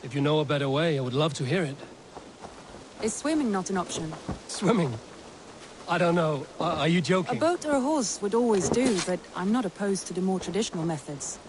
If you know a better way, I would love to hear it. Is swimming not an option? Swimming? I don't know. Are you joking? A boat or a horse would always do, but I'm not opposed to the more traditional methods.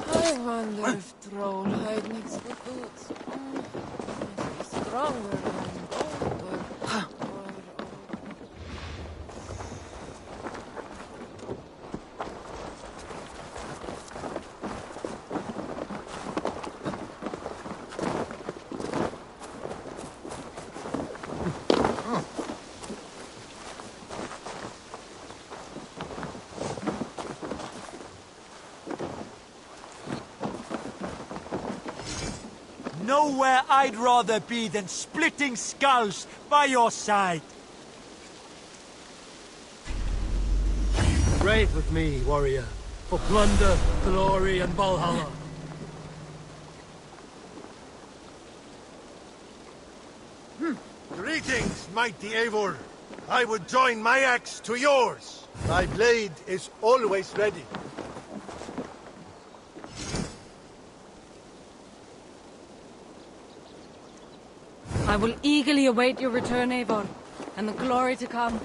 I wonder if troll hide makes good boots. Must be stronger than gold or... Nowhere I'd rather be than splitting skulls by your side. Brave with me, warrior. For plunder, glory, and Valhalla. Greetings, mighty Eivor. I would join my axe to yours. My blade is always ready. I will eagerly await your return, Eivor, and the glory to come.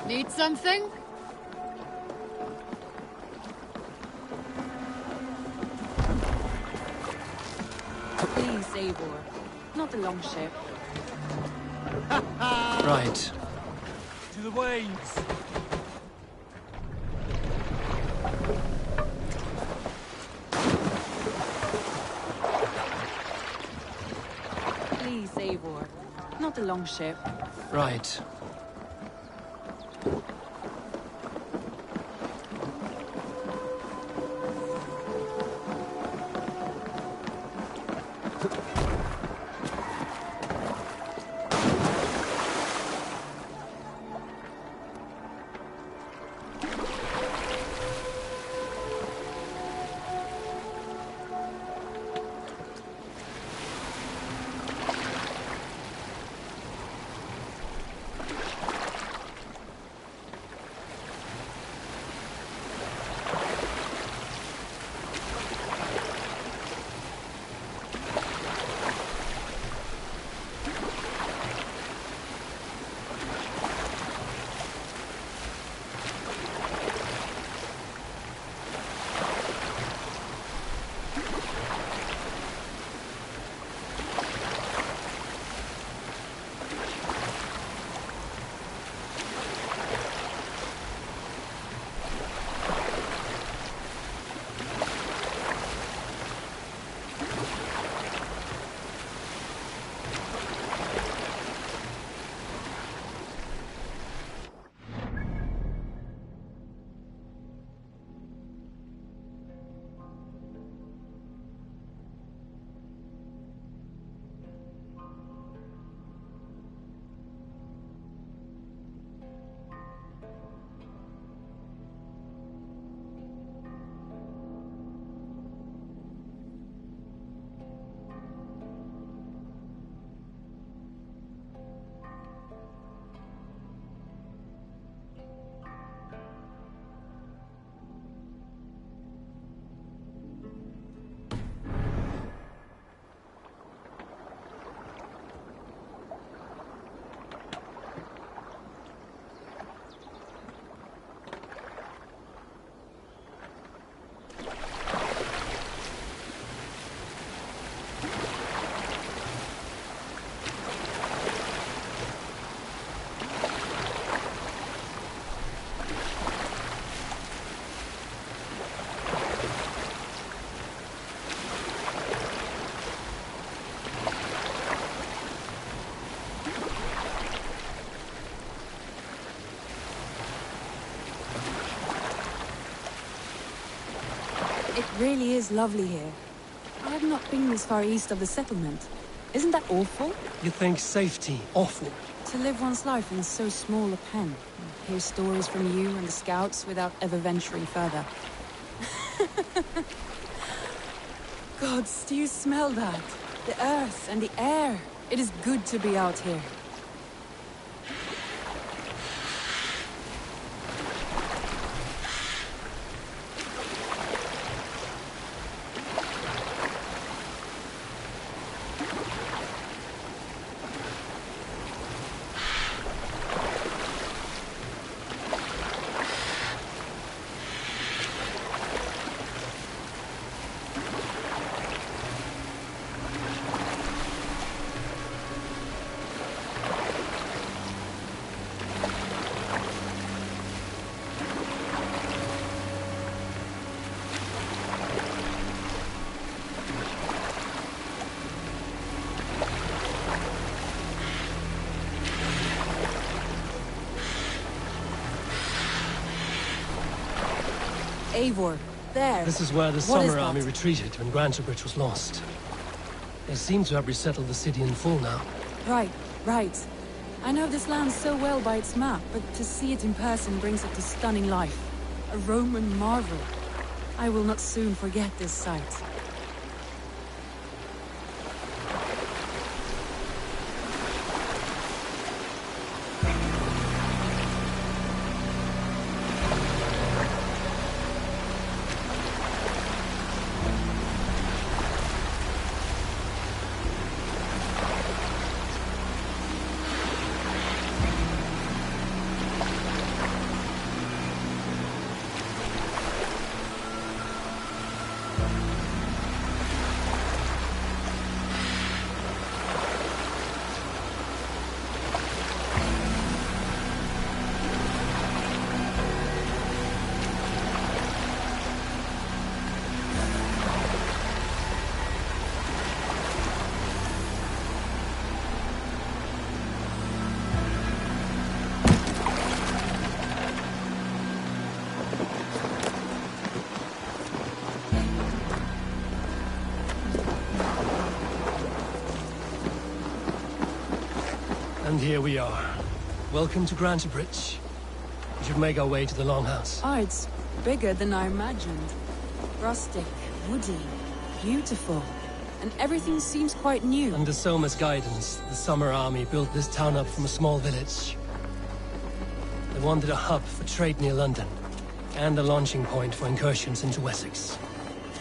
Need something? Please, Eivor. Not a long ship. Right. To the waves. Please, Eivor. Not a long ship. Right. It really is lovely here. I've not been this far east of the settlement. Isn't that awful? You think safety awful? To live one's life in so small a pen. Hear stories from you and the scouts without ever venturing further. Gods, do you smell that? The earth and the air. It is good to be out here. Eivor, there. This is where the What is Summer that? Army retreated when Grantebridge was lost. They seem to have resettled the city in full now. Right, right. I know this land so well by its map, but to see it in person brings it to stunning life. A Roman marvel. I will not soon forget this sight. And here we are. Welcome to Grantebridge. We should make our way to the Longhouse. Oh, it's bigger than I imagined. Rustic, woody, beautiful. And everything seems quite new. Under Soma's guidance, the Summer Army built this town up from a small village. They wanted a hub for trade near London, and a launching point for incursions into Wessex.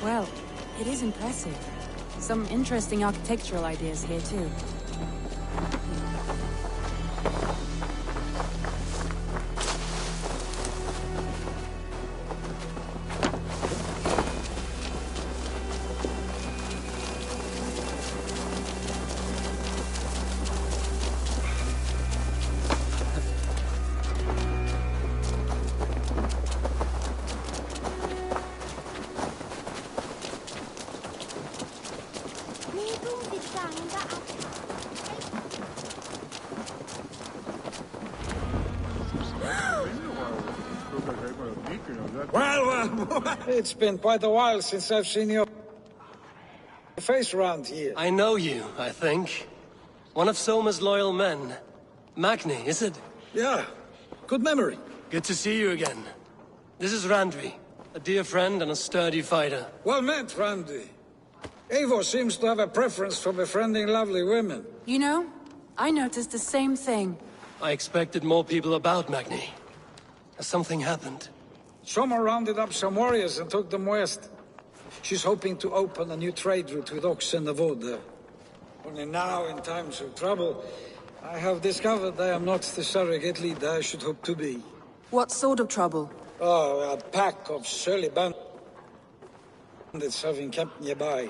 Well, it is impressive. Some interesting architectural ideas here, too. Well, it's been quite a while since I've seen your face around here. I know you, I think. One of Soma's loyal men. Magni, is it? Yeah, good memory. Good to see you again. This is Randvi, a dear friend and a sturdy fighter. Well met, Randy. Eivor seems to have a preference for befriending lovely women. You know, I noticed the same thing. I expected more people about Magni. Has something happened? Soma rounded up some warriors and took them west. She's hoping to open a new trade route with oxen of wood. Only now, in times of trouble, I have discovered I am not the surrogate leader I should hope to be. What sort of trouble? Oh, a pack of surly bandits have encamped nearby.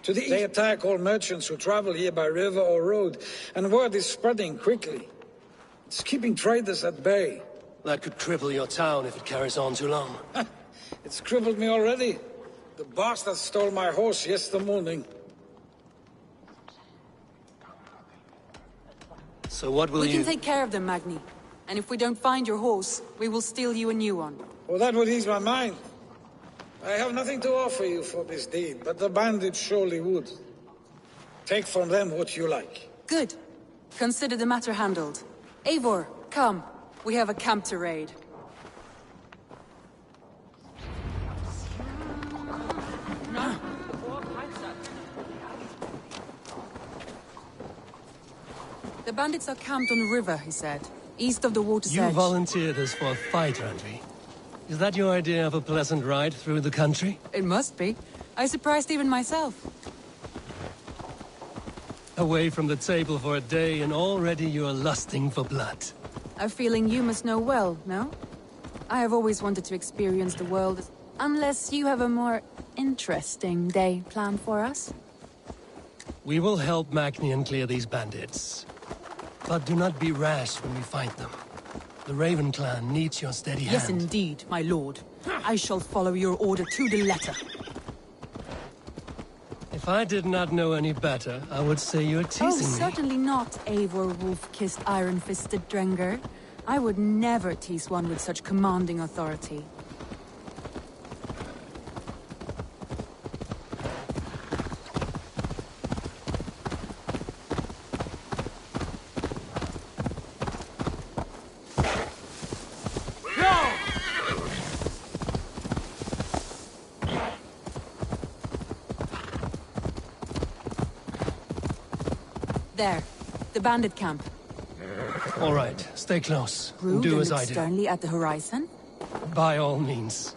To the east, they attack all merchants who travel here by river or road, and word is spreading quickly. It's keeping traders at bay. That could cripple your town if it carries on too long. It's crippled me already. The bastard stole my horse yesterday morning. So what will We you... can take care of them, Magni. And if we don't find your horse, we will steal you a new one. Well, that would ease my mind. I have nothing to offer you for this deed, but the bandits surely would. Take from them what you like. Good. Consider the matter handled. Eivor, come. We have a camp to raid. The bandits are camped on the river, he said. East of the water's edge. You volunteered us for a fight, Randvi. Is that your idea of a pleasant ride through the country? It must be. I surprised even myself. Away from the table for a day and already you are lusting for blood. A feeling you must know well, no? I have always wanted to experience the world, unless you have a more interesting day planned for us. We will help Magnian clear these bandits. But do not be rash when we fight them. The Raven clan needs your steady hand. Yes, indeed, my lord. I shall follow your order to the letter. If I did not know any better, I would say you're teasing me. Certainly not, Eivor wolf-kissed iron-fisted Drenger. I would never tease one with such commanding authority. There, the bandit camp. All right, stay close. And Rude do and as look I do. sternly at the horizon. By all means.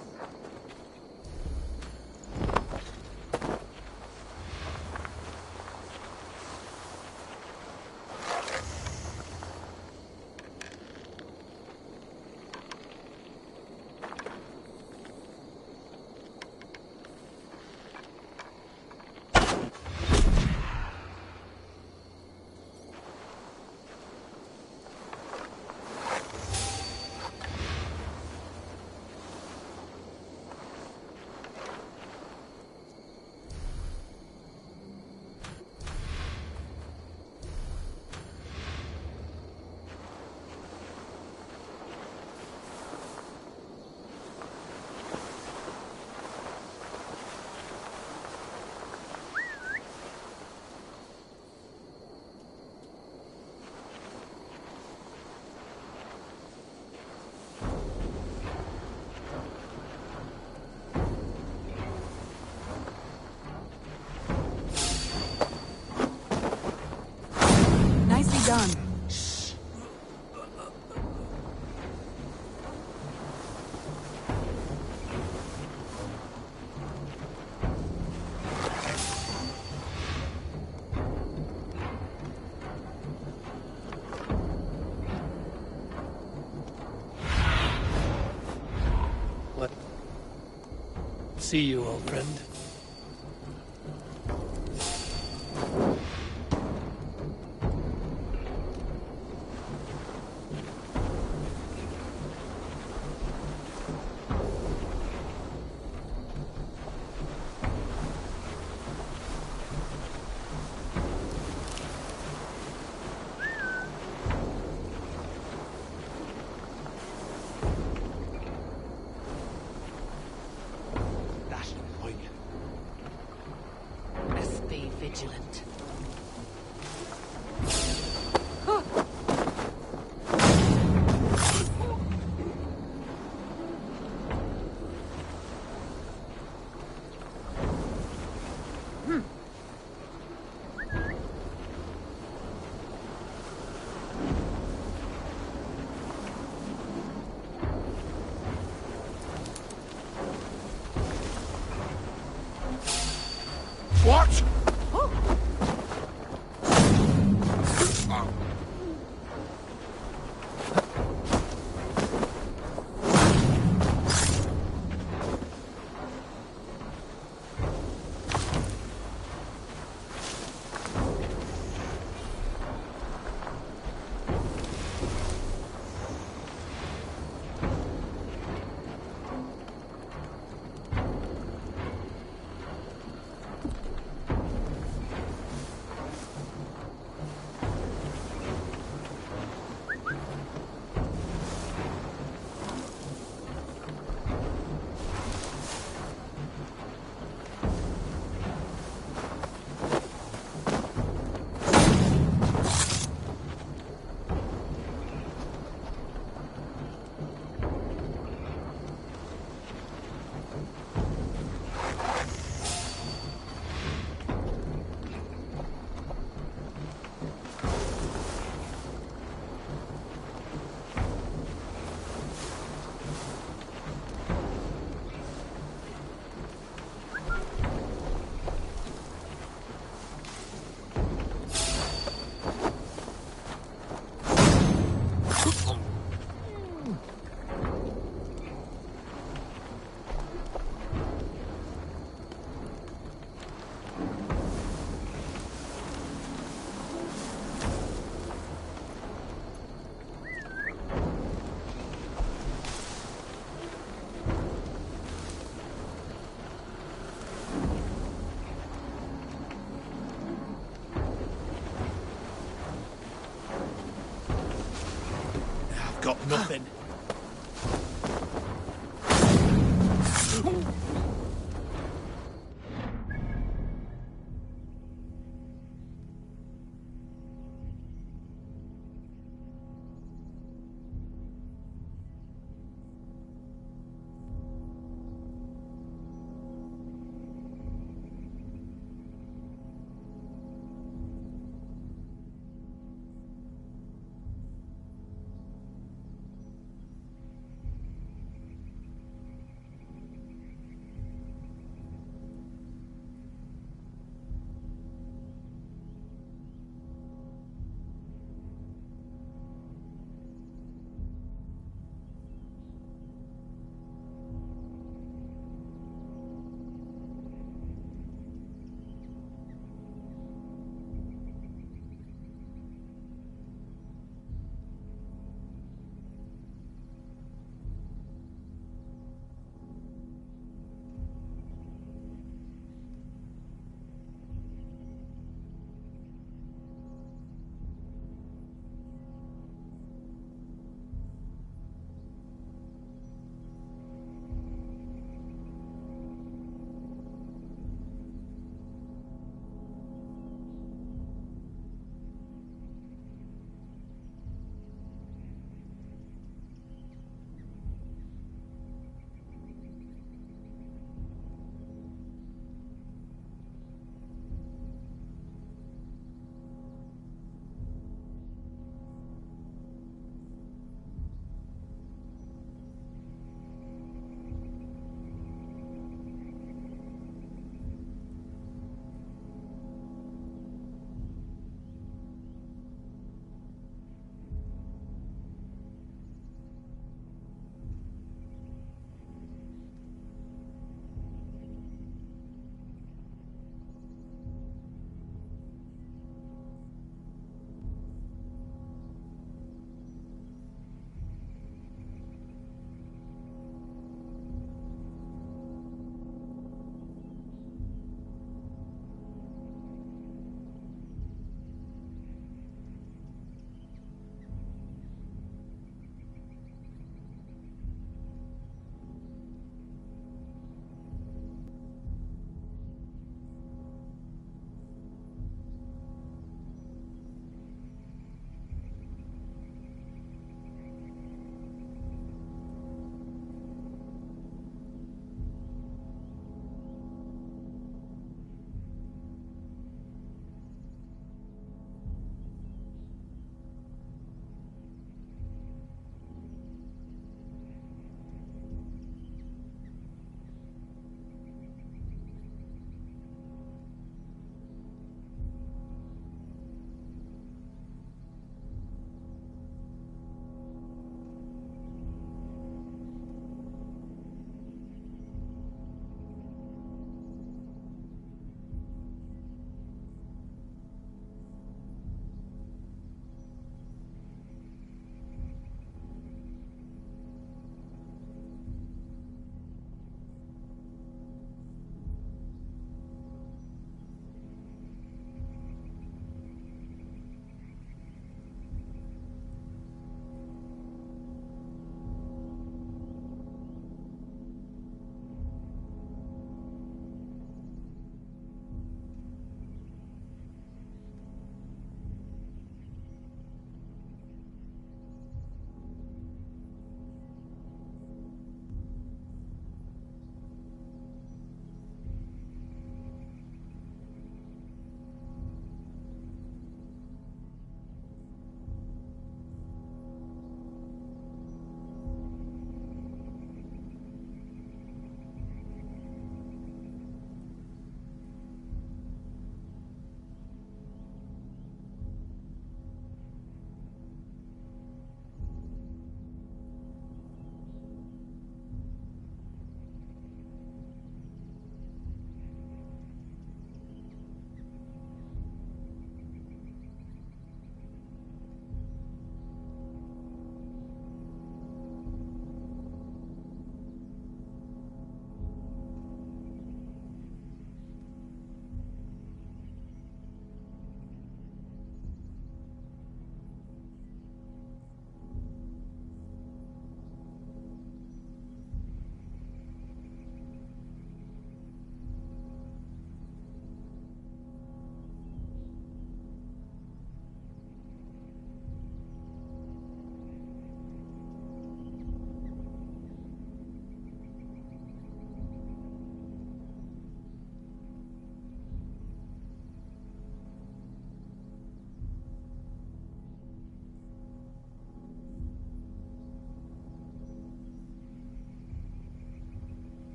Nicely done. What? See you, old friend. Best be vigilant. What? got nothing.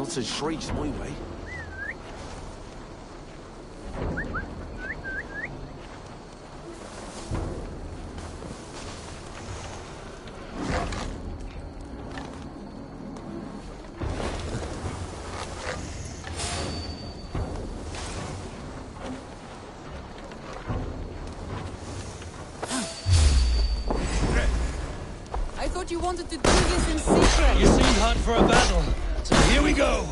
shouts and shrieks my way. I thought you wanted to do this in secret. You seem hot for a battle, so here we go.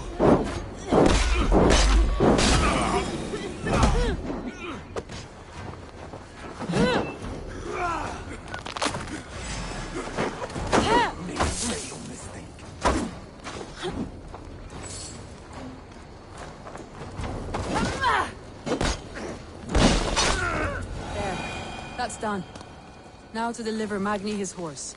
There. That's done. Now to deliver Magni his horse.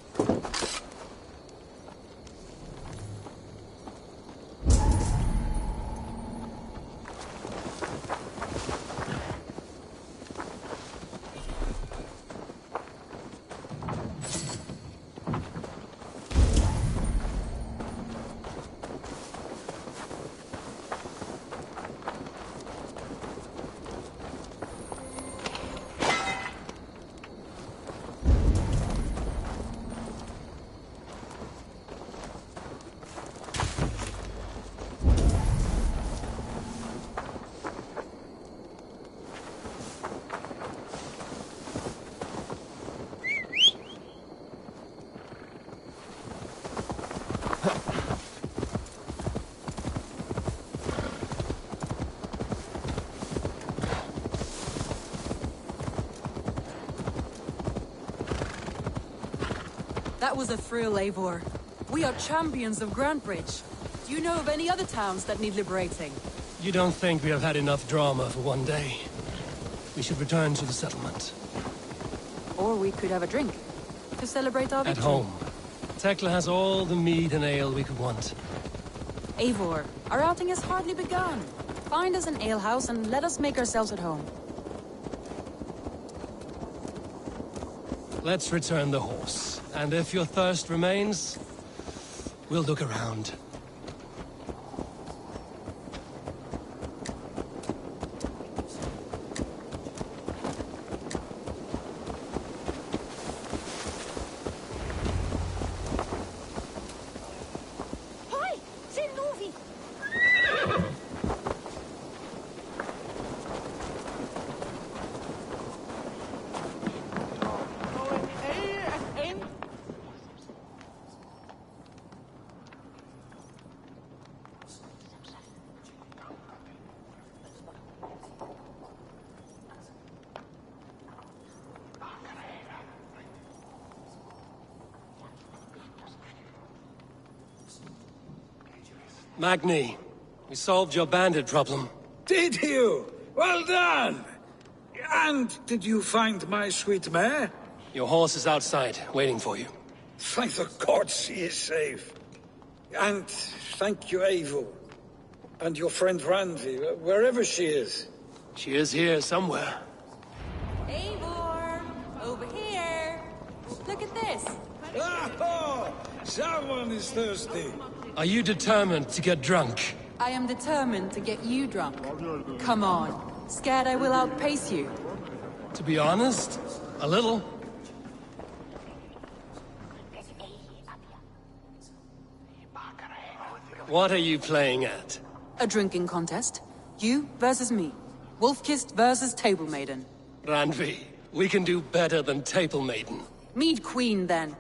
That was a thrill, Eivor. We are champions of Grantebridge. Do you know of any other towns that need liberating? You don't think we have had enough drama for one day? We should return to the settlement. Or we could have a drink to celebrate our At victory. home. Tekla has all the mead and ale we could want. Eivor, our outing has hardly begun. Find us an alehouse and let us make ourselves at home. Let's return the horse. And if your thirst remains, we'll look around. Magni, we solved your bandit problem. Did you? Well done! And did you find my sweet mare? Your horse is outside, waiting for you. Thank the gods she is safe. And thank you, Eivor. And your friend Randvi, wherever she is. She is here somewhere. Eivor! Over here! Look at this! Oh, someone is thirsty. Are you determined to get drunk? I am determined to get you drunk. Come on. Scared I will outpace you? To be honest, a little. What are you playing at? A drinking contest. You versus me. Wolf-kissed versus Table Maiden. Randvi, we can do better than Table Maiden. Mead Queen, then.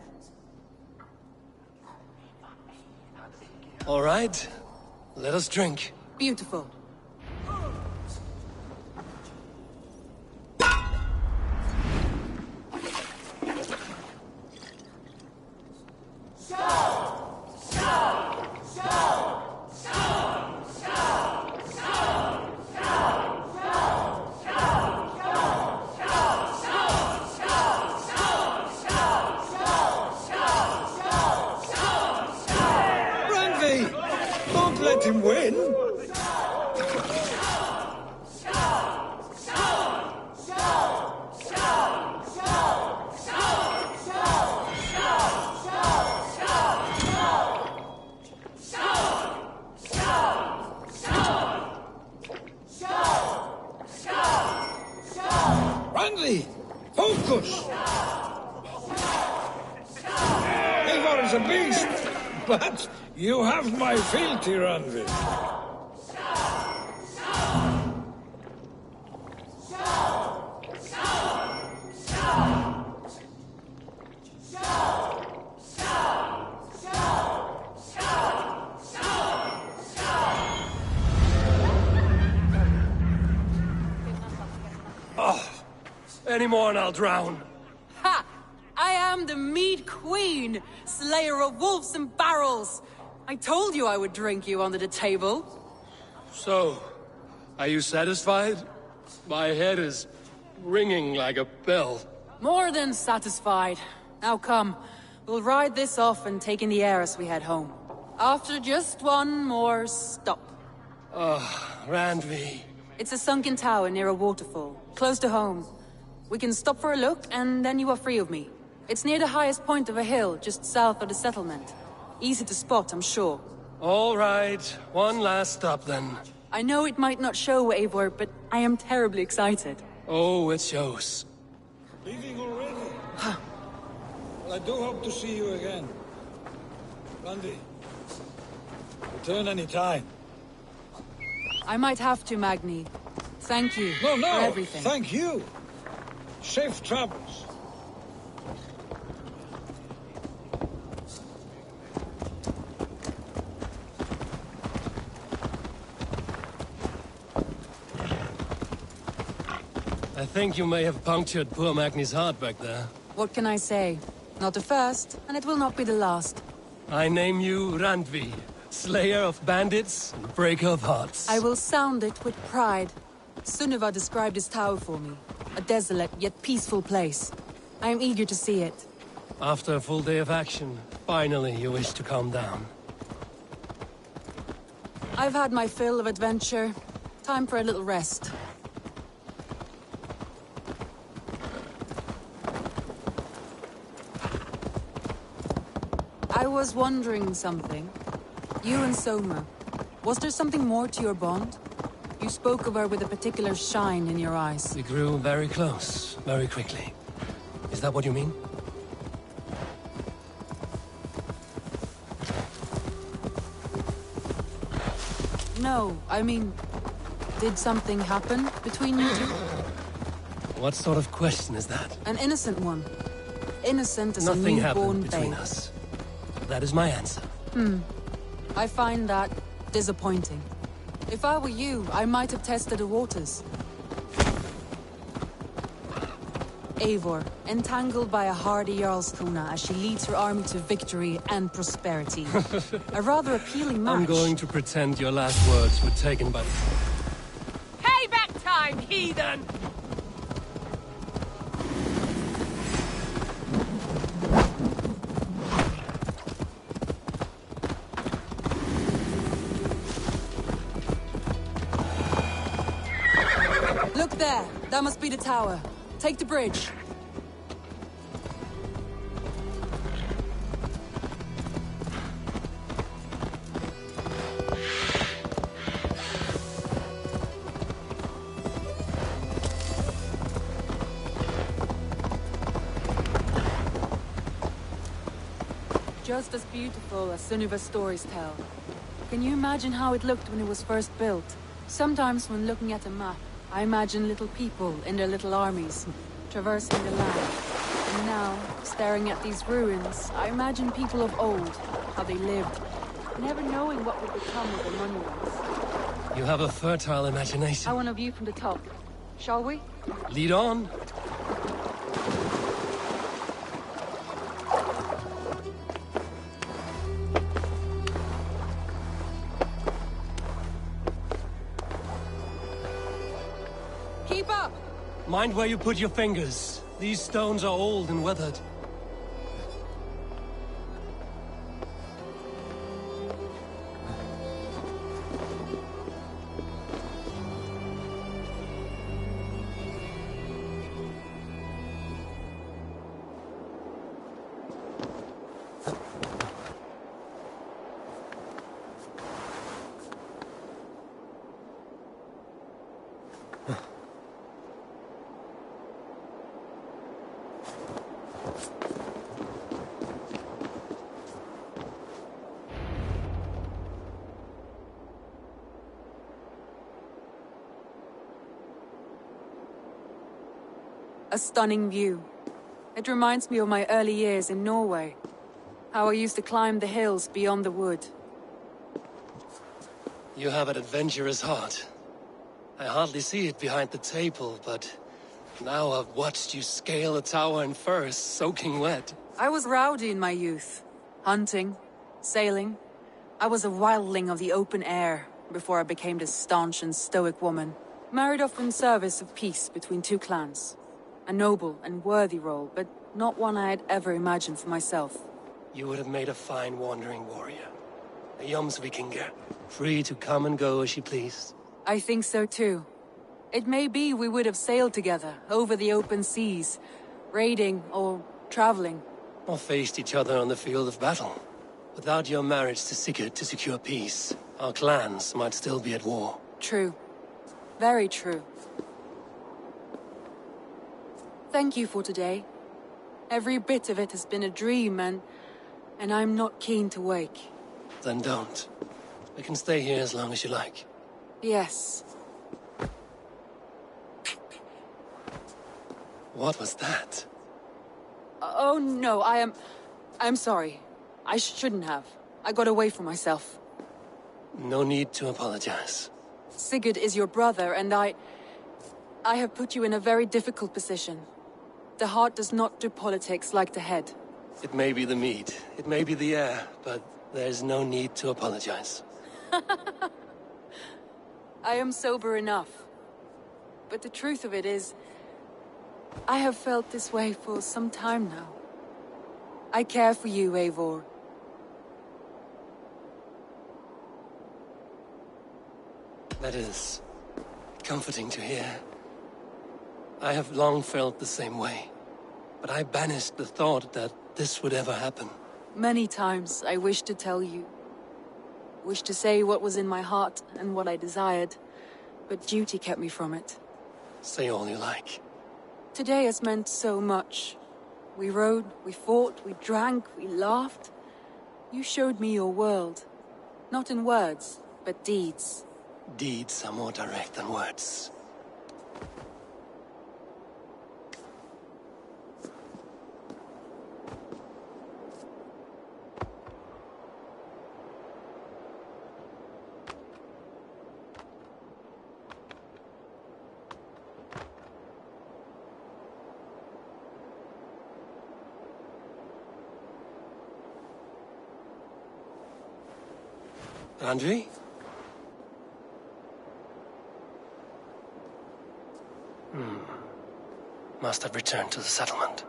All right, let us drink. Beautiful. Don't let him win. But you have my fealty, Randvi. Any more and I'll drown. Ha! I am the Mead Queen, slayer of wolves and barrels. I told you I would drink you under the table. So, are you satisfied? My head is ringing like a bell. More than satisfied. Now come, we'll ride this off and take in the air as we head home. After just one more stop. Randvi. It's a sunken tower near a waterfall, close to home. We can stop for a look, and then you are free of me. It's near the highest point of a hill, just south of the settlement. Easy to spot, I'm sure. All right, one last stop then. I know it might not show, Eivor, but I am terribly excited. Oh, it shows. Leaving already? Well, I do hope to see you again. Randvi, return any time. I might have to, Magni. Thank you No, for everything. thank you. Safe travels. I think you may have punctured poor Magni's heart back there. What can I say? Not the first, and it will not be the last. I name you Randvi, slayer of bandits and breaker of hearts. I will sound it with pride. Sunniva described this tower for me. A desolate yet peaceful place. I am eager to see it. After a full day of action, finally you wish to calm down. I've had my fill of adventure. Time for a little rest. I was wondering something. You and Soma, was there something more to your bond? You spoke of her with a particular shine in your eyes. We grew very close, very quickly. Is that what you mean? No, I mean, did something happen between you two? What sort of question is that? An innocent one. Innocent as Nothing a newborn happened between babe. us. That is my answer. I find that disappointing. If I were you, I might have tested the waters. Eivor, entangled by a hardy Jarlskona as she leads her army to victory and prosperity. A rather appealing match. I'm going to pretend your last words were taken by... Payback time, heathen! Look there! That must be the tower. Take the bridge. Just as beautiful as Sunniva's stories tell. Can you imagine how it looked when it was first built? Sometimes when looking at a map, I imagine little people in their little armies, traversing the land. And now, staring at these ruins, I imagine people of old, how they lived, never knowing what would become of the monuments. You have a fertile imagination. I want a view from the top. Shall we? Lead on. Keep up! Mind where you put your fingers. These stones are old and weathered. A stunning view. It reminds me of my early years in Norway. How I used to climb the hills beyond the wood. You have an adventurous heart. I hardly see it behind the table, but now I've watched you scale a tower in furs, soaking wet. I was rowdy in my youth. Hunting, sailing. I was a wildling of the open air before I became this staunch and stoic woman. Married off in service of peace between two clans. A noble and worthy role, but not one I had ever imagined for myself. You would have made a fine wandering warrior. A Jomsvikinger, free to come and go as she pleased. I think so too. It may be we would have sailed together, over the open seas, raiding or traveling. Or faced each other on the field of battle. Without your marriage to Sigurd to secure peace, our clans might still be at war. True. Very true. Thank you for today. Every bit of it has been a dream, and I'm not keen to wake. Then don't. We can stay here as long as you like. Yes. What was that? Oh no, I'm sorry. I shouldn't have. I got away from myself. No need to apologize. Sigurd is your brother, and I have put you in a very difficult position. The heart does not do politics like the head. It may be the meat, it may be the air, but there's no need to apologize. I am sober enough. But the truth of it is, I have felt this way for some time now. I care for you, Eivor. That is comforting to hear. I have long felt the same way, but I banished the thought that this would ever happen. Many times I wished to tell you. Wished to say what was in my heart and what I desired, but duty kept me from it. Say all you like. Today has meant so much. We rode, we fought, we drank, we laughed. You showed me your world. Not in words, but deeds. Deeds are more direct than words. Andrei? Must have returned to the settlement.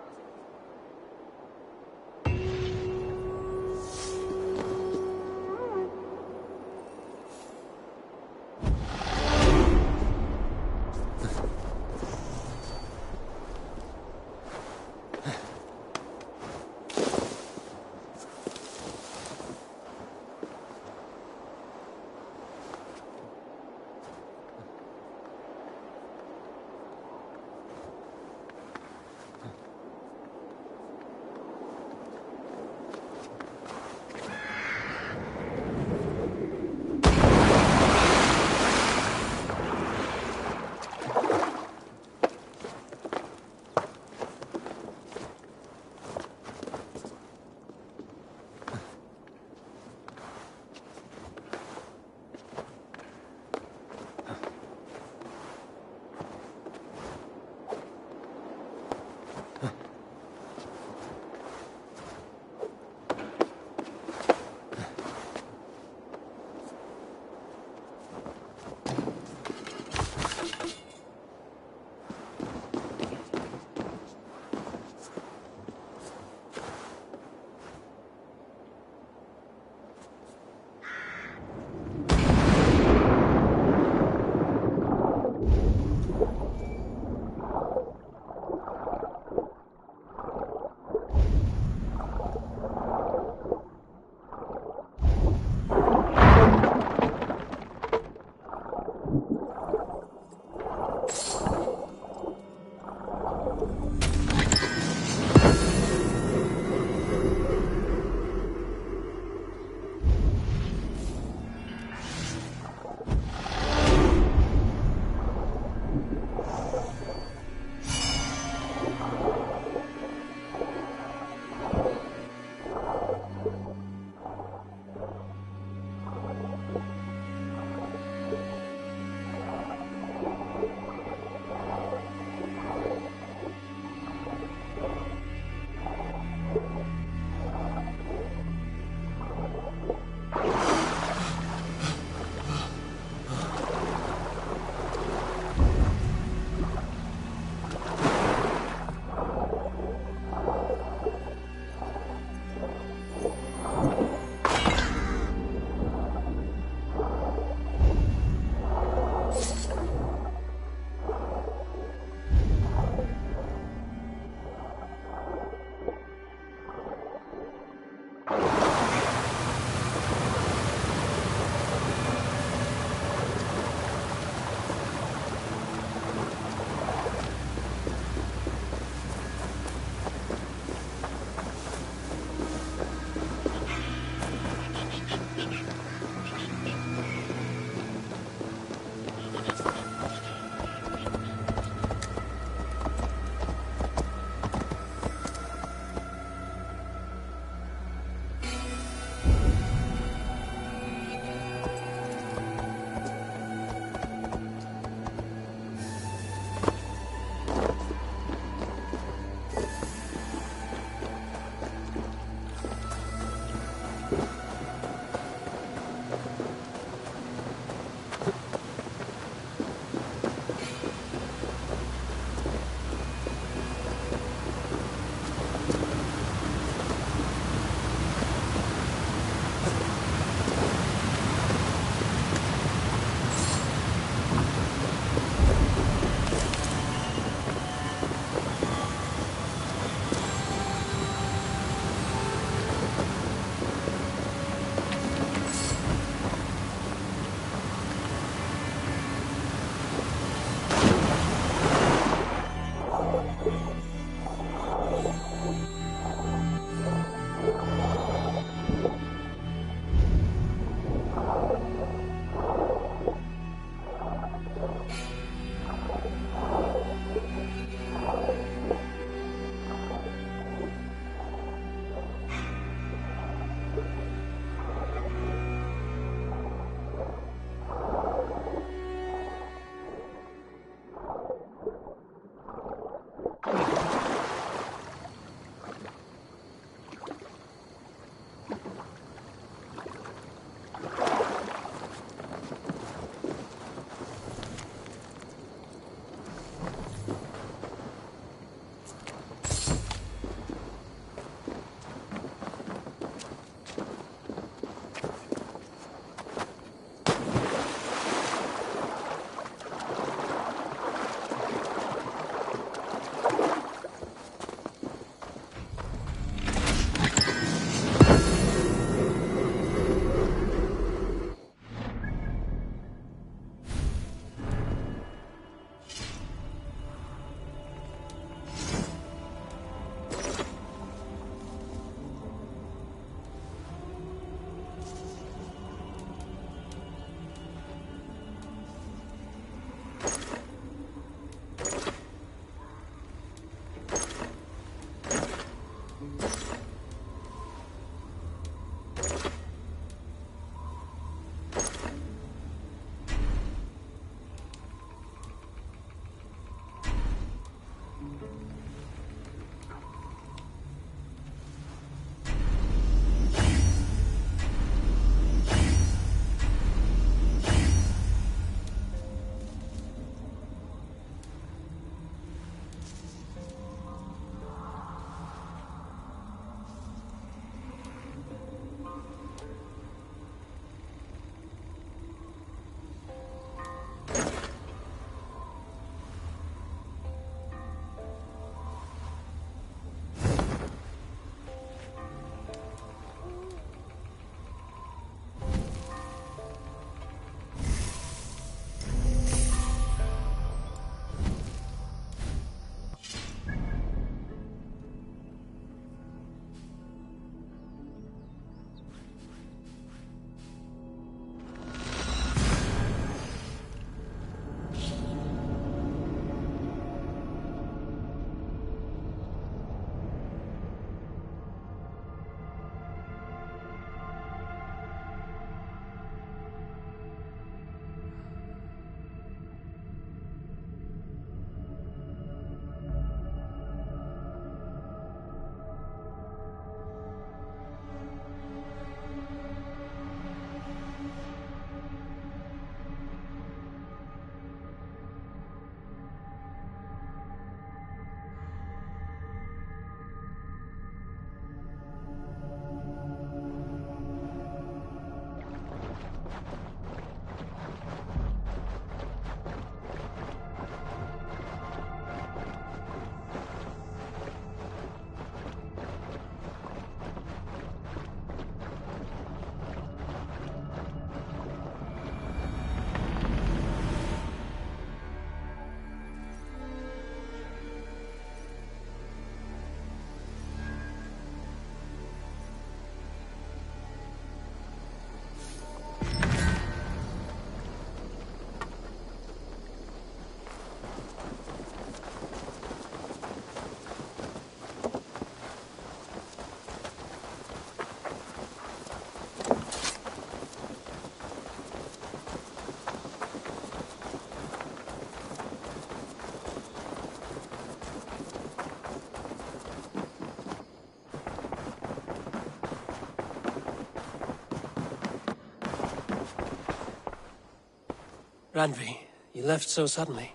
Randvi, you left so suddenly.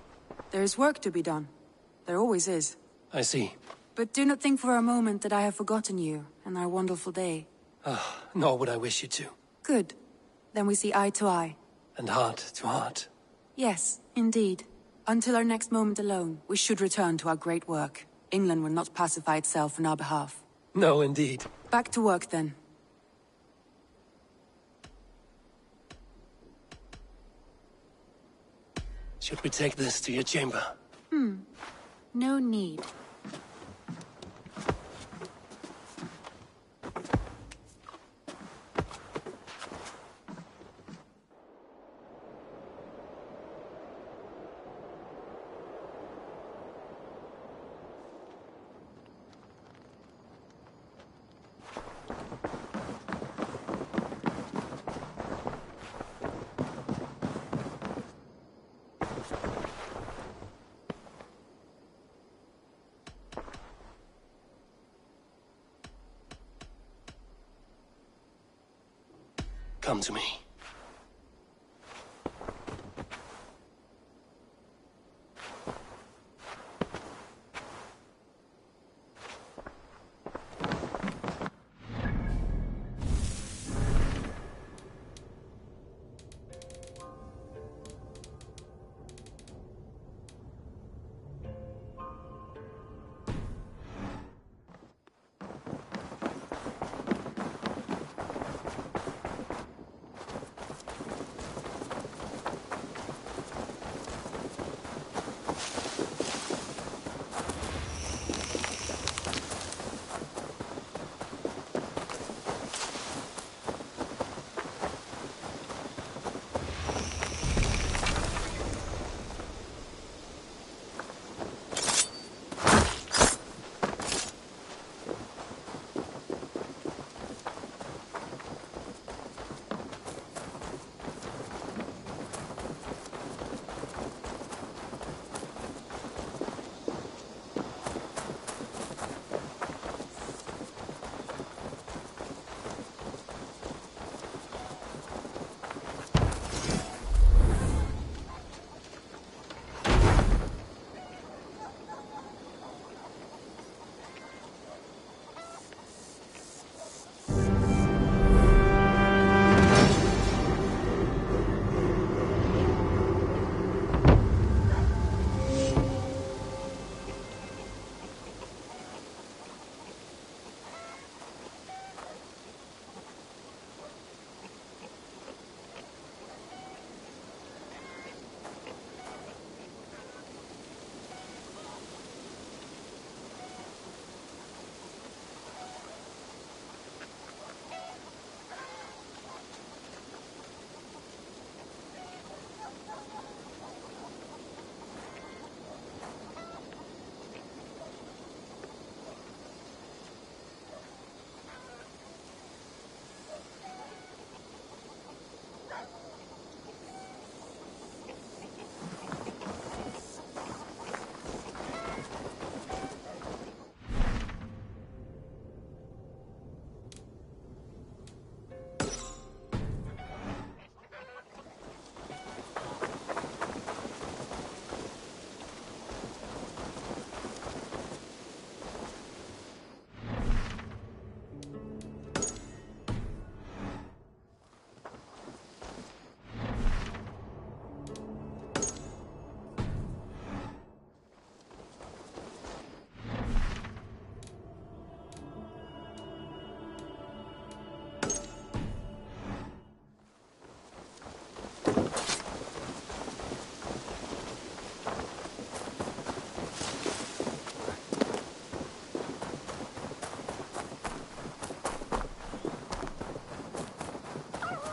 There is work to be done. There always is. I see. But do not think for a moment that I have forgotten you and our wonderful day. Nor would I wish you to. Good. Then we see eye to eye. And heart to heart. Yes, indeed. Until our next moment alone, we should return to our great work. England will not pacify itself on our behalf. No, indeed. Back to work, then. Should we take this to your chamber? No need. Come to me.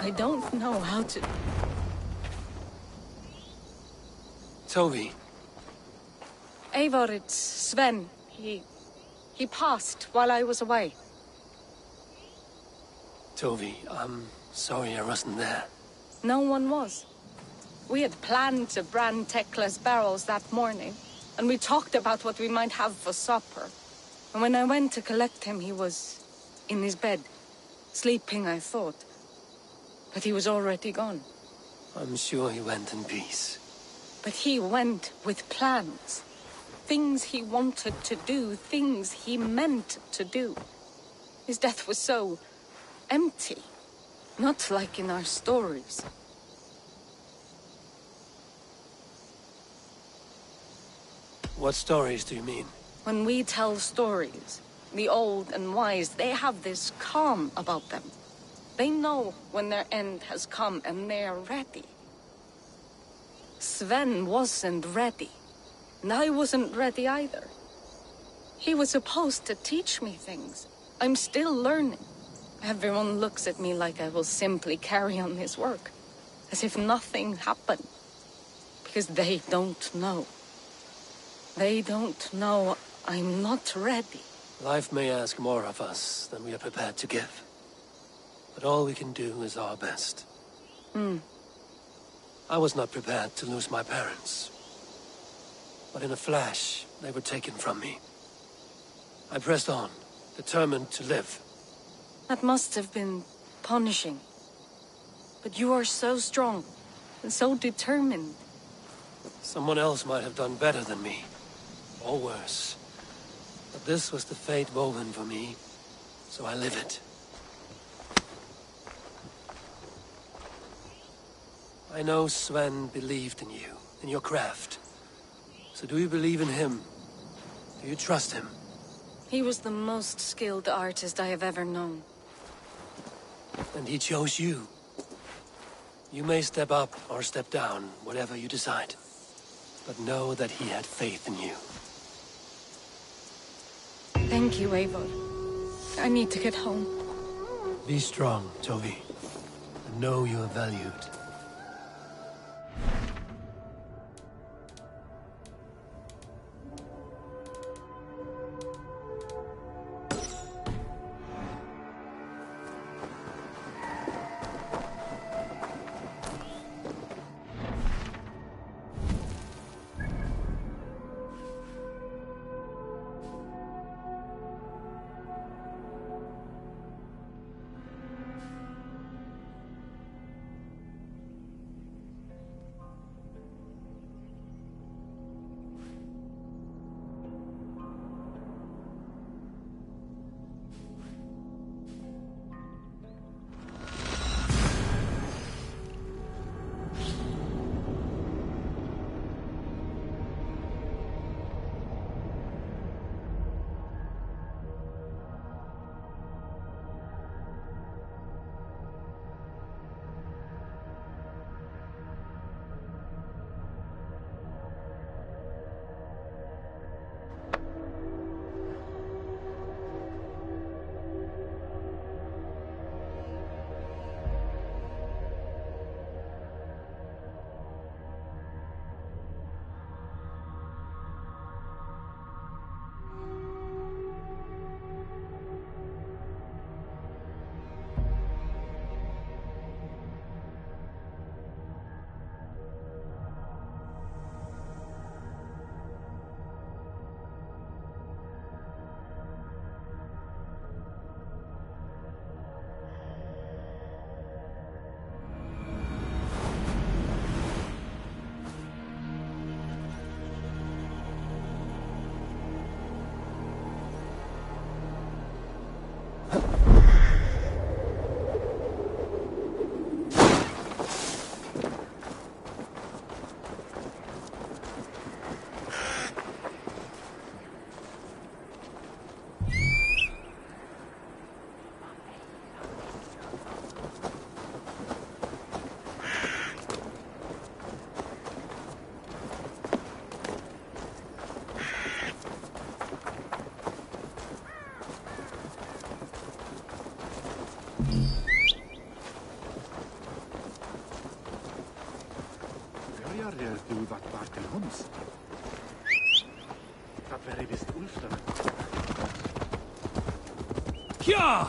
I don't know how to... Tovi. Eivor, it's Sven. He passed while I was away. Tovi, I'm sorry I wasn't there. No one was. We had planned to brand Tekla's barrels that morning, and we talked about what we might have for supper. And when I went to collect him, he was in his bed, sleeping, I thought. But he was already gone. I'm sure he went in peace. But he went with plans. Things he wanted to do, things he meant to do. His death was so empty. Not like in our stories. What stories do you mean? When we tell stories, the old and wise, they have this calm about them. They know when their end has come and they are ready. Sven wasn't ready. And I wasn't ready either. He was supposed to teach me things. I'm still learning. Everyone looks at me like I will simply carry on his work. As if nothing happened. Because they don't know. They don't know I'm not ready. Life may ask more of us than we are prepared to give. But all we can do is our best. I was not prepared to lose my parents. But in a flash, they were taken from me. I pressed on, determined to live. That must have been punishing. But you are so strong, and so determined. Someone else might have done better than me. Or worse. But this was the fate woven for me, so I live it. I know Sven believed in you, in your craft. So do you believe in him? Do you trust him? He was the most skilled artist I have ever known. And he chose you. You may step up or step down, whatever you decide. But know that he had faith in you. Thank you, Eivor. I need to get home. Be strong, Toby. And know you are valued. Kja!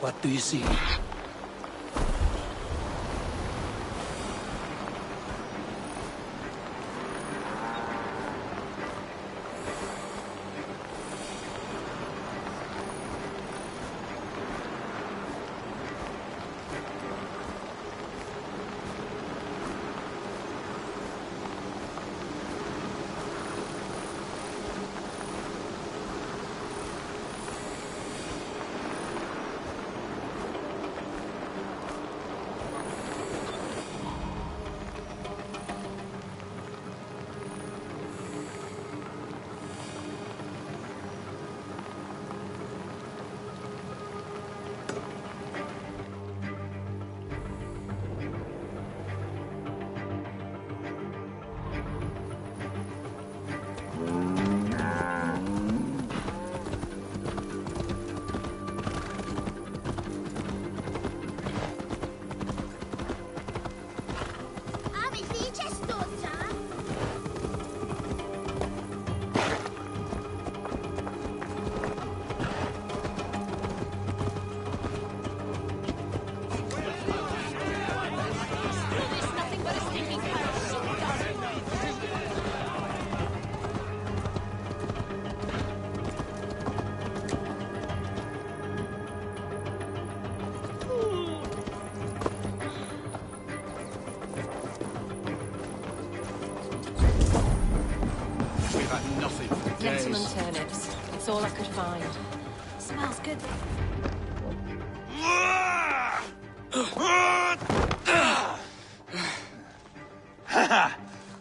What do you see? Gentleman turnips. It's all I could find. Smells good.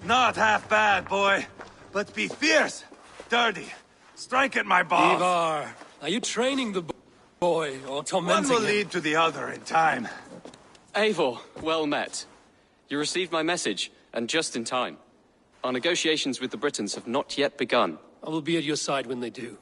Not half bad, boy. But be fierce, dirty. Strike at my balls. Ivar, are you training the boy or tormenting One will him? lead to the other in time. Eivor, well met. You received my message, and just in time. Our negotiations with the Britons have not yet begun. I will be at your side when they do.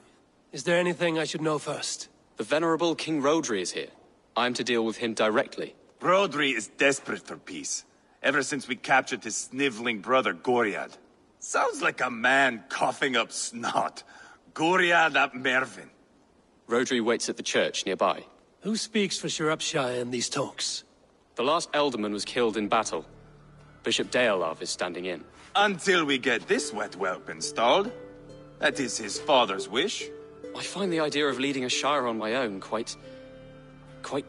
Is there anything I should know first? The venerable King Rodri is here. I am to deal with him directly. Rodri is desperate for peace, ever since we captured his sniveling brother Goriad. Sounds like a man coughing up snot. Goriad ap Mervin. Rodri waits at the church nearby. Who speaks for Shropshire in these talks? The last Elderman was killed in battle. Bishop Deolav is standing in. Until we get this wet whelp installed. That is his father's wish. I find the idea of leading a shire on my own quite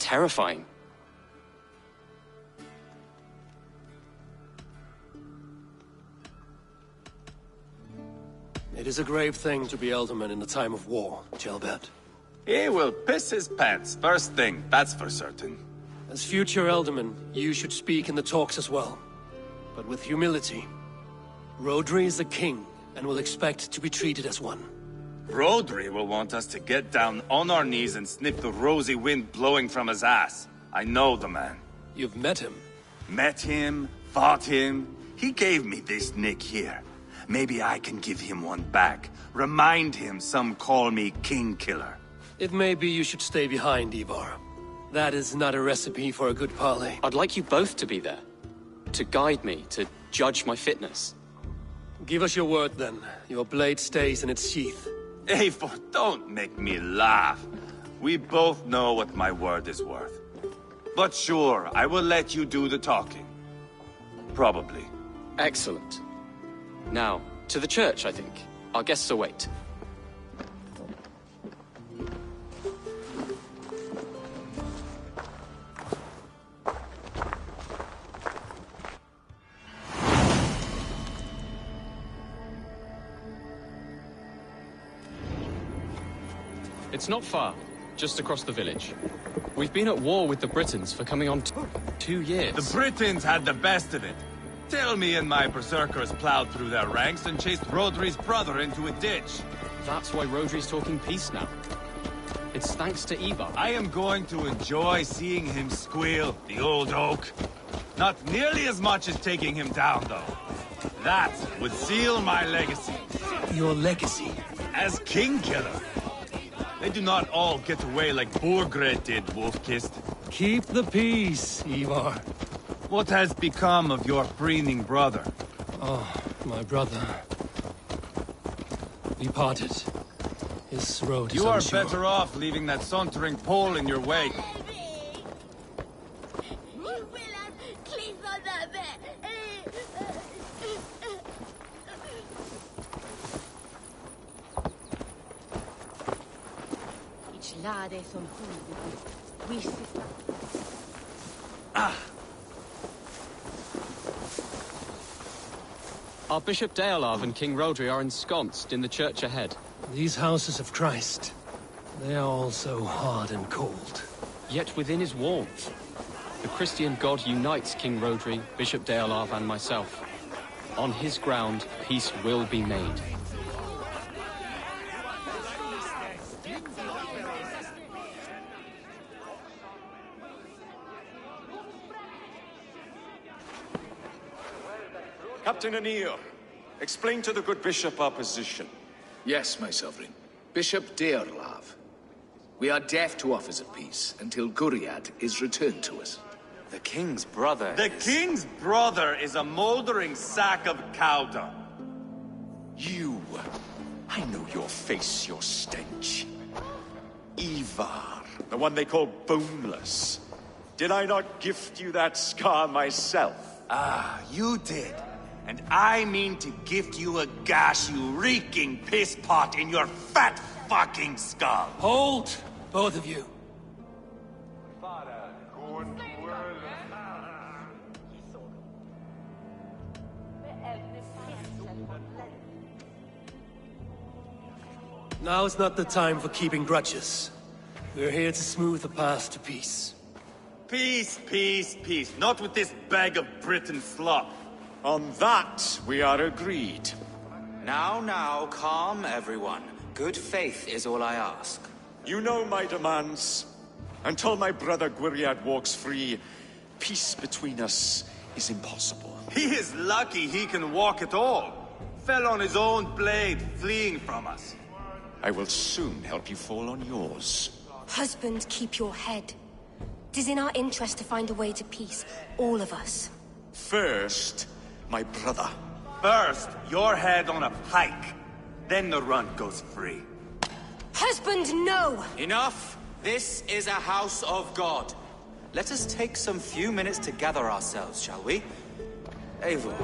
terrifying. It is a grave thing to be Elderman in a time of war, Gelbert. He will piss his pants, first thing, that's for certain. As future Elderman, you should speak in the talks as well. But with humility. Rodri is the king, and will expect to be treated as one. Rodri will want us to get down on our knees and sniff the rosy wind blowing from his ass. I know the man. You've met him? Met him, fought him. He gave me this nick here. Maybe I can give him one back. Remind him some call me King Killer. It may be you should stay behind, Ivar. That is not a recipe for a good parley. I'd like you both to be there. To guide me, to judge my fitness. Give us your word, then. Your blade stays in its sheath. Eivor, don't make me laugh. We both know what my word is worth. But sure, I will let you do the talking. Probably. Excellent. Now, to the church, I think. Our guests await. It's not far, just across the village. We've been at war with the Britons for coming on 2 years. The Britons had the best of it. Till me and my berserkers plowed through their ranks and chased Rodri's brother into a ditch. That's why Rodri's talking peace now. It's thanks to Ivar. I am going to enjoy seeing him squeal, the old oak. Not nearly as much as taking him down, though. That would seal my legacy. Your legacy? As king killer. They do not all get away like Borgred did, Wolfkist. Keep the peace, Ivar. What has become of your preening brother? Oh, my brother. We parted. His road is You are unsure. better off leaving that sauntering Pole in your wake. Our Bishop Deolav and King Rodri are ensconced in the church ahead. These houses of Christ, they are all so hard and cold. Yet within is warmth. The Christian God unites King Rodri, Bishop Deolav and myself. On his ground, peace will be made. Captain Anir, explain to the good bishop our position. Yes, my sovereign. Bishop Deolav. We are deaf to offers of peace until Guriad is returned to us. The king's brother The king's brother is a moldering sack of cow dung. You! I know your face, your stench. Ivar, the one they call boneless. Did I not gift you that scar myself? Ah, you did. And I mean to gift you a gash, you reeking piss pot in your fat fucking skull. Hold, both of you. Now's not the time for keeping grudges. We're here to smooth the path to peace. Peace, peace, peace. Not with this bag of Britain slop. On that, we are agreed. Now, calm everyone. Good faith is all I ask. You know my demands. Until my brother Gwiriad walks free, peace between us is impossible. He is lucky he can walk at all. Fell on his own blade, fleeing from us. I will soon help you fall on yours. Husband, keep your head. It is in our interest to find a way to peace, all of us. First, my brother. First, your head on a pike. Then the runt goes free. Husband, no! Enough! This is a house of God. Let us take some few minutes to gather ourselves, shall we? Eivor,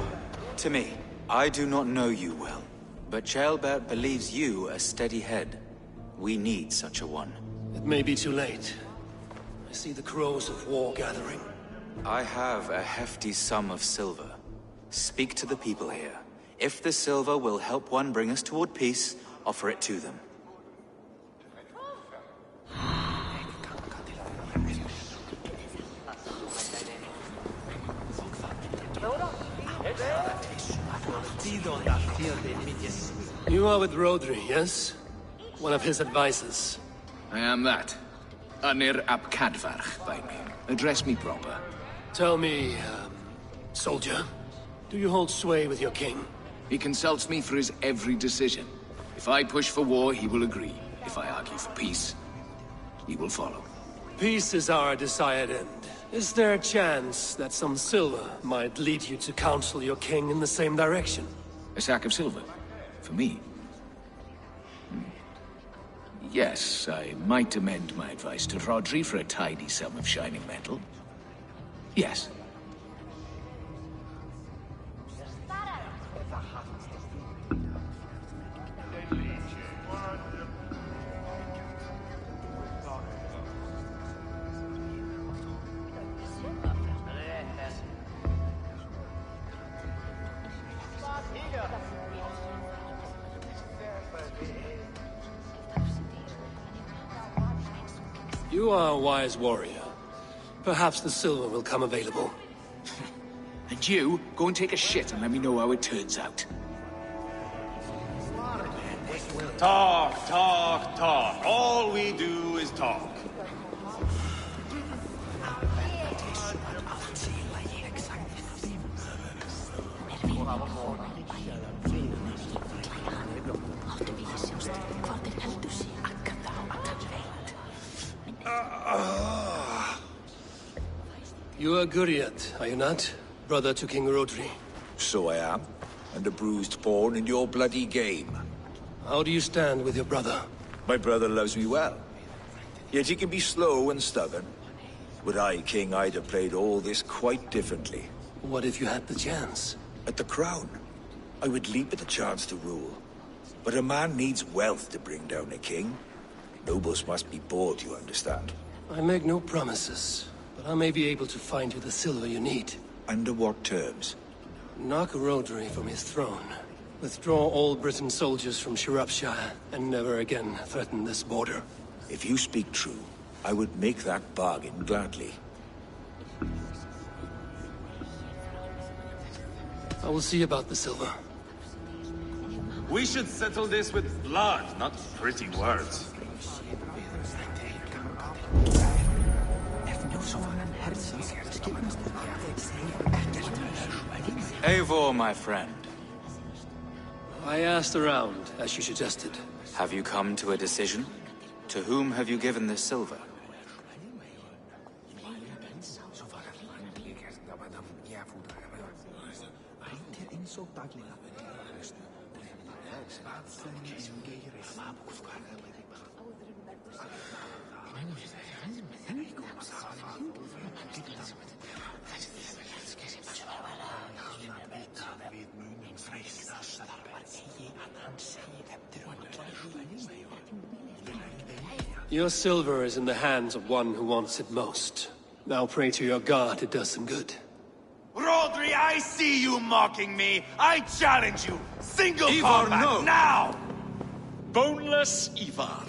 to me, I do not know you well, but Ceolbert believes you a steady head. We need such a one. It may be too late. I see the crows of war gathering. I have a hefty sum of silver. Speak to the people here. If the silver will help one bring us toward peace, offer it to them. You are with Rodri, yes? One of his advisors. I am that. Anir ap Cadfarch by name. Address me proper. Tell me, soldier, do you hold sway with your king? He consults me for his every decision. If I push for war, he will agree. If I argue for peace, he will follow. Peace is our desired end. Is there a chance that some silver might lead you to counsel your king in the same direction? A sack of silver? For me? Yes, I might amend my advice to Rodri for a tidy sum of shining metal. Yes. You are a wise warrior. Perhaps the silver will come available. And you, go and take a shit and let me know how it turns out. Talk, talk, talk. All we do is talk. You are Guriat, are you not? Brother to King Rodri. So I am, and a bruised pawn in your bloody game. How do you stand with your brother? My brother loves me well. Yet he can be slow and stubborn. Were I king, I'd have played all this quite differently. What if you had the chance? At the crown, I would leap at the chance to rule. But a man needs wealth to bring down a king. Nobles must be bought, you understand. I make no promises, but I may be able to find you the silver you need. Under what terms? Knock Rodri from his throne. Withdraw all Britain's soldiers from Shropshire, and never again threaten this border. If you speak true, I would make that bargain gladly. I will see about the silver. We should settle this with blood, not pretty words. Eivor, my friend. I asked around, as you suggested. Have you come to a decision? To whom have you given this silver? Your silver is in the hands of one who wants it most. Now pray to your god it does some good. Rodri, I see you mocking me. I challenge you. Single Ivar, combat, no. now! Boneless Ivar.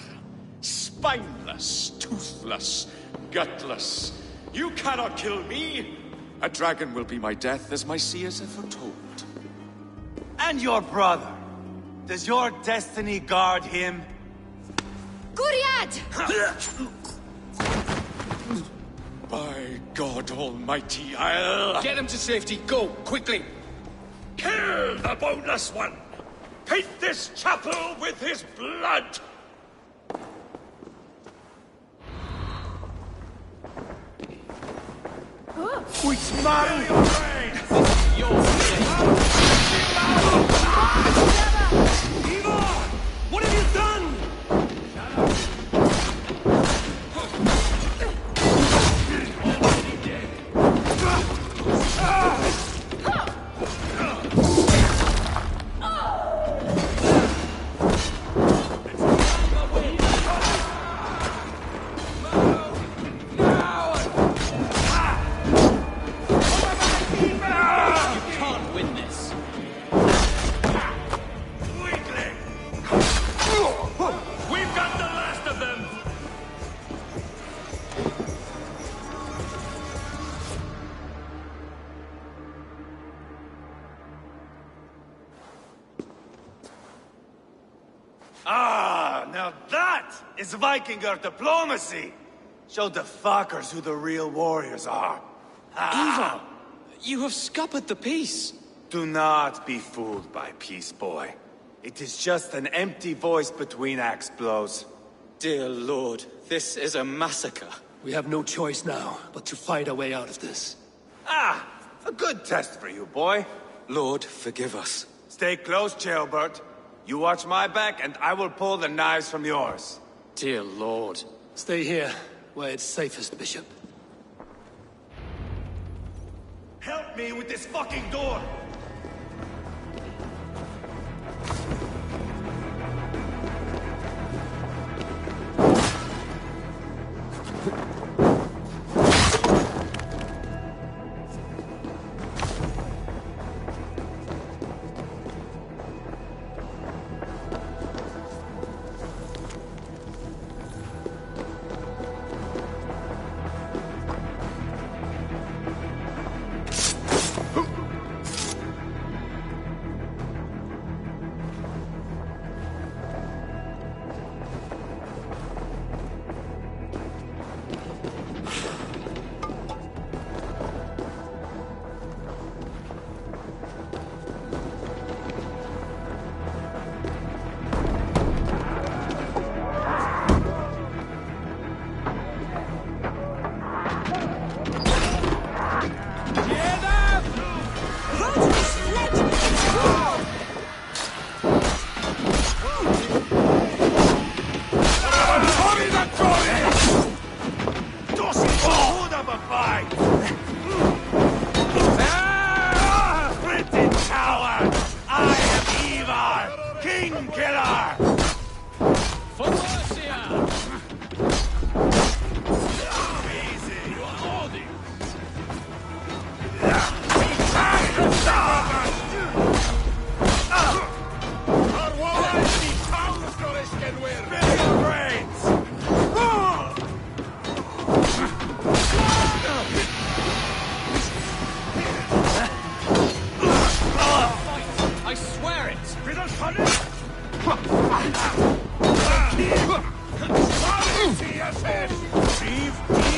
Spineless, toothless, gutless. You cannot kill me. A dragon will be my death, as my seers have foretold. And your brother. Does your destiny guard him? Guriad! By God Almighty, I'll... Get him to safety, go, quickly! Kill the boneless one! Paint this chapel with his blood! Which man? What have you done? Now that is Vikinger diplomacy! Show the fuckers who the real warriors are. Ivar! You have scuppered the peace! Do not be fooled by peace, boy. It is just an empty voice between axe blows. Dear Lord, this is a massacre. We have no choice now, but to fight our way out of this. Ah! A good test for you, boy. Lord, forgive us. Stay close, Ceolbert. You watch my back, and I will pull the knives from yours. Dear Lord. Stay here, where it's safest, Bishop. Help me with this fucking door!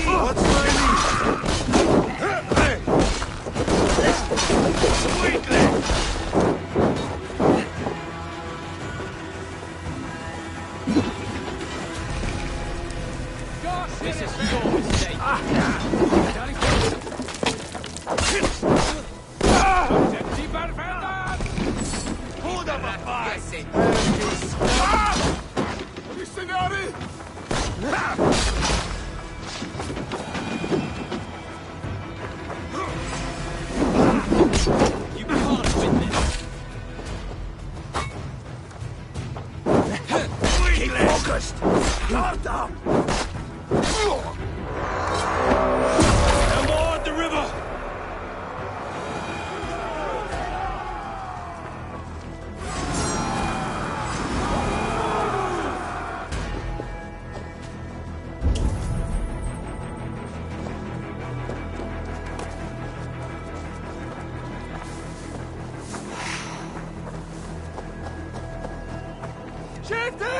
What's my lead? Hey! This is your mistake. You can't win this. Keep focused! Guard up! And more at the river! Krte!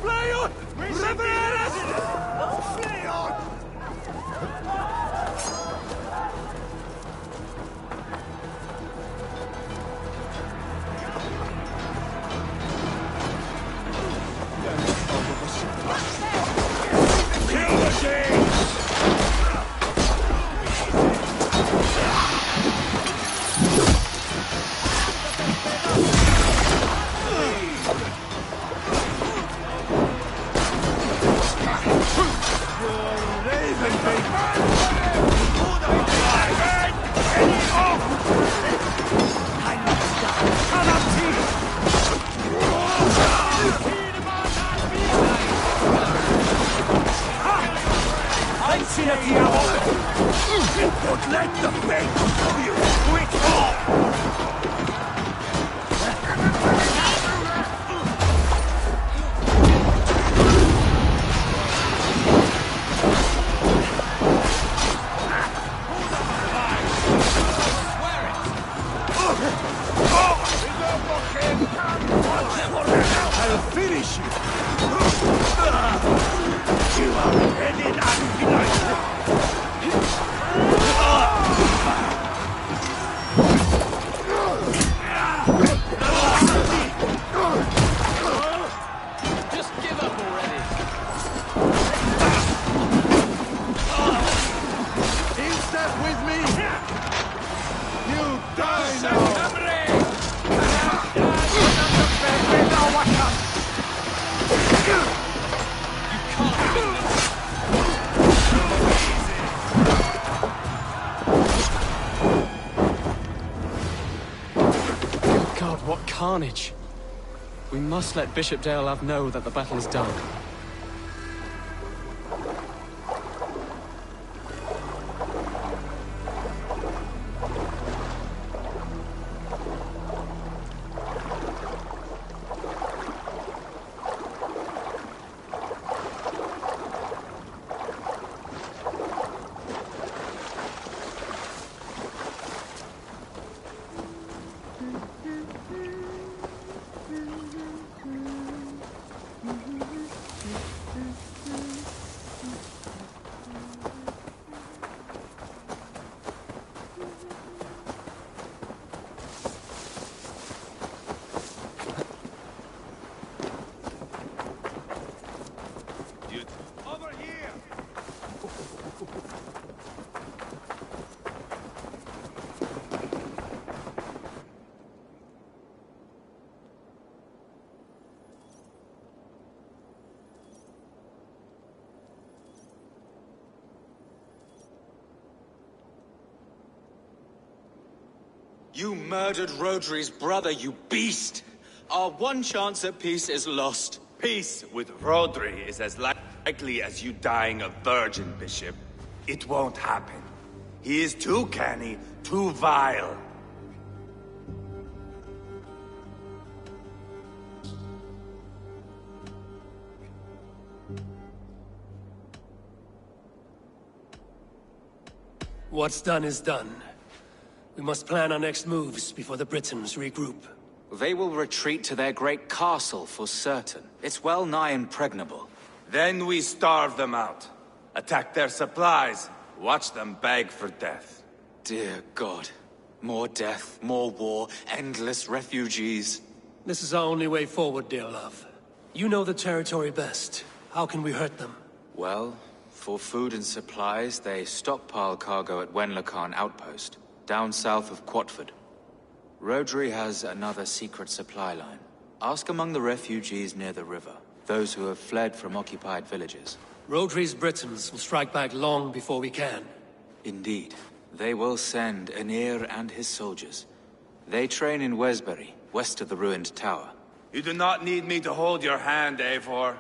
Fly on! Reveres! Fly on! Kill the Danes! Don't let the fate of you quit all! I'll finish you! You are headed Just give up already. In step with me! You die now! God, what carnage. We must let Bishop Deolav know that the battle is done. Over here! You murdered Rodri's brother, you beast! Our one chance at peace is lost. Peace with Rodri is as likely as you dying a virgin, Bishop. It won't happen. He is too canny, too vile. What's done is done. We must plan our next moves before the Britons regroup. They will retreat to their great castle for certain. It's well nigh impregnable. Then we starve them out. Attack their supplies. Watch them beg for death. Dear God. More death, more war, endless refugees. This is our only way forward, dear love. You know the territory best. How can we hurt them? Well, for food and supplies, they stockpile cargo at Wenlacan Outpost, down south of Quatford. Rodri has another secret supply line. Ask among the refugees near the river, those who have fled from occupied villages. Rodri's Britons will strike back long before we can. Indeed. They will send Anir and his soldiers. They train in Wesbury, west of the ruined tower. You do not need me to hold your hand, Eivor.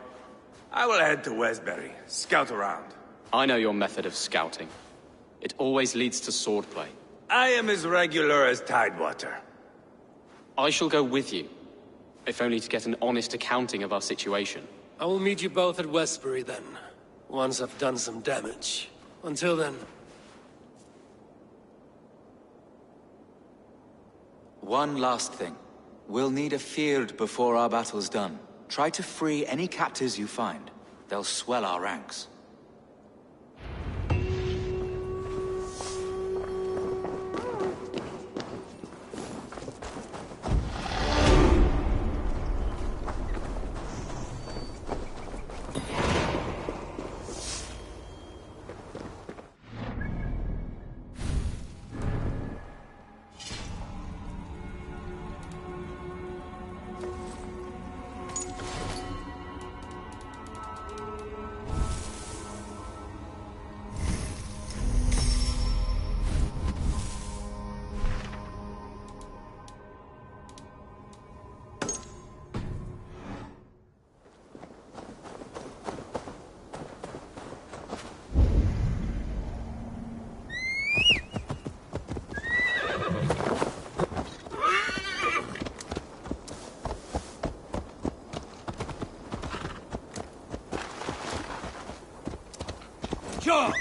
I will head to Wesbury, scout around. I know your method of scouting. It always leads to swordplay. I am as regular as Tidewater. I shall go with you, if only to get an honest accounting of our situation. I will meet you both at Westbury then, once I've done some damage. Until then... One last thing. We'll need a field before our battle's done. Try to free any captives you find. They'll swell our ranks. Sure!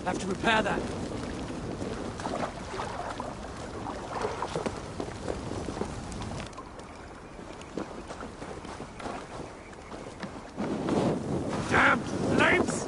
Have to repair that. Damn flames!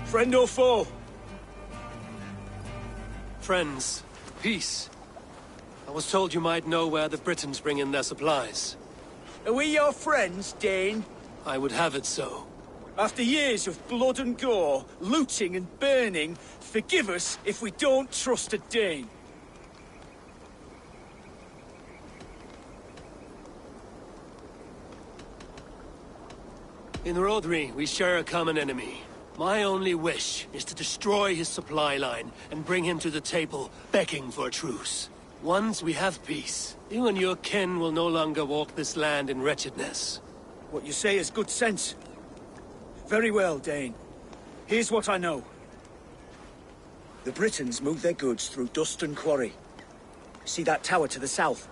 Friend or foe? Friends. Peace. I was told you might know where the Britons bring in their supplies. Are we your friends, Dane? I would have it so. After years of blood and gore, looting and burning, forgive us if we don't trust a Dane. In Rodri, we share a common enemy. My only wish is to destroy his supply line and bring him to the table, begging for a truce. Once we have peace, you and your kin will no longer walk this land in wretchedness. What you say is good sense. Very well, Dane. Here's what I know. The Britons move their goods through Dust and Quarry. See that tower to the south?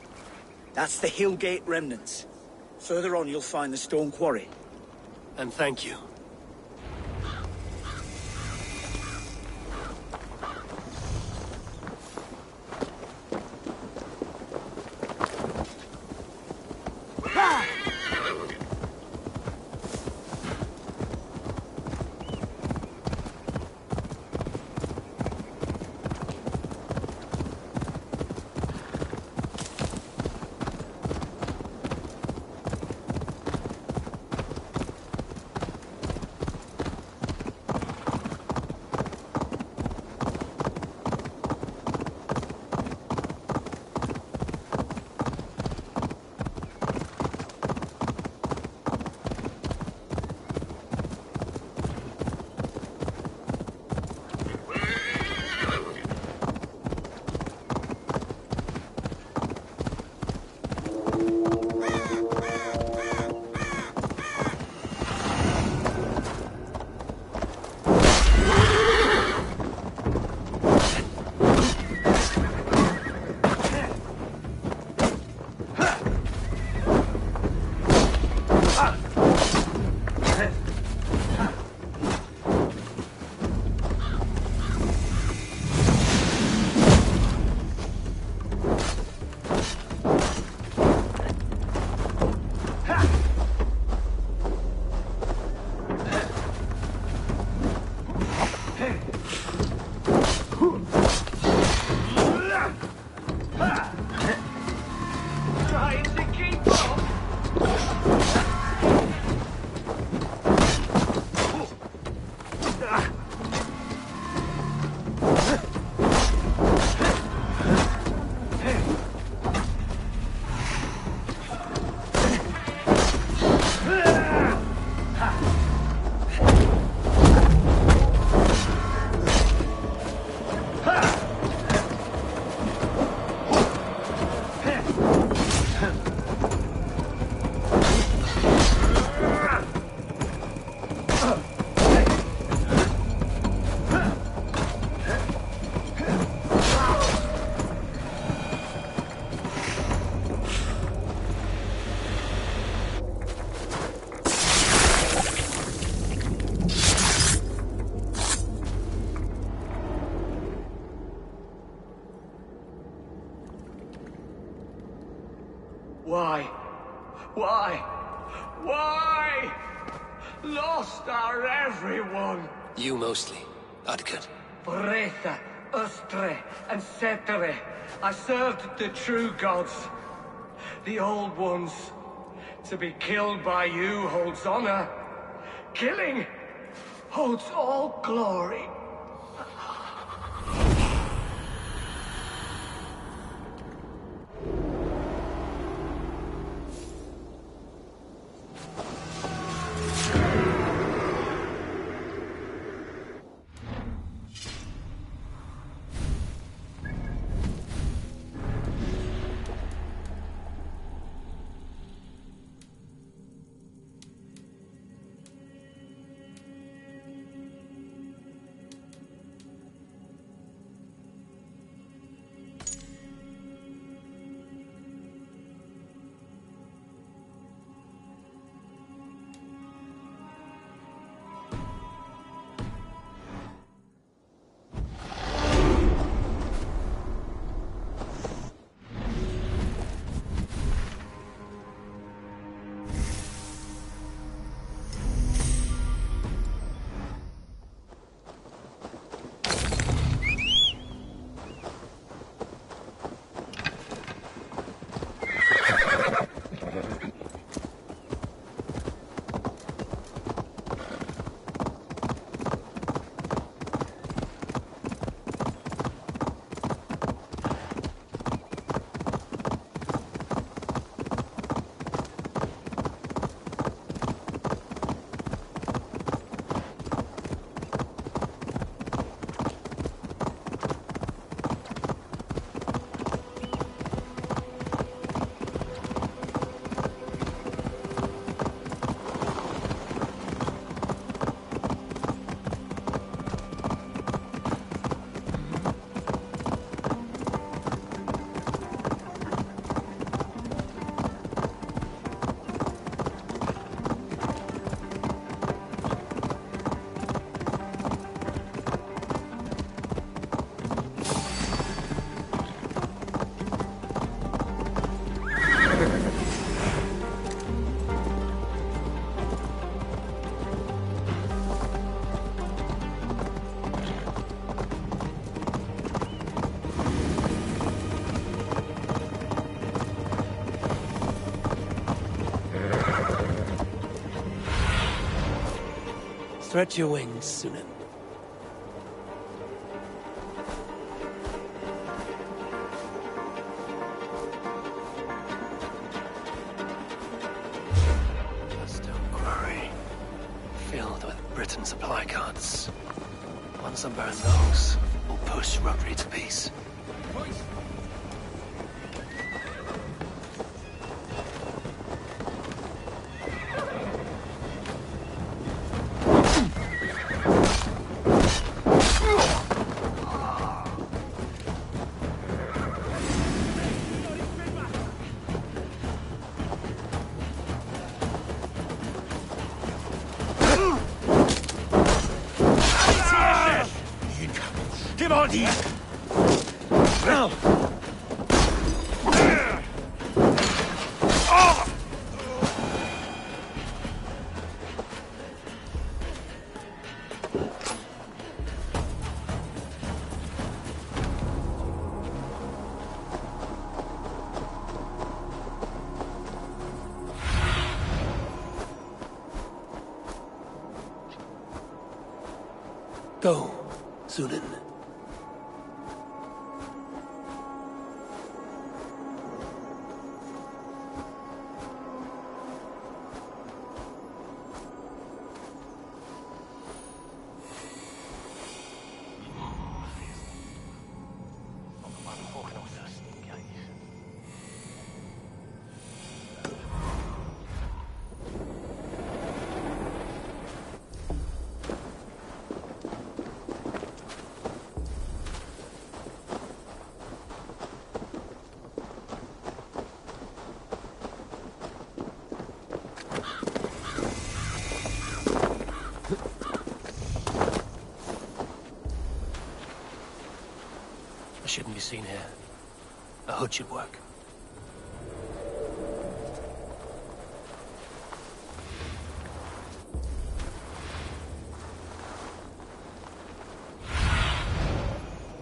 That's the Hillgate remnants. Further on, you'll find the stone quarry. And thank you. Why? Why? Why? Lost our everyone. You mostly, Adkut. Bretha, Ustre, and Setere. I served the true gods. The old ones. To be killed by you holds honor. Killing holds all glory. Stretch your wings, Sunan. Enquiry. Filled with Britain supply carts. Once I burn those, we'll push Rodri to peace. Give on here! Now! Go, Sunan. I shouldn't be seen here. A hood should work.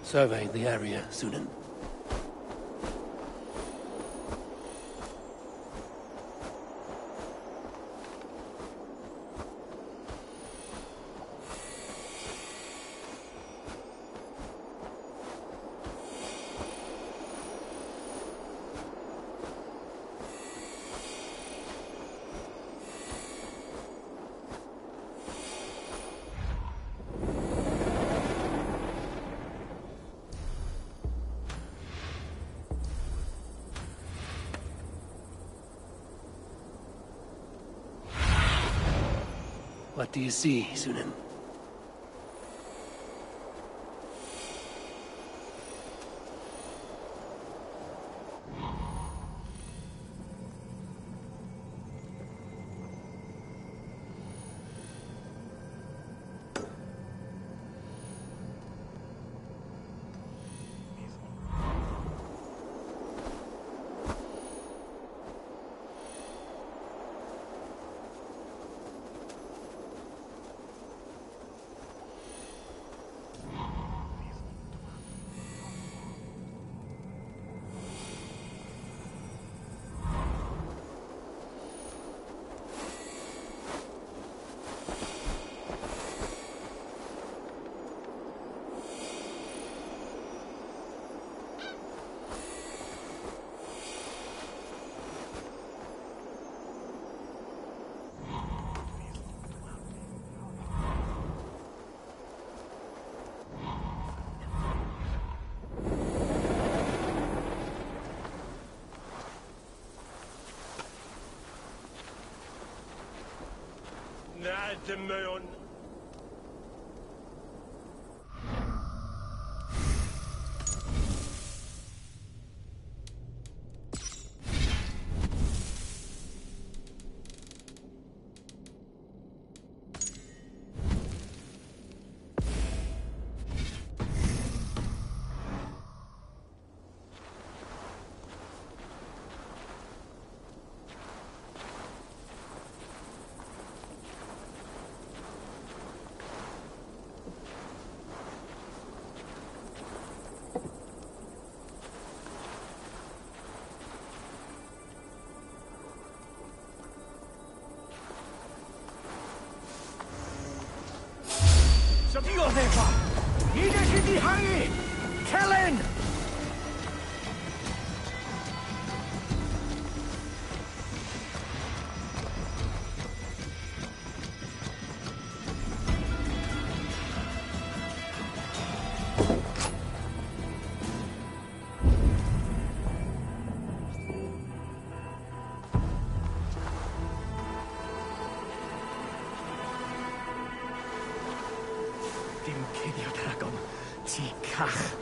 Survey the area, Sunan. What do you see, Sunan? De Meon. Hangi! Kellen! Dim cuddio dragon, ti cach.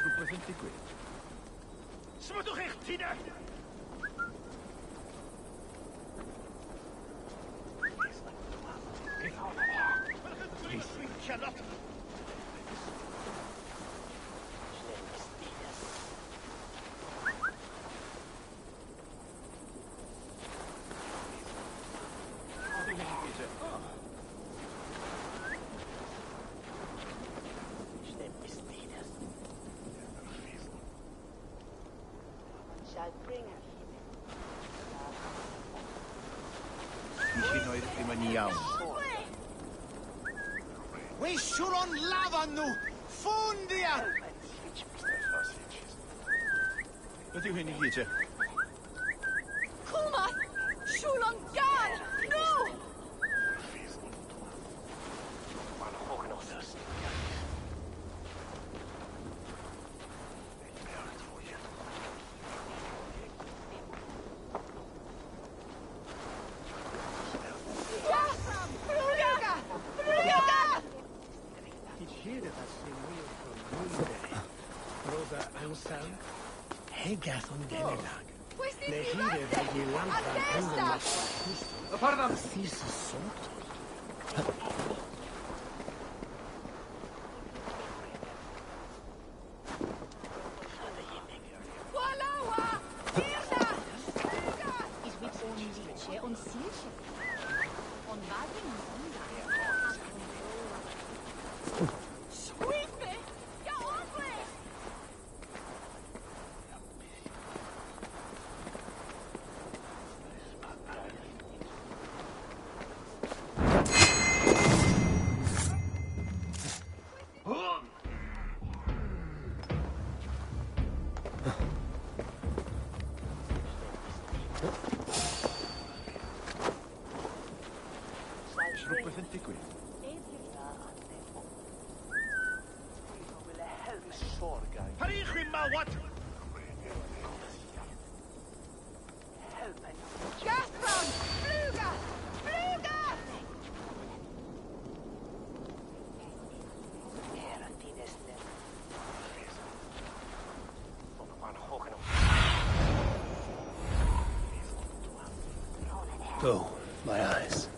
Rhywbeth yn digwydd. Symudwch eich tina! Charlotte! Eisiau noed ddim yn iawn. We siwr o'n lafan nhw! Ffwndia! Beth yw hyn i gyd, e? Kuma! Siwr o'n gar! No! Hegath o'n denelag. Le hire fe i lantern pengen mas. Apardam! Thys y sort. Rhywbeth yn digwydd. Hurry, chwyn malwad! Gathron! Fluga! Fluga! Oh, my eyes.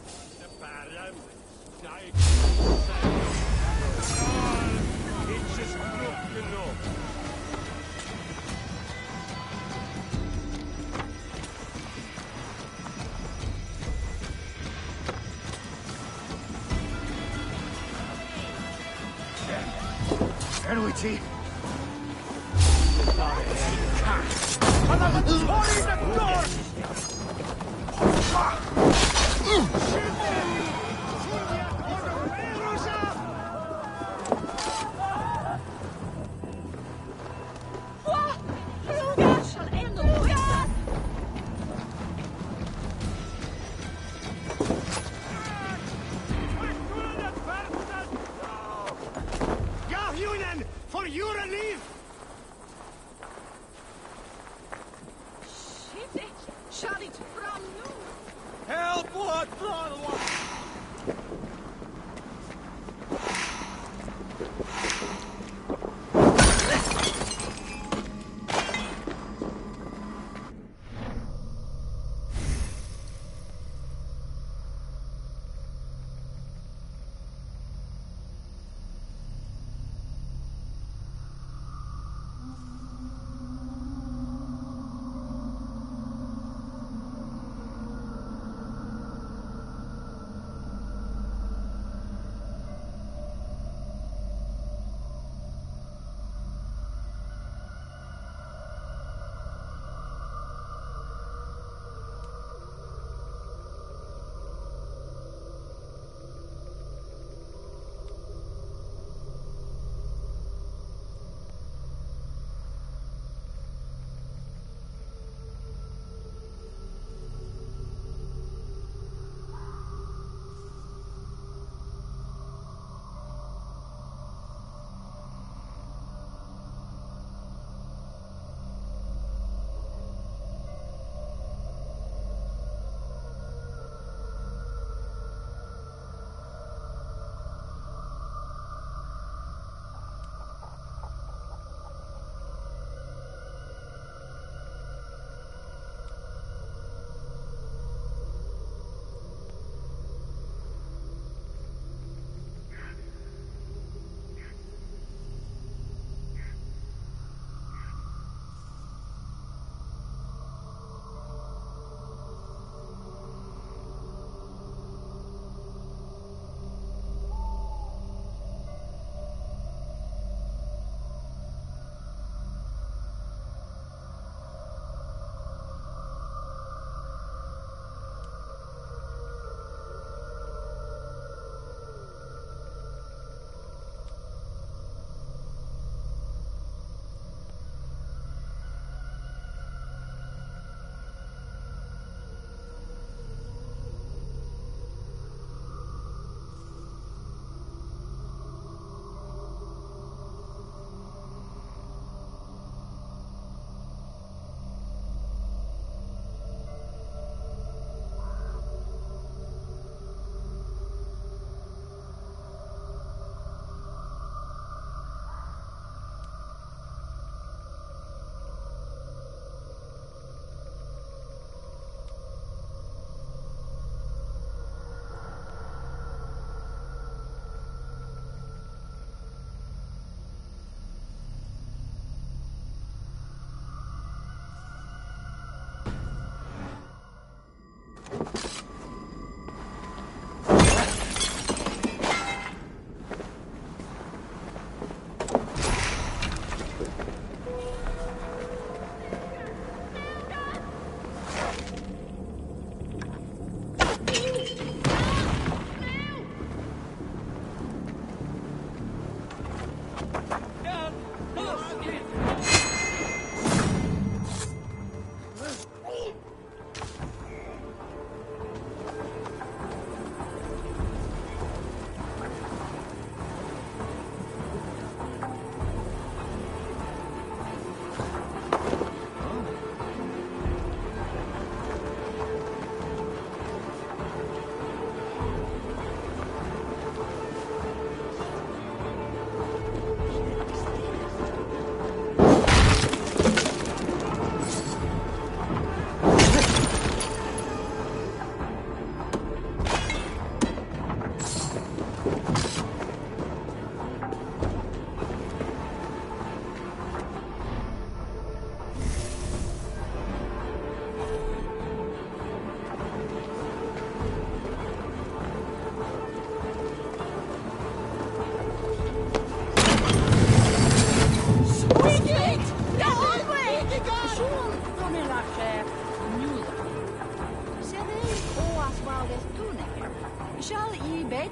Enw I ti? Hwnna'n torri y gor! For your relief! Shut it from you! Help! What?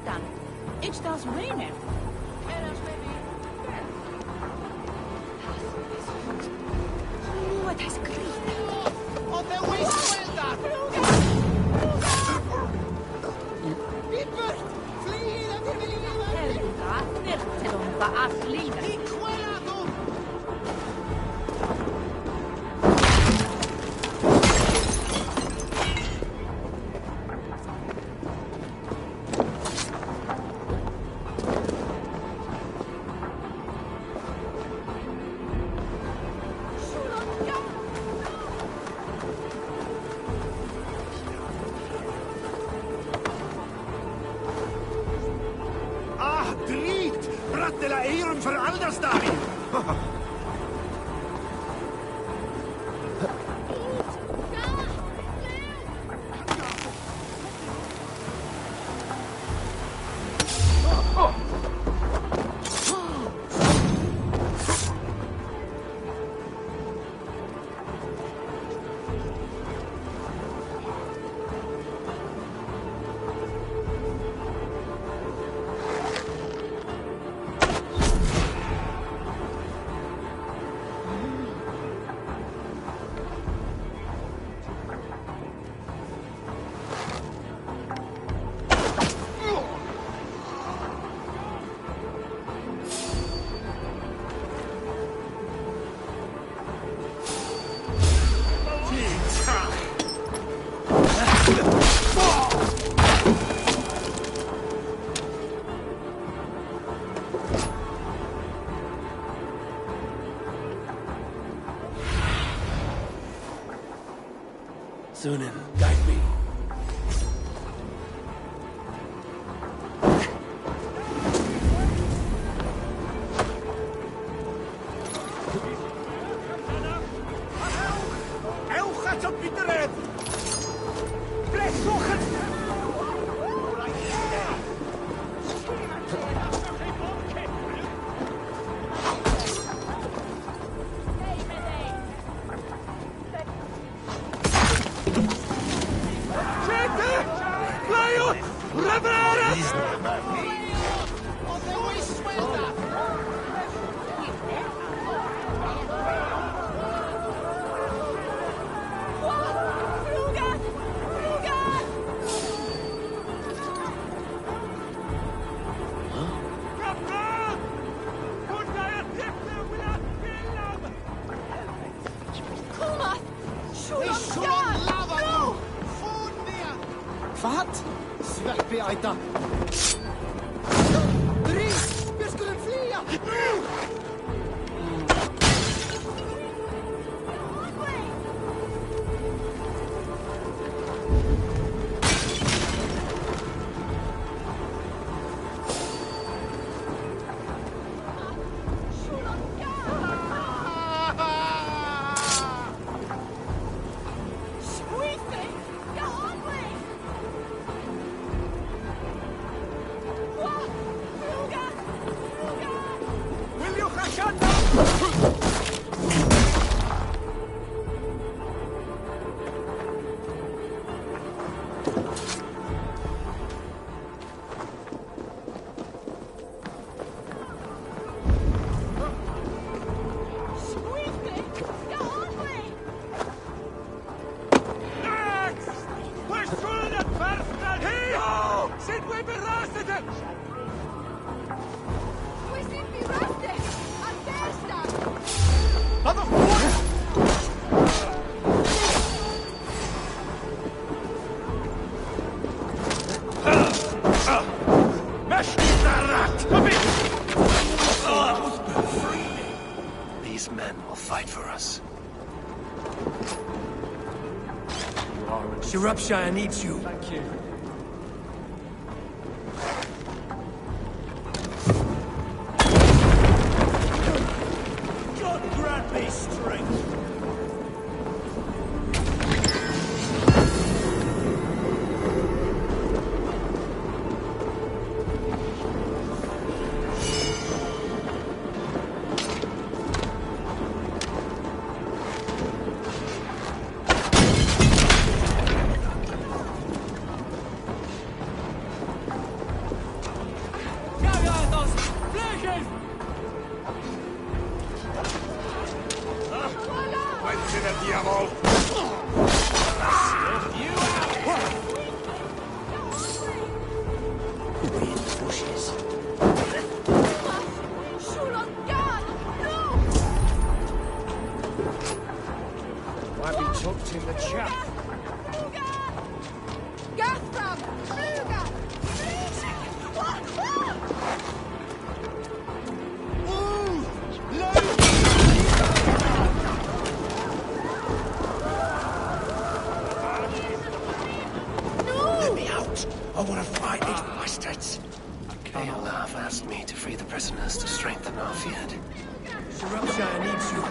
Titan. It starts raining. Nuota escrita. O te vuelta! Bibert! Flee la Helga, nirtelon ba'as livet. Drit! Brattela eieren för alderstavi! Sunan, guide me. Ewch at y bydredd! Bleswch yn... Vad? Svälpe aita! Ris! Vi skulle flia! These men will fight for us. Shirupshire needs you. Thank you. God grant me strength! Diavol! Bushes. Might be tucked in the chaff. Let me out! I want to fight these bastards! Eolav asked me to free the prisoners to strengthen our field. Shropshire needs you.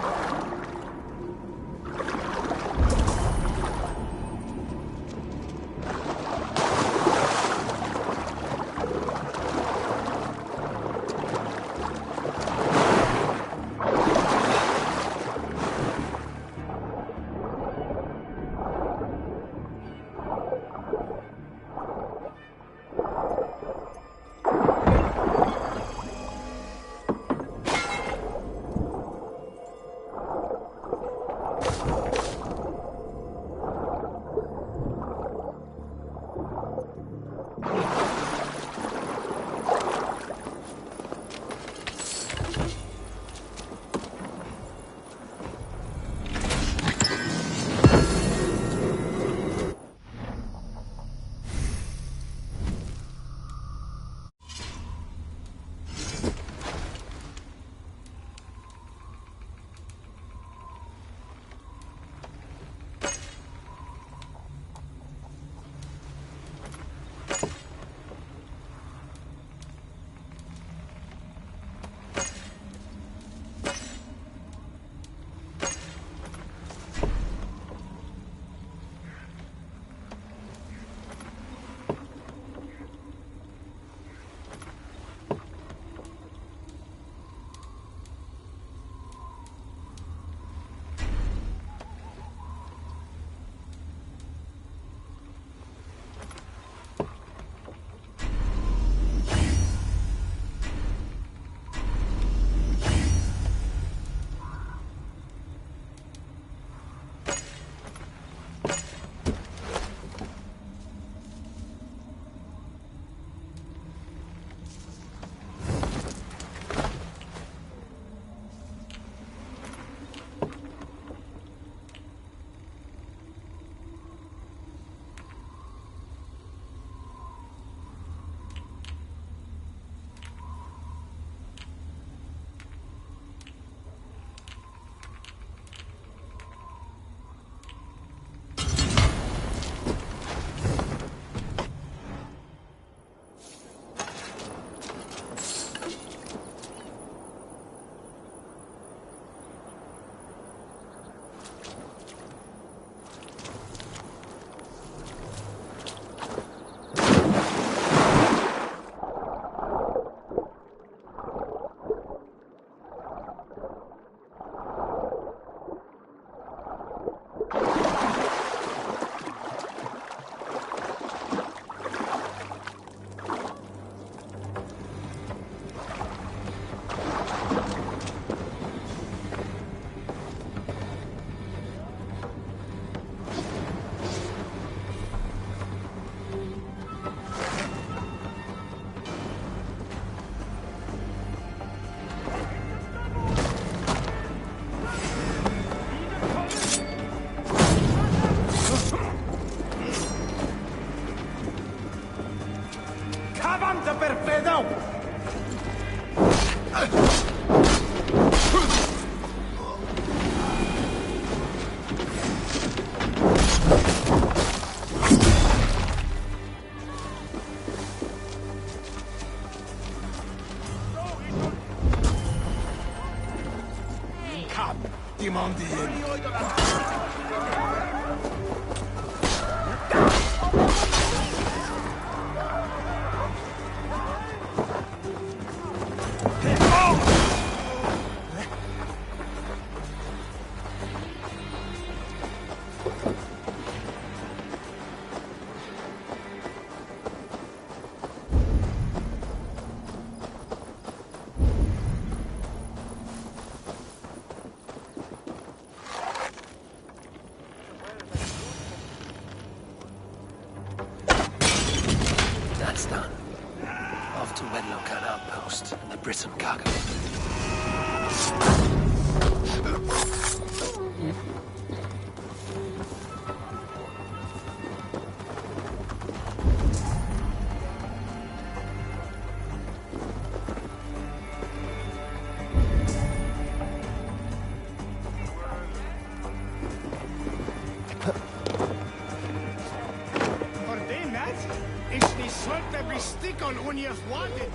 Britain cargo. Is die zwarte bestikkel ongewaardig?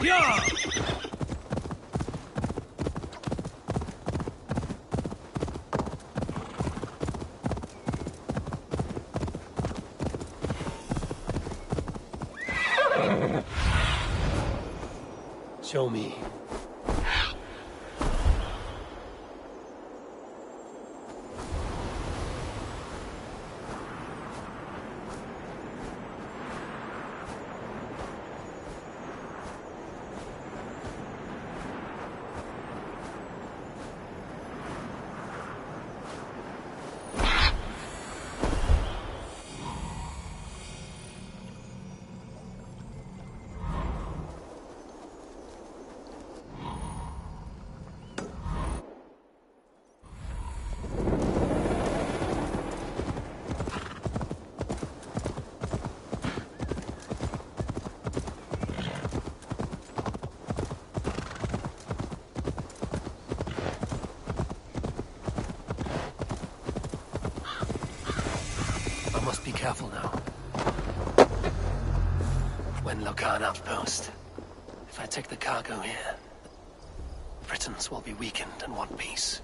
Yeah! Show me. Be careful now. When Locan outpost. If I take the cargo here, Britons will be weakened and want peace.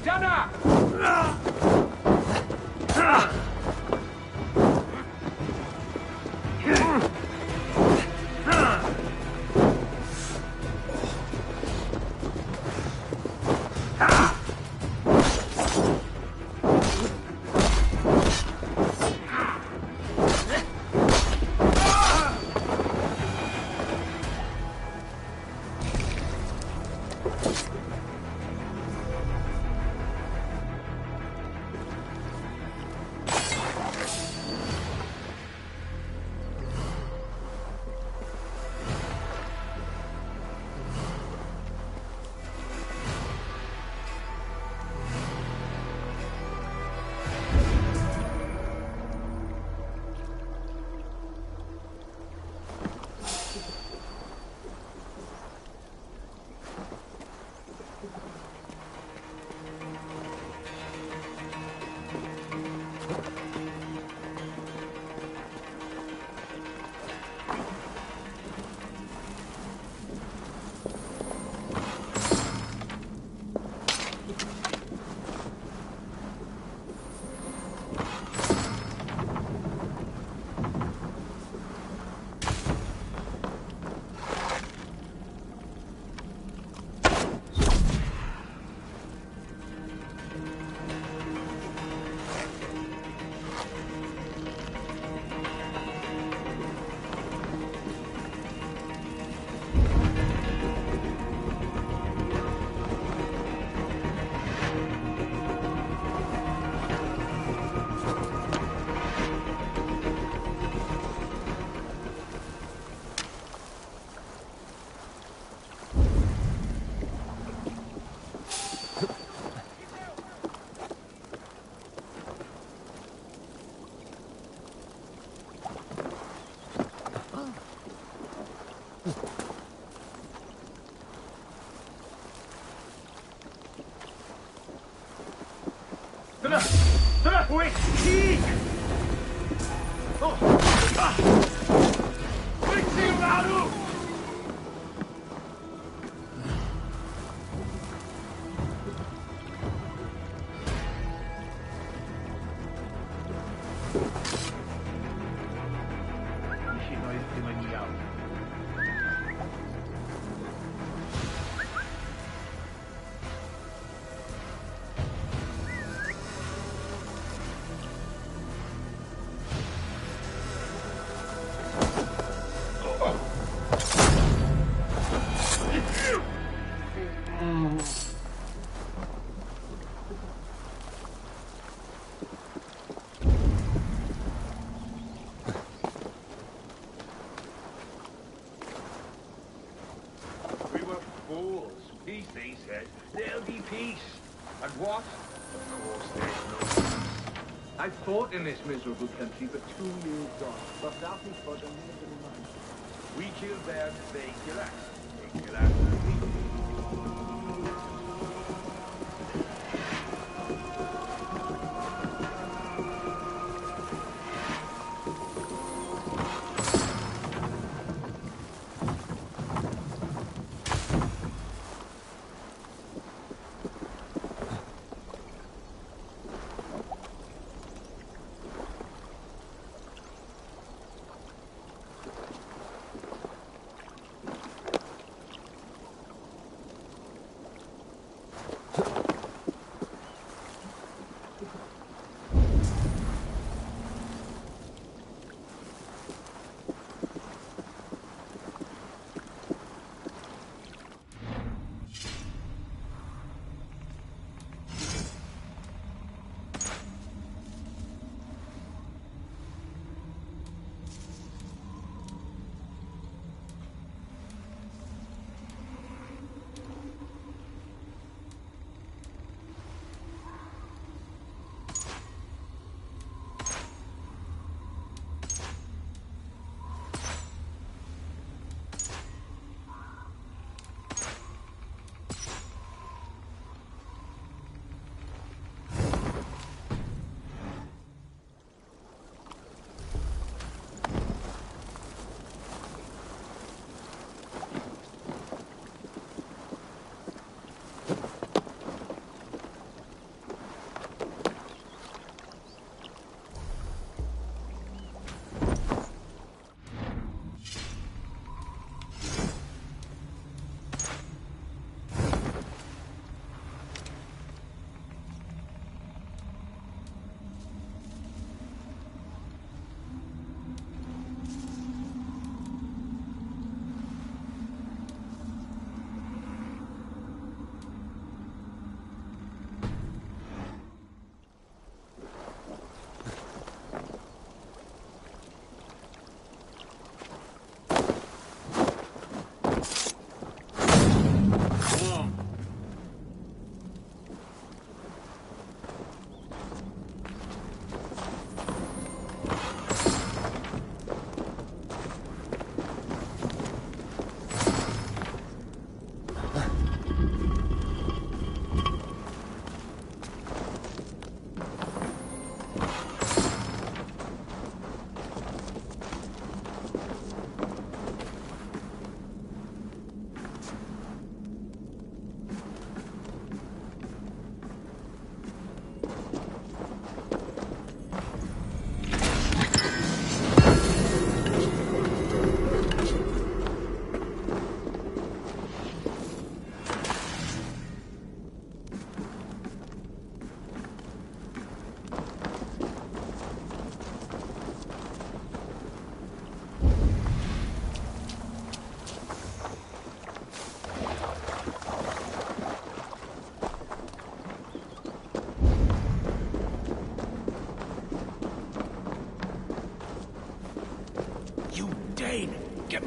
Jana! Wait! Eek! Oh! Ah! Fixing Maru! Peace, they said. There'll be peace. And what? Of course there's no peace. I've fought in this miserable country for 2 years gone, but nothing but a miserable mind. We kill them, they kill us. They kill us, we kill them.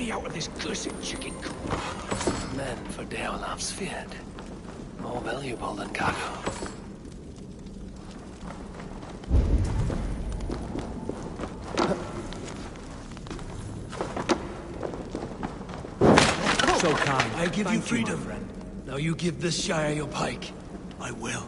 me out of this cursed chicken coop. Men for Deolaf's Fiat. More valuable than cargo. So kind. I give Thank you freedom. my friend. Now you give this Shire your pike. I will.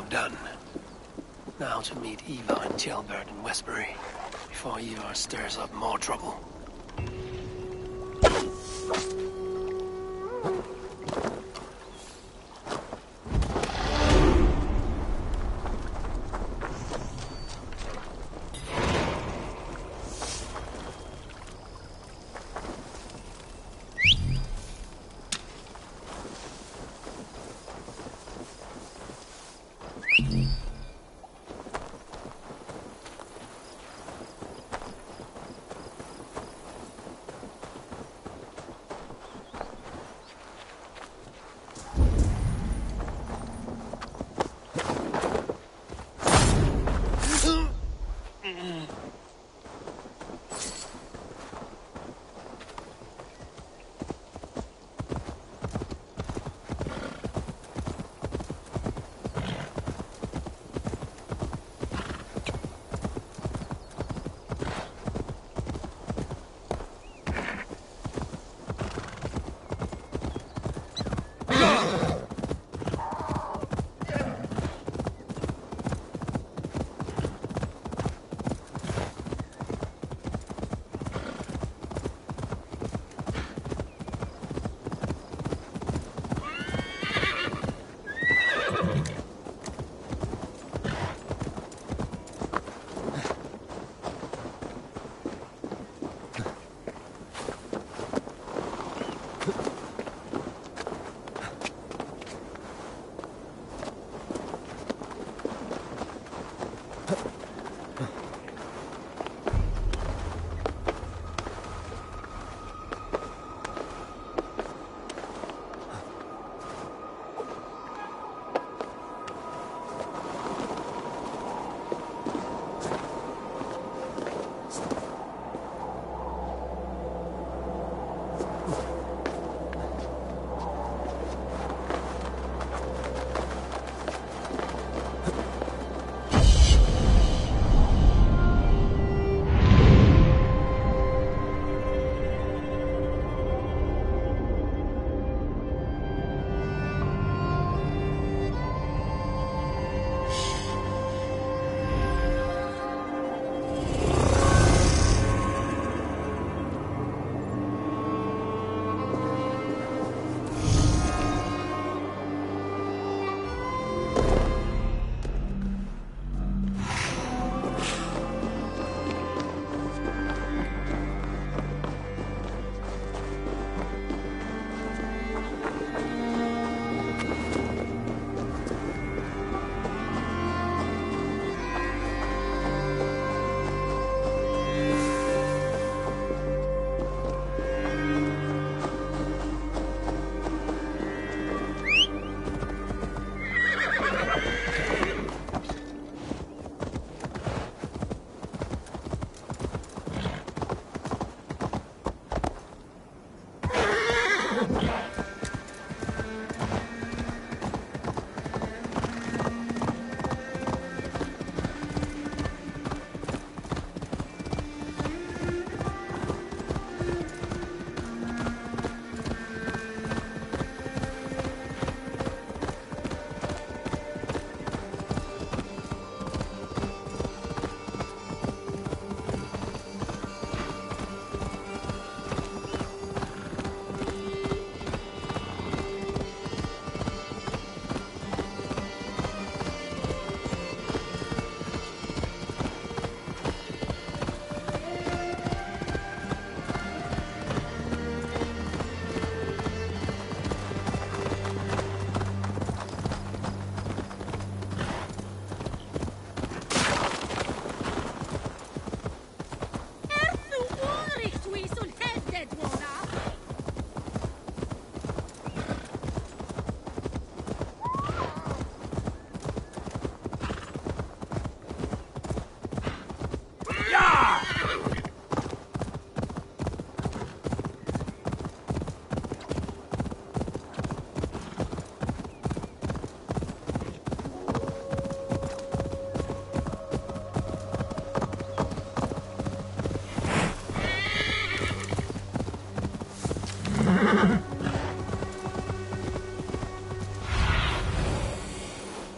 Done. Now to meet Eva and Gelbert in Westbury, before Eva stirs up more trouble.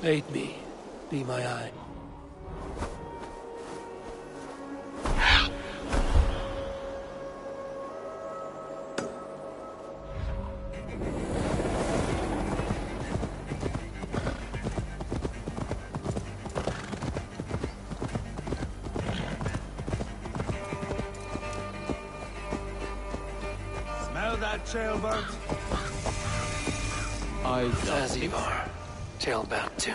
Aid me. Be my eye. Smell that, jailbird? As Ivar. Tailbound too.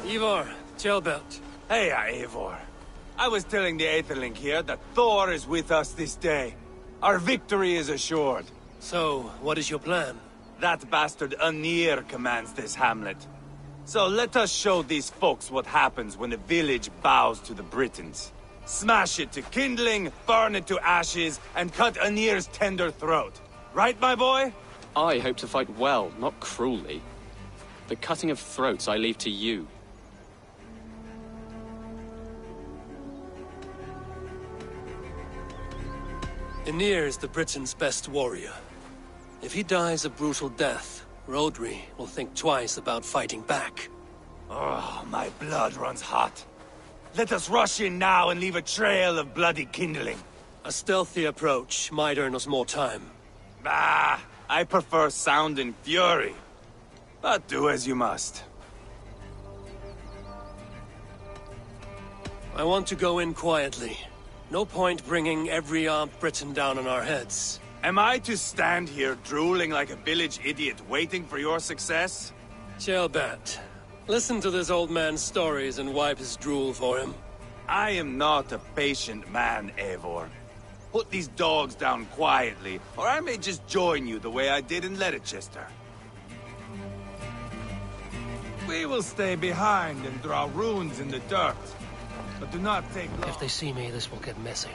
Ivar, tailbelt. Hey, Eivor. I was telling the Aetherling here that Thor is with us this day. Our victory is assured. So, what is your plan? That bastard Anir commands this hamlet. So let us show these folks what happens when a village bows to the Britons. Smash it to kindling, burn it to ashes, and cut Anir's tender throat. Right, my boy? I hope to fight well, not cruelly. The cutting of throats I leave to you. Anir is the Britain's best warrior. If he dies a brutal death, Rodri will think twice about fighting back. Oh, my blood runs hot. Let us rush in now and leave a trail of bloody kindling. A stealthy approach might earn us more time. Bah, I prefer sound and fury. But do as you must. I want to go in quietly. No point bringing every armed Briton down on our heads. Am I to stand here drooling like a village idiot waiting for your success? Gelbat, listen to this old man's stories and wipe his drool for him. I am not a patient man, Eivor. Put these dogs down quietly, or I may just join you the way I did in Leicester. We will stay behind and draw runes in the dirt. But do not take long. If they see me, this will get messy.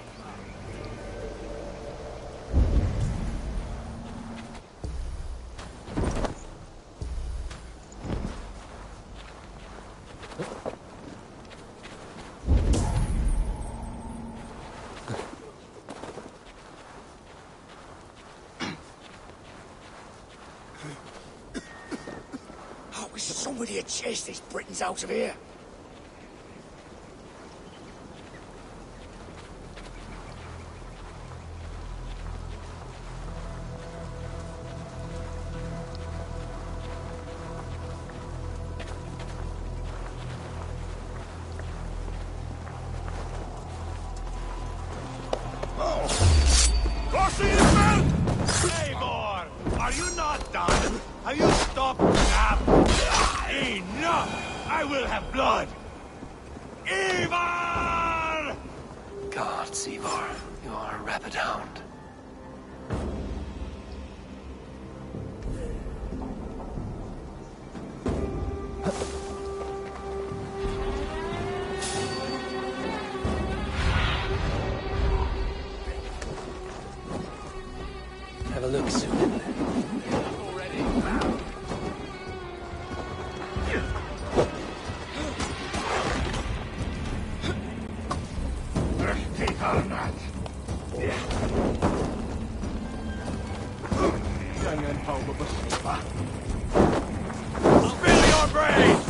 I wish somebody had chased these Britons out of here. Eivor! Are you not done? Have you stopped now? Enough! I will have blood! Ivar! Gods, Ivar, you are a rapid hound. Have a look soon. Spill your brains!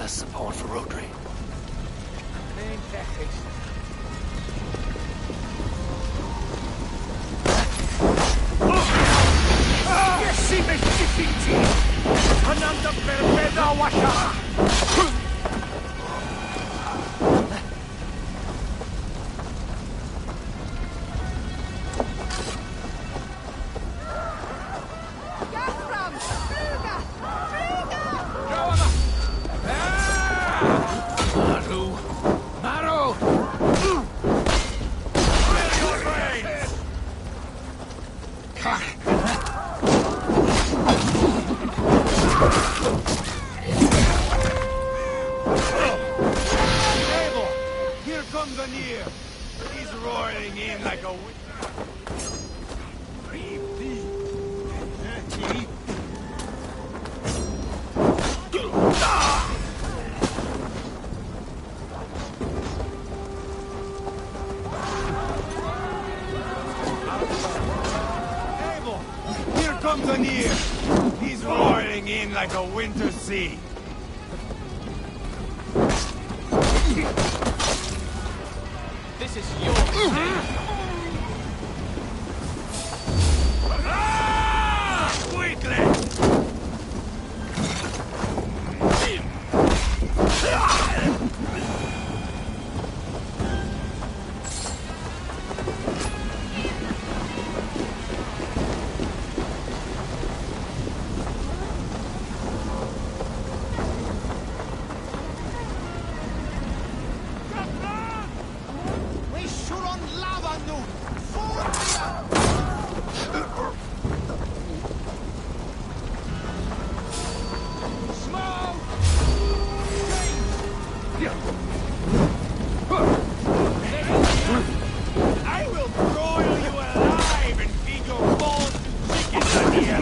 less support for Rodri. He's roaring in like a... Here comes Anir! He's roaring in like a winter sea. This is yours. Quickly! I will broil you alive and feed your bones to chickens, Anir!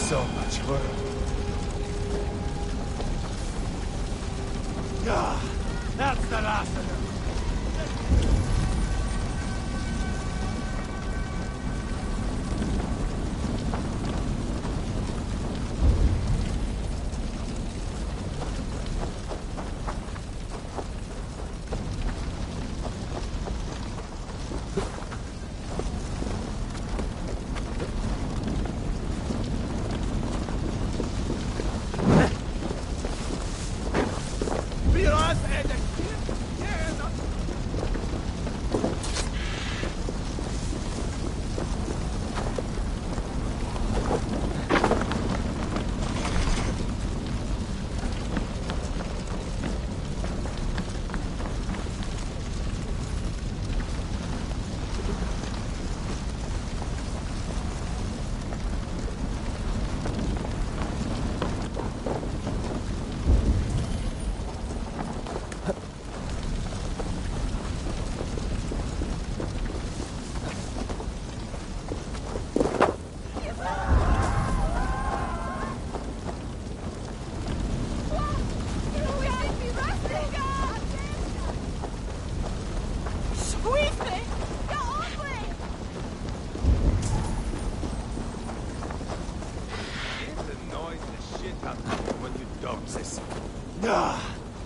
So much work. That's the last of them.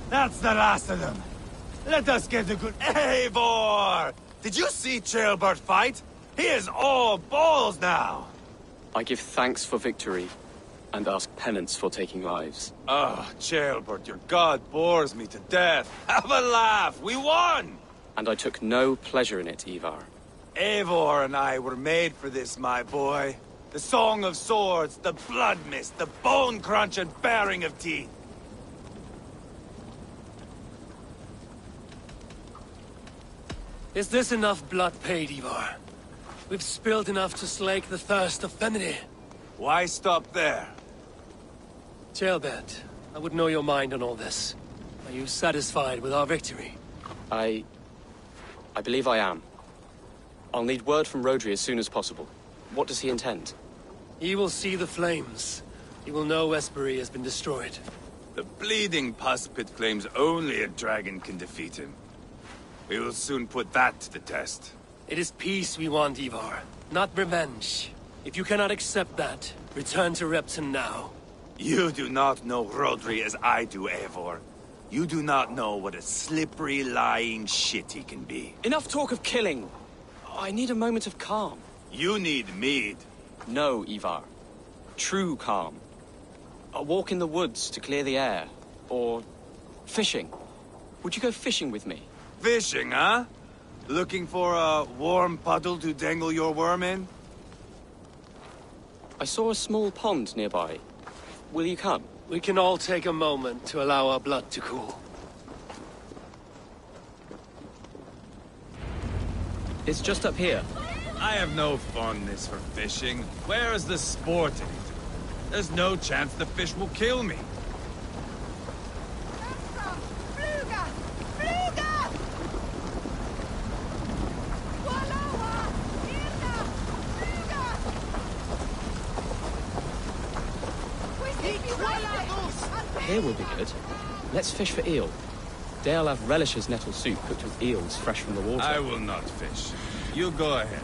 That's the last of them. Let us get a good... Eivor! Did you see Ceolbert fight? He is all balls now. I give thanks for victory. and ask penance for taking lives. Oh, Jailbird, your god bores me to death. Have a laugh! We won! And I took no pleasure in it, Ivar. Eivor and I were made for this, my boy. The song of swords, the blood mist, the bone crunch and baring of teeth. Is this enough blood paid, Ivar? We've spilled enough to slake the thirst of Fenrir. Why stop there? Jailbird, I would know your mind on all this. Are you satisfied with our victory? I believe I am. I'll need word from Rodri as soon as possible. What does he intend? He will see the flames. He will know Espery has been destroyed. The bleeding pus pit claims only a dragon can defeat him. We will soon put that to the test. It is peace we want, Ivar, not revenge. If you cannot accept that, return to Repton now. You do not know Rodri as I do, Eivor. You do not know what a slippery, lying shit he can be. Enough talk of killing. I need a moment of calm. You need mead. No, Ivar. True calm. A walk in the woods to clear the air. Or fishing. Would you go fishing with me? Fishing, huh? Looking for a warm puddle to dangle your worm in? I saw a small pond nearby. Will you come? We can all take a moment to allow our blood to cool. It's just up here. I have no fondness for fishing. Where is the sport in it? There's no chance the fish will kill me. Here will be good. Let's fish for eel. Dealav relishes nettle soup cooked with eels fresh from the water. I will not fish. You go ahead.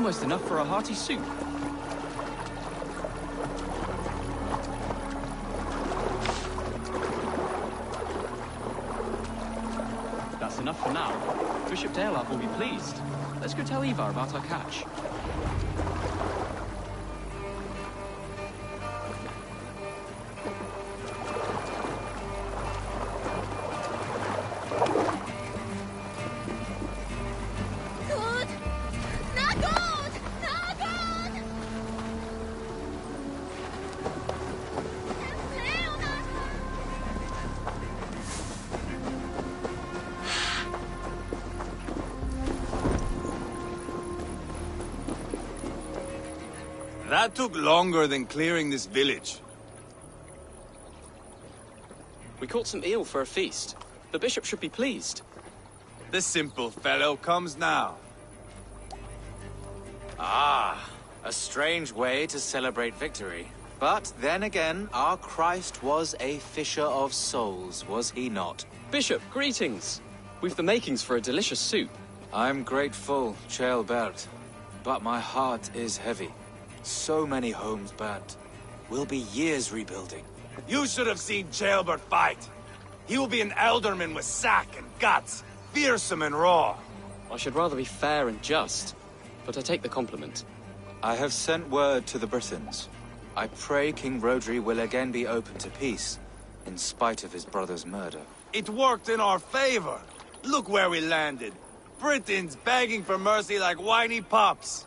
almost enough for a hearty soup. That's enough for now. Bishop Dearlav will be pleased. Let's go tell Ivar about our catch. That took longer than clearing this village. We caught some eel for a feast. The bishop should be pleased. The simple fellow comes now. Ah, a strange way to celebrate victory. But then again, our Christ was a fisher of souls, was he not? Bishop, greetings. We've the makings for a delicious soup. I'm grateful, Ceolbert, but my heart is heavy. So many homes burnt. We'll be years rebuilding. You should have seen Ceolbert fight. He will be an elderman with sack and guts, fearsome and raw. I should rather be fair and just, but I take the compliment. I have sent word to the Britons. I pray King Rodri will again be open to peace, in spite of his brother's murder. It worked in our favor. Look where we landed. Britons begging for mercy like whiny pups.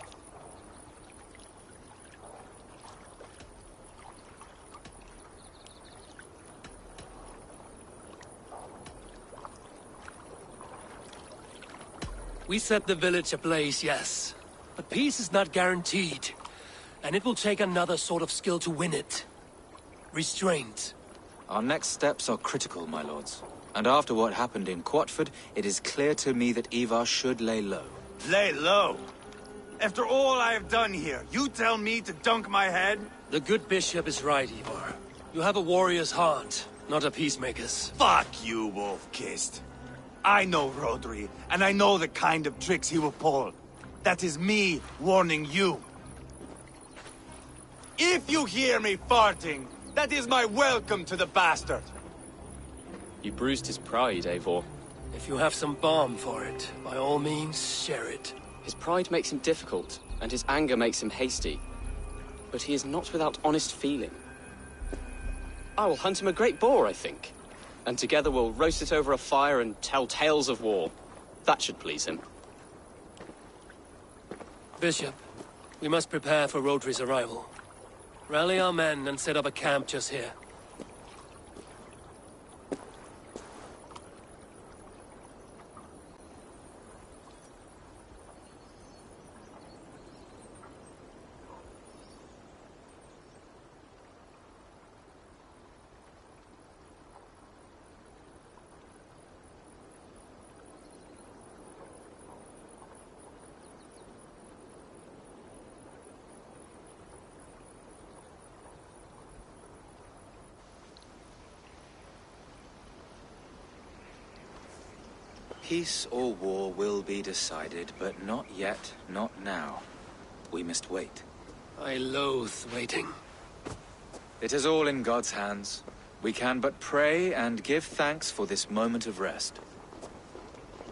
We set the village ablaze, yes. But peace is not guaranteed. And it will take another sort of skill to win it. Restraint. Our next steps are critical, my lords. And after what happened in Quatford, it is clear to me that Ivar should lay low. Lay low? After all I have done here, you tell me to dunk my head? The good bishop is right, Ivar. You have a warrior's heart, not a peacemaker's. Fuck you, Wolf-Kissed. I know Rodri, and I know the kind of tricks he will pull. That is me warning you. If you hear me farting, that is my welcome to the bastard. You bruised his pride, Eivor. If you have some balm for it, by all means, share it. His pride makes him difficult, and his anger makes him hasty. But he is not without honest feeling. I will hunt him a great boar, I think. And together we'll roast it over a fire and tell tales of war. That should please him. Bishop, we must prepare for Rodri's arrival. Rally our men and set up a camp just here. Peace or war will be decided, but not yet, not now. We must wait. I loathe waiting. It is all in God's hands. We can but pray and give thanks for this moment of rest.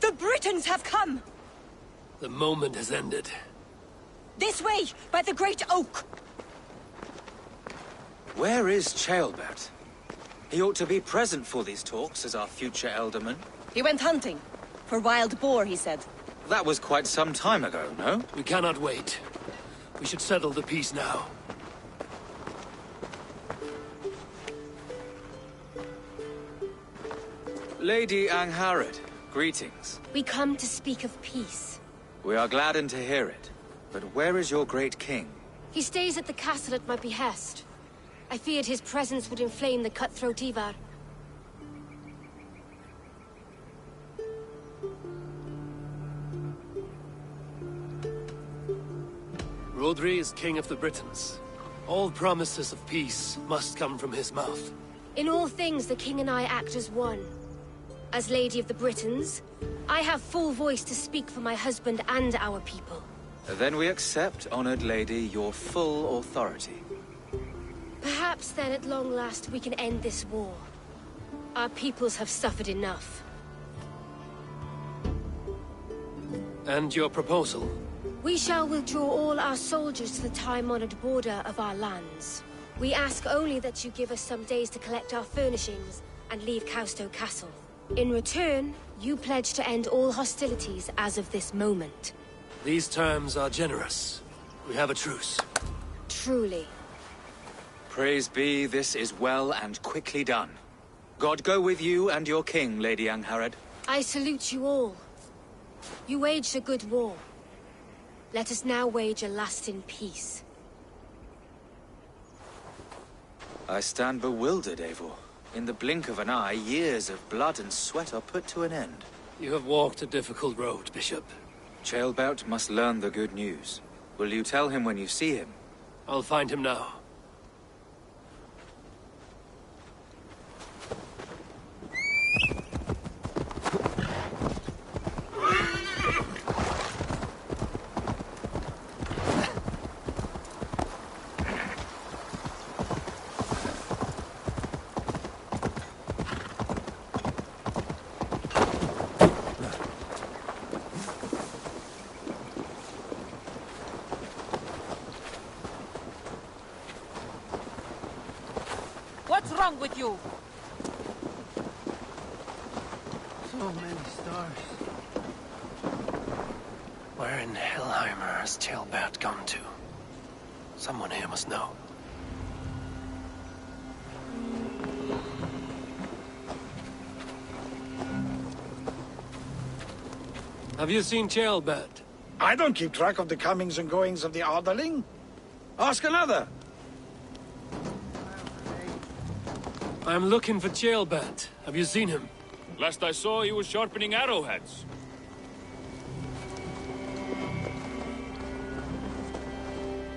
The Britons have come! The moment has ended. This way, by the great oak! Where is Ceolbert? He ought to be present for these talks as our future elderman. He went hunting. For wild boar, he said. That was quite some time ago, no? We cannot wait. We should settle the peace now. Lady Angharad, greetings. We come to speak of peace. We are gladdened to hear it. But where is your great king? He stays at the castle at my behest. I feared his presence would inflame the cutthroat Ivar. Rodri is king of the Britons. All promises of peace must come from his mouth. In all things, the king and I act as one. As Lady of the Britons, I have full voice to speak for my husband and our people. Then we accept, honored lady, your full authority. Perhaps then at long last we can end this war. Our peoples have suffered enough. And your proposal? We shall withdraw all our soldiers to the time-honored border of our lands. We ask only that you give us some days to collect our furnishings and leave Causto Castle. In return, you pledge to end all hostilities as of this moment. These terms are generous. We have a truce. Truly. Praise be, this is well and quickly done. God go with you and your king, Lady Angharad. I salute you all. You waged a good war. Let us now wage a lasting peace. I stand bewildered, Eivor. In the blink of an eye, years of blood and sweat are put to an end. You have walked a difficult road, Bishop. Ceolbert must learn the good news. Will you tell him when you see him? I'll find him now. What's wrong with you? So many stars. Where in Hellheimer has Ceolbert gone to? Someone here must know. Have you seen Ceolbert? I don't keep track of the comings and goings of the Arderling. Ask another. I'm looking for Ceolbert. Have you seen him? Last I saw, he was sharpening arrowheads.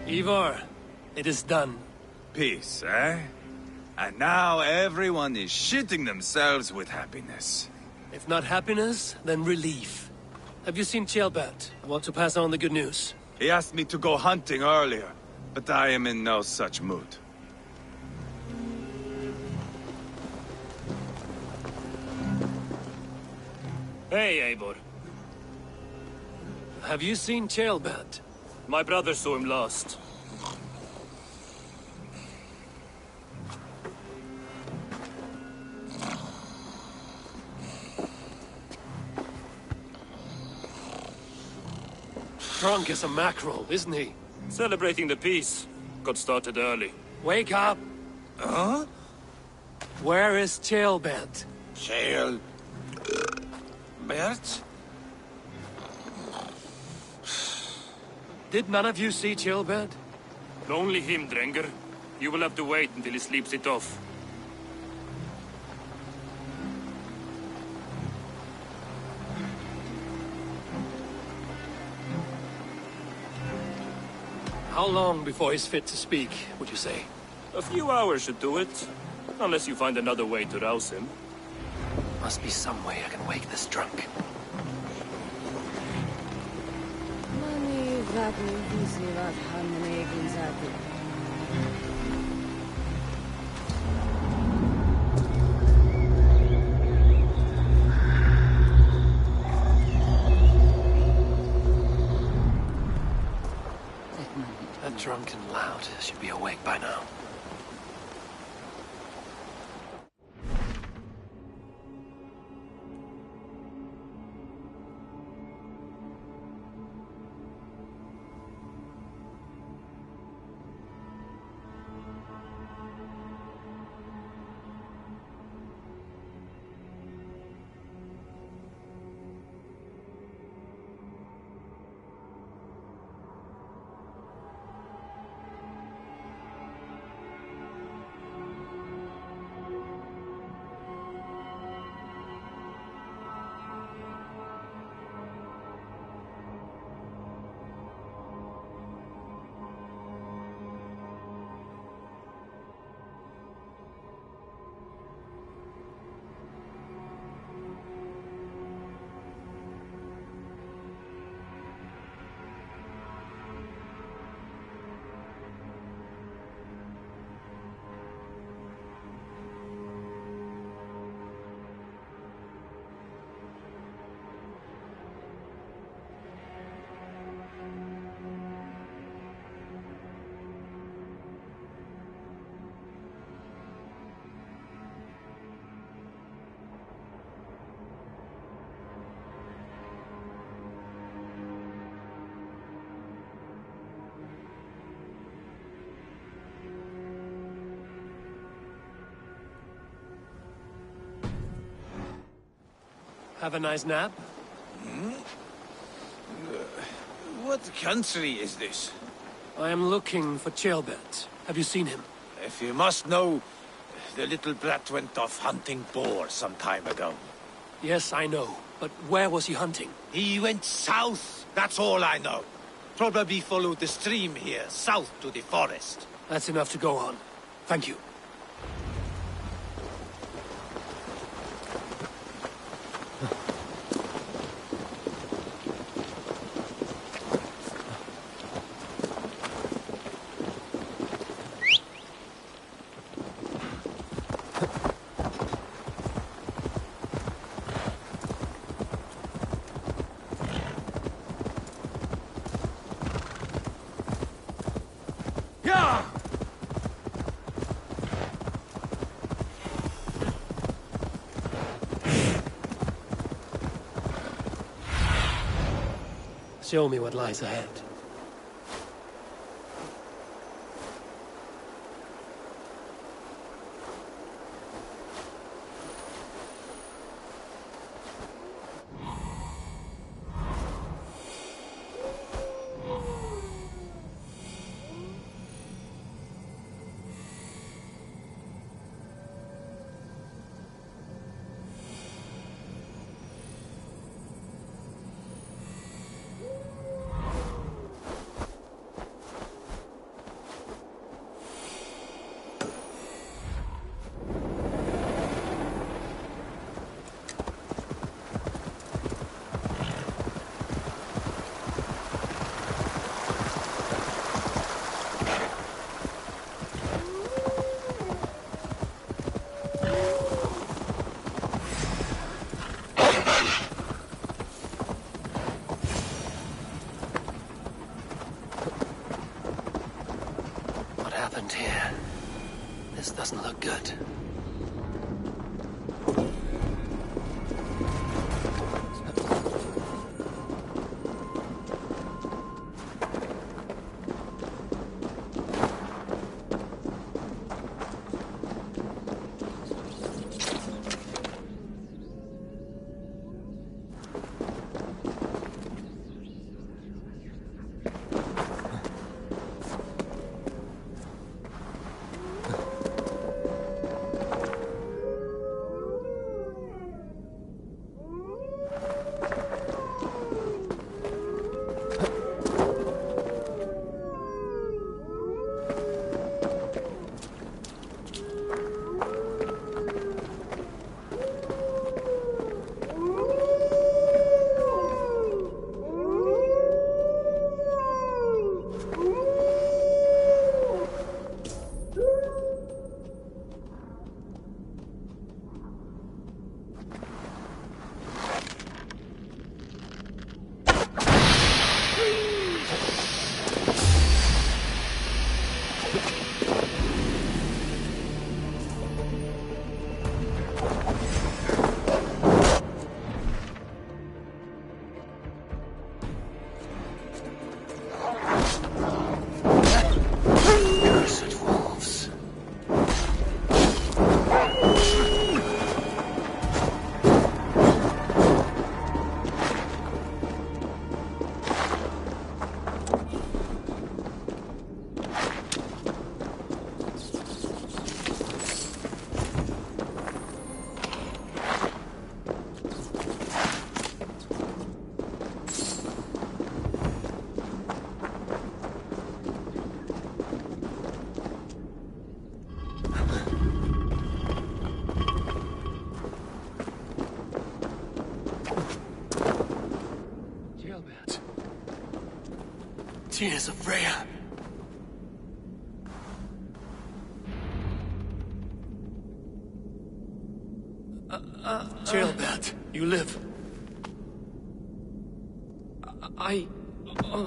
Ivar, it is done. Peace, eh? And now everyone is shitting themselves with happiness. If not happiness, then relief. Have you seen Ceolbert? I want to pass on the good news. He asked me to go hunting earlier, but I am in no such mood. Hey, Eivor. Have you seen Ceolbert? My brother saw him last. Drunk as a mackerel, isn't he? Celebrating the peace. Got started early. Wake up! Huh? Where is Ceolbert? Bert? Did none of you see Ceolbert? Only him, Drenger. You will have to wait until he sleeps it off. How long before he's fit to speak, would you say? A few hours should do it. Unless you find another way to rouse him. Must be some way I can wake this drunk. That drunk and loud should be awake by now. Have a nice nap? What country is this? I am looking for Chilbert. Have you seen him? If you must know, the little brat went off hunting boar some time ago. Yes, I know. But where was he hunting? He went south, that's all I know. Probably followed the stream here, south to the forest. That's enough to go on. Thank you. Show me what lies ahead. Here. This doesn't look good. Tears of Freya. Chilbert, you live.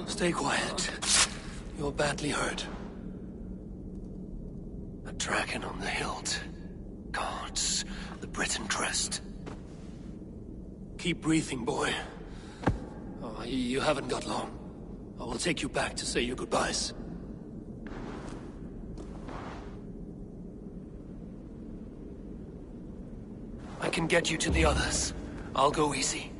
Stay quiet. You're badly hurt. A dragon on the hilt. Gods, the Britain crest. Keep breathing, boy. Oh, you haven't got long. I will take you back to say your goodbyes. I can get you to the others. I'll go easy.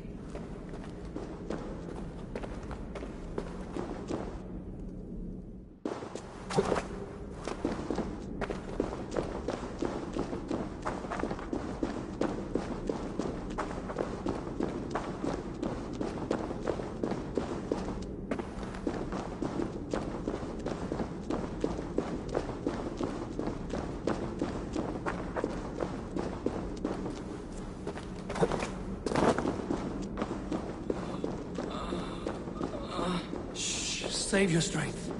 Save your strength.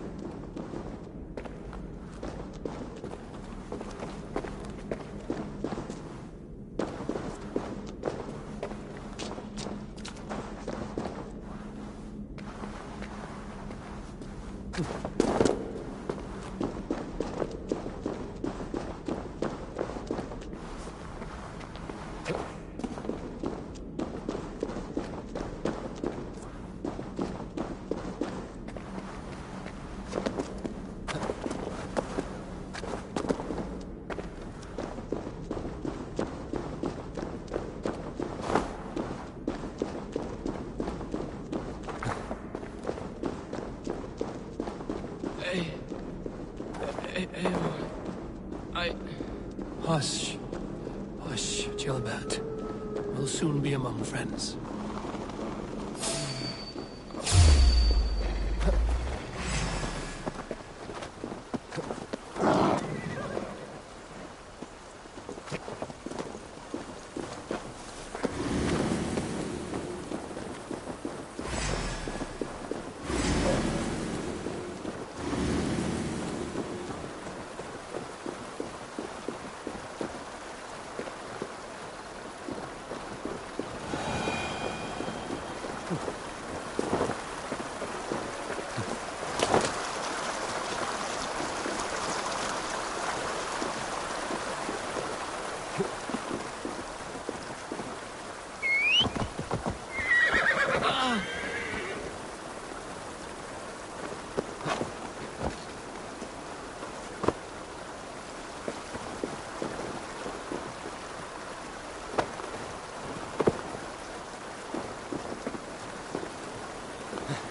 Hush. Hush, Gilbert. We'll soon be among friends.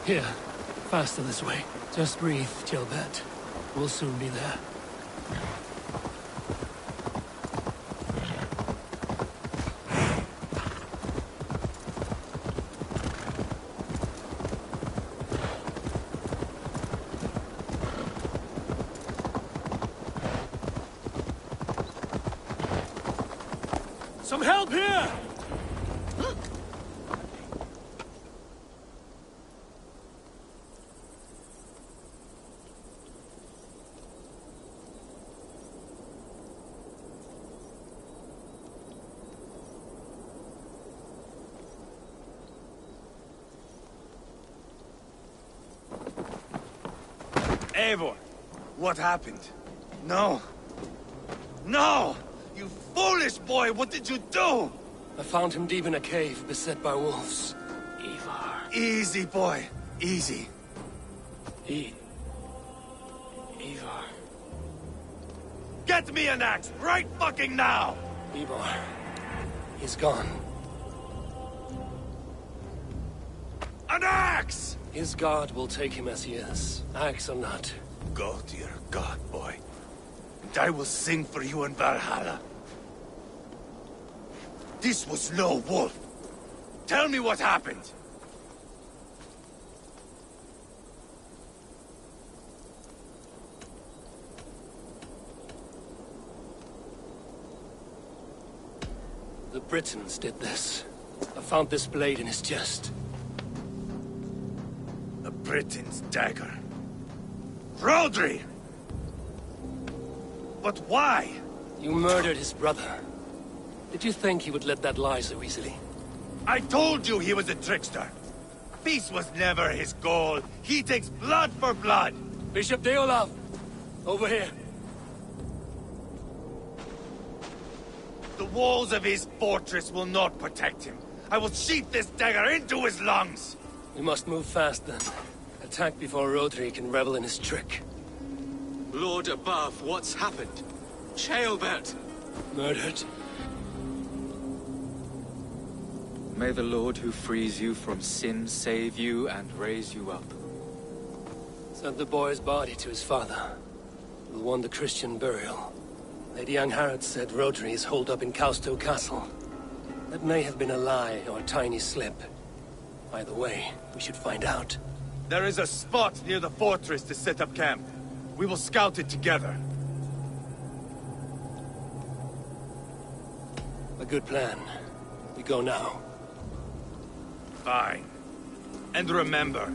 Here, faster this way. Just breathe, Gilbert. We'll soon be there. Some help here! Eivor, what happened? No. No! You foolish boy, what did you do? I found him deep in a cave, beset by wolves. Ivar. Easy, boy. Easy. Ivar. Get me an axe, right fucking now! Ivar. He's gone. An axe! His god will take him as he is, axe or not. Go to your god, boy. And I will sing for you in Valhalla. This was no wolf. Tell me what happened. The Britons did this. I found this blade in his chest. A Briton's dagger. Rodri! But why? You murdered his brother. Did you think he would let that lie so easily? I told you he was a trickster. Peace was never his goal. He takes blood for blood. Bishop Deolav, over here. The walls of his fortress will not protect him. I will sheath this dagger into his lungs. We must move fast then. Attack before Rodri can revel in his trick. Lord above, what's happened? Ceolbert! Murdered. May the Lord who frees you from sin save you and raise you up. Sent the boy's body to his father. We'll want the Christian burial. Lady Angharad said Rodri is holed up in Kausto Castle. That may have been a lie or a tiny slip. Either way, we should find out. There is a spot near the fortress to set up camp. We will scout it together. A good plan. We go now. Fine. And remember,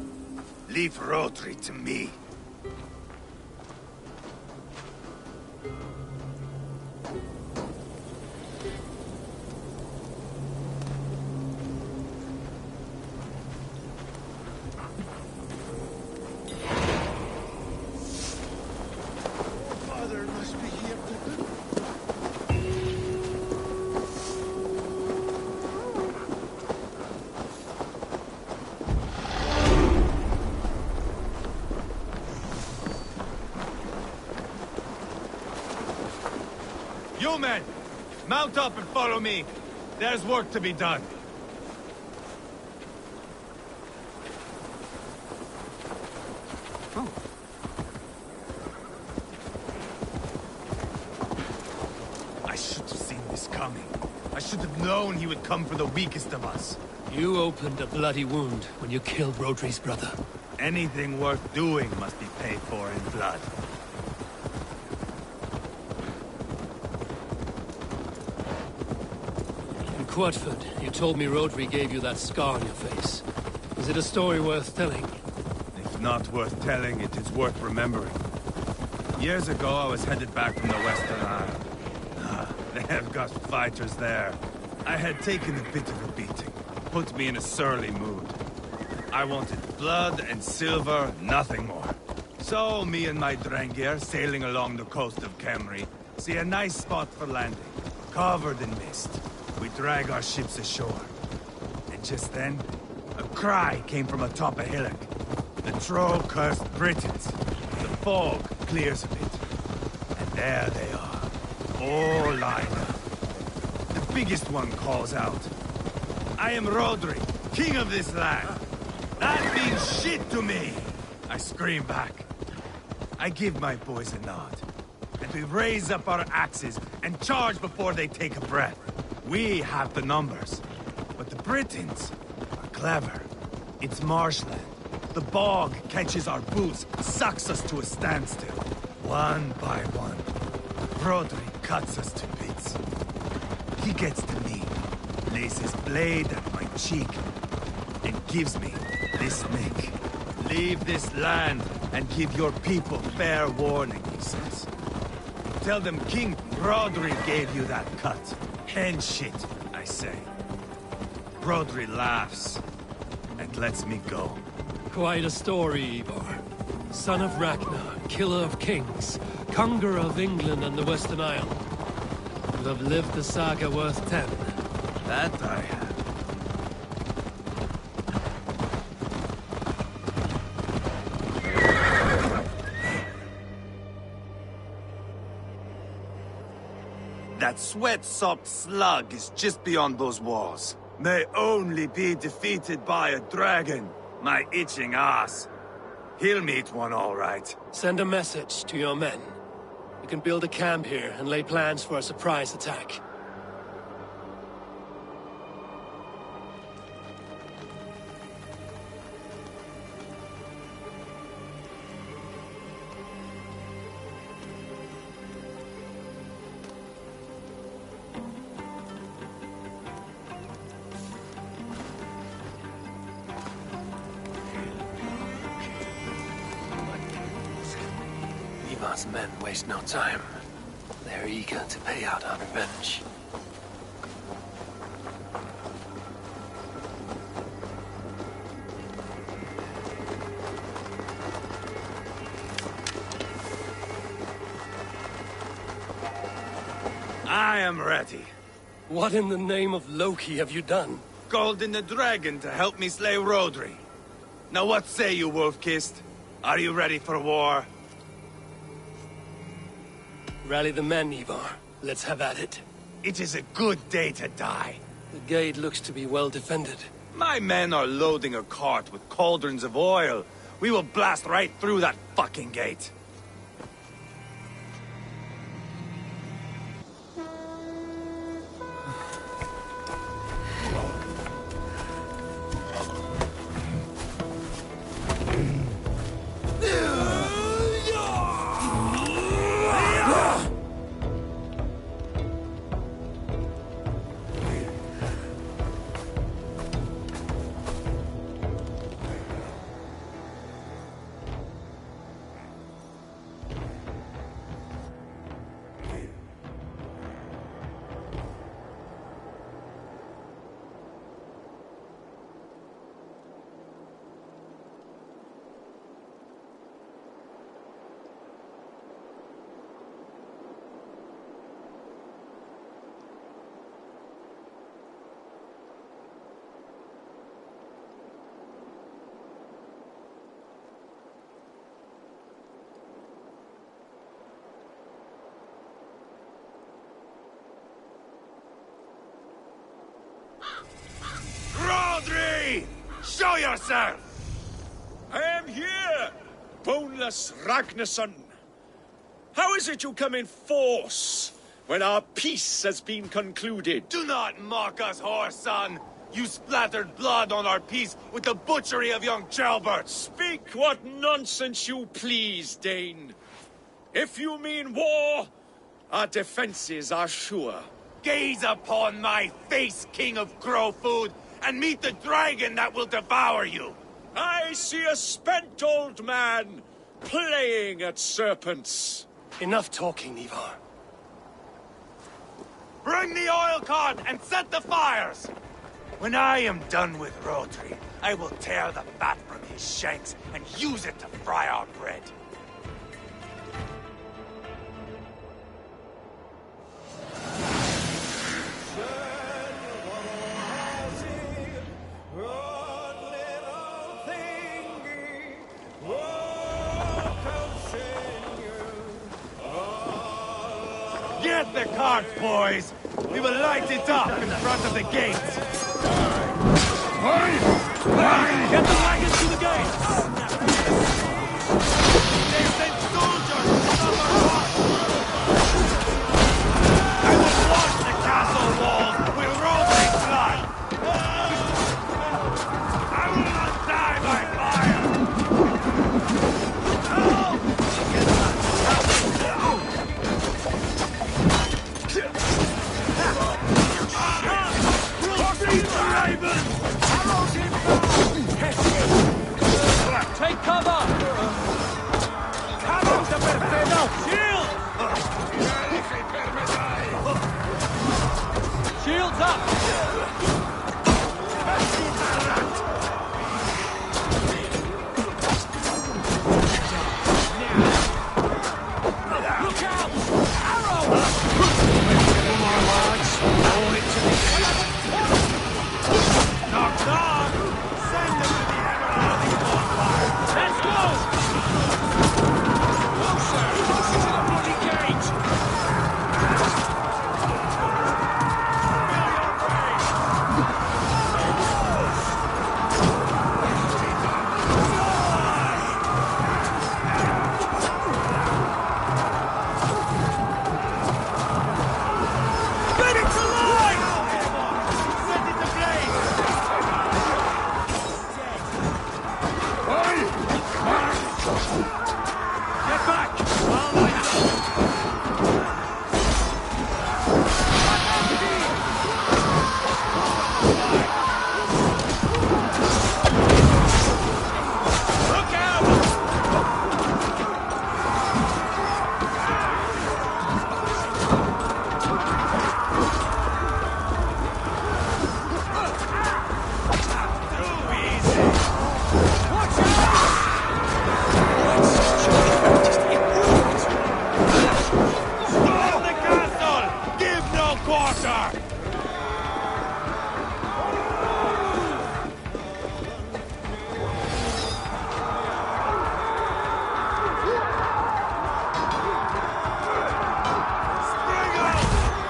leave Rodri to me. Father must be here to... You men! Mount up and follow me. There's work to be done. I should have seen this coming. I should have known he would come for the weakest of us. You opened a bloody wound when you killed Rodri's brother. Anything worth doing must be paid for in blood. In Quadford, you told me Rodri gave you that scar on your face. Is it a story worth telling? If not worth telling, it is worth remembering. Years ago, I was headed back from the Western Isle. They have got fighters there. I had taken a bit of a beating. Put me in a surly mood. I wanted blood and silver, nothing more. So, me and my Drengir, sailing along the coast of Kemri, see a nice spot for landing, covered in mist. We drag our ships ashore. And just then, a cry came from atop a hillock. The troll-cursed Britons. The fog clears a bit. And there they are. All lined up. The biggest one calls out, "I am Rodri, king of this land. That means shit to me!" I scream back. I give my boys a nod. And we raise up our axes and charge before they take a breath. We have the numbers. But the Britons are clever. It's marshland. The bog catches our boots, sucks us to a standstill. One by one, Rodri cuts us to bits. He gets to me, lays his blade at my cheek, and gives me this nick. Leave this land and give your people fair warning, he says. Tell them King Rodri gave you that cut. Hen shit, I say. Rodri laughs and lets me go. Quite a story, Ivar. Son of Ragnar, killer of kings, conqueror of England and the Western Isle. You have lived the saga worth 10. That I have. That sweat-sopped slug is just beyond those walls. May only be defeated by a dragon, my itching ass. He'll meet one all right. Send a message to your men. We can build a camp here and lay plans for a surprise attack. Ivar's men waste no time. They're eager to pay out our revenge. I am ready. What in the name of Loki have you done? Called in the dragon to help me slay Rodri. Now what say you, Wolf-Kissed? Are you ready for war? Rally the men, Ivar. Let's have at it. It is a good day to die. The gate looks to be well defended. My men are loading a cart with cauldrons of oil. We will blast right through that fucking gate. Rodri! Show yourself! I am here, boneless Ragnarsson. How is it you come in force when our peace has been concluded? Do not mock us, whoreson! You splattered blood on our peace with the butchery of young Chalbert! Speak what nonsense you please, Dane. If you mean war, our defenses are sure. Gaze upon my face, King of Crow Food, and meet the dragon that will devour you! I see a spent old man playing at serpents. Enough talking, Ivar. Bring the oil cart and set the fires! When I am done with Rodri, I will tear the fat from his shanks and use it to fry our bread. Get the cart, boys! We will light it up in front of the gate! Get the wagons to the gate! They sent soldiers to stop our march! I will wash the castle walls with rolling blood! I will not die by fire! Take cover! Shield! Shields up! Look out! Arrow! Knock, knock! Send them to the everlasting bonfire! Let's go! Closer! To the bloody gate! Get it to life! Set it ablaze! Get back! I'll light it up! Look out! Too easy! Watch out! Storm the castle! Give no quarter! Spring out!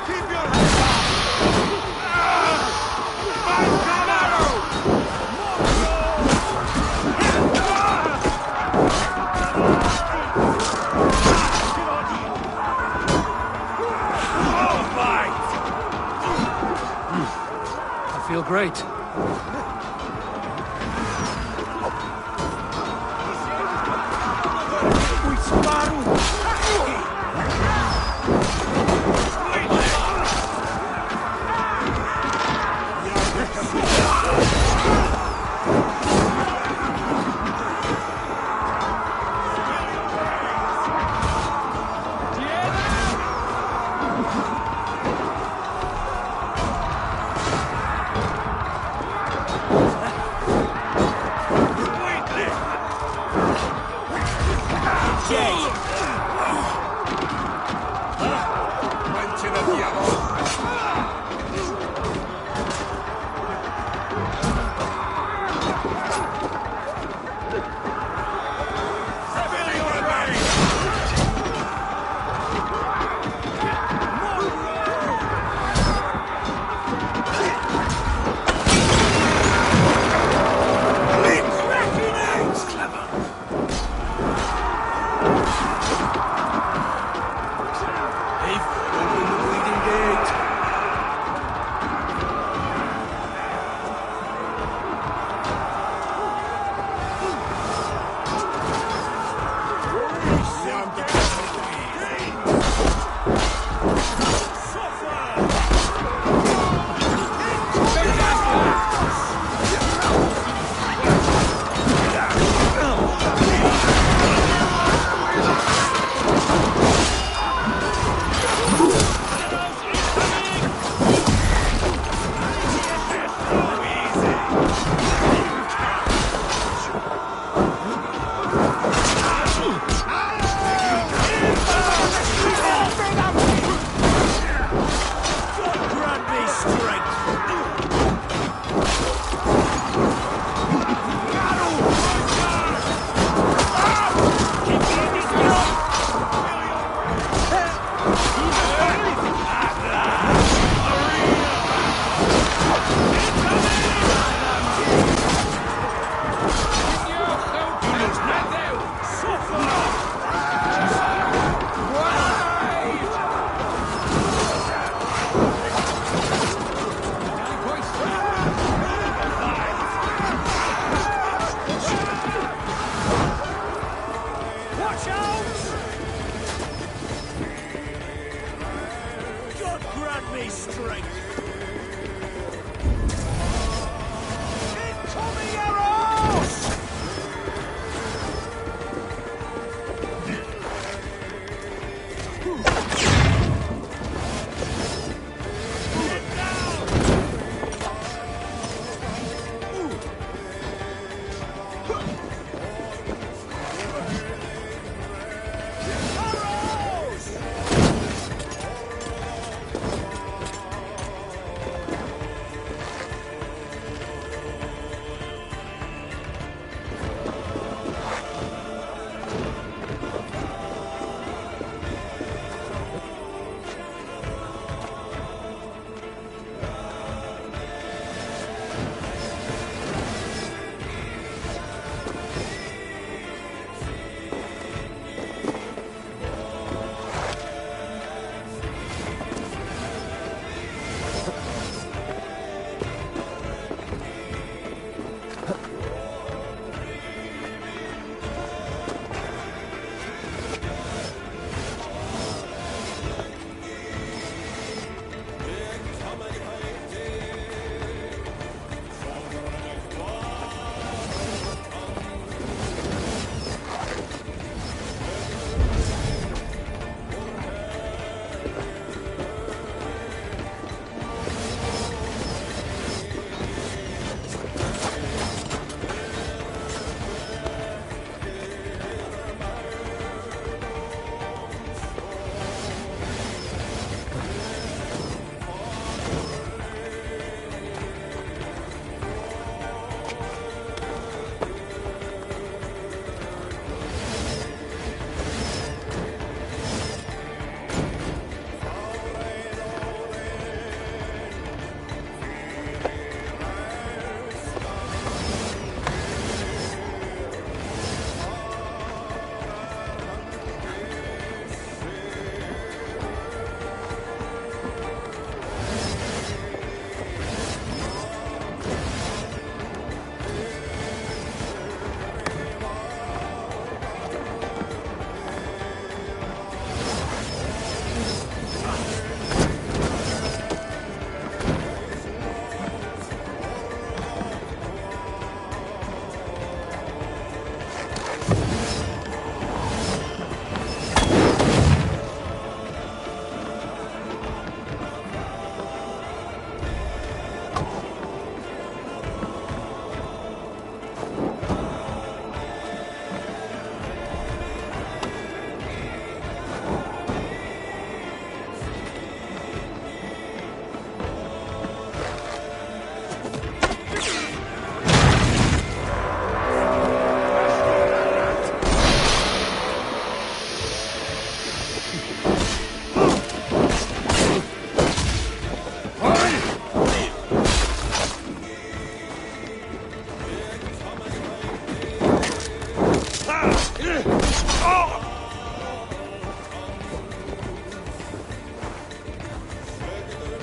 Keep your head up! feel great.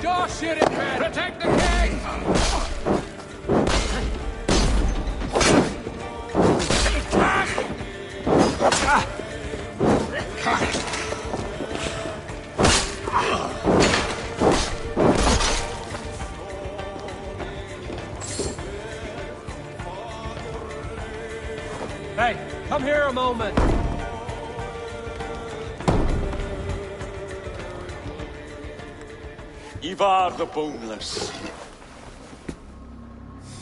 Josh, you're in bed! Protect the king! Hey, come here a moment. Ivar the Boneless.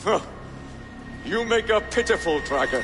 Huh. You make a pitiful dragon.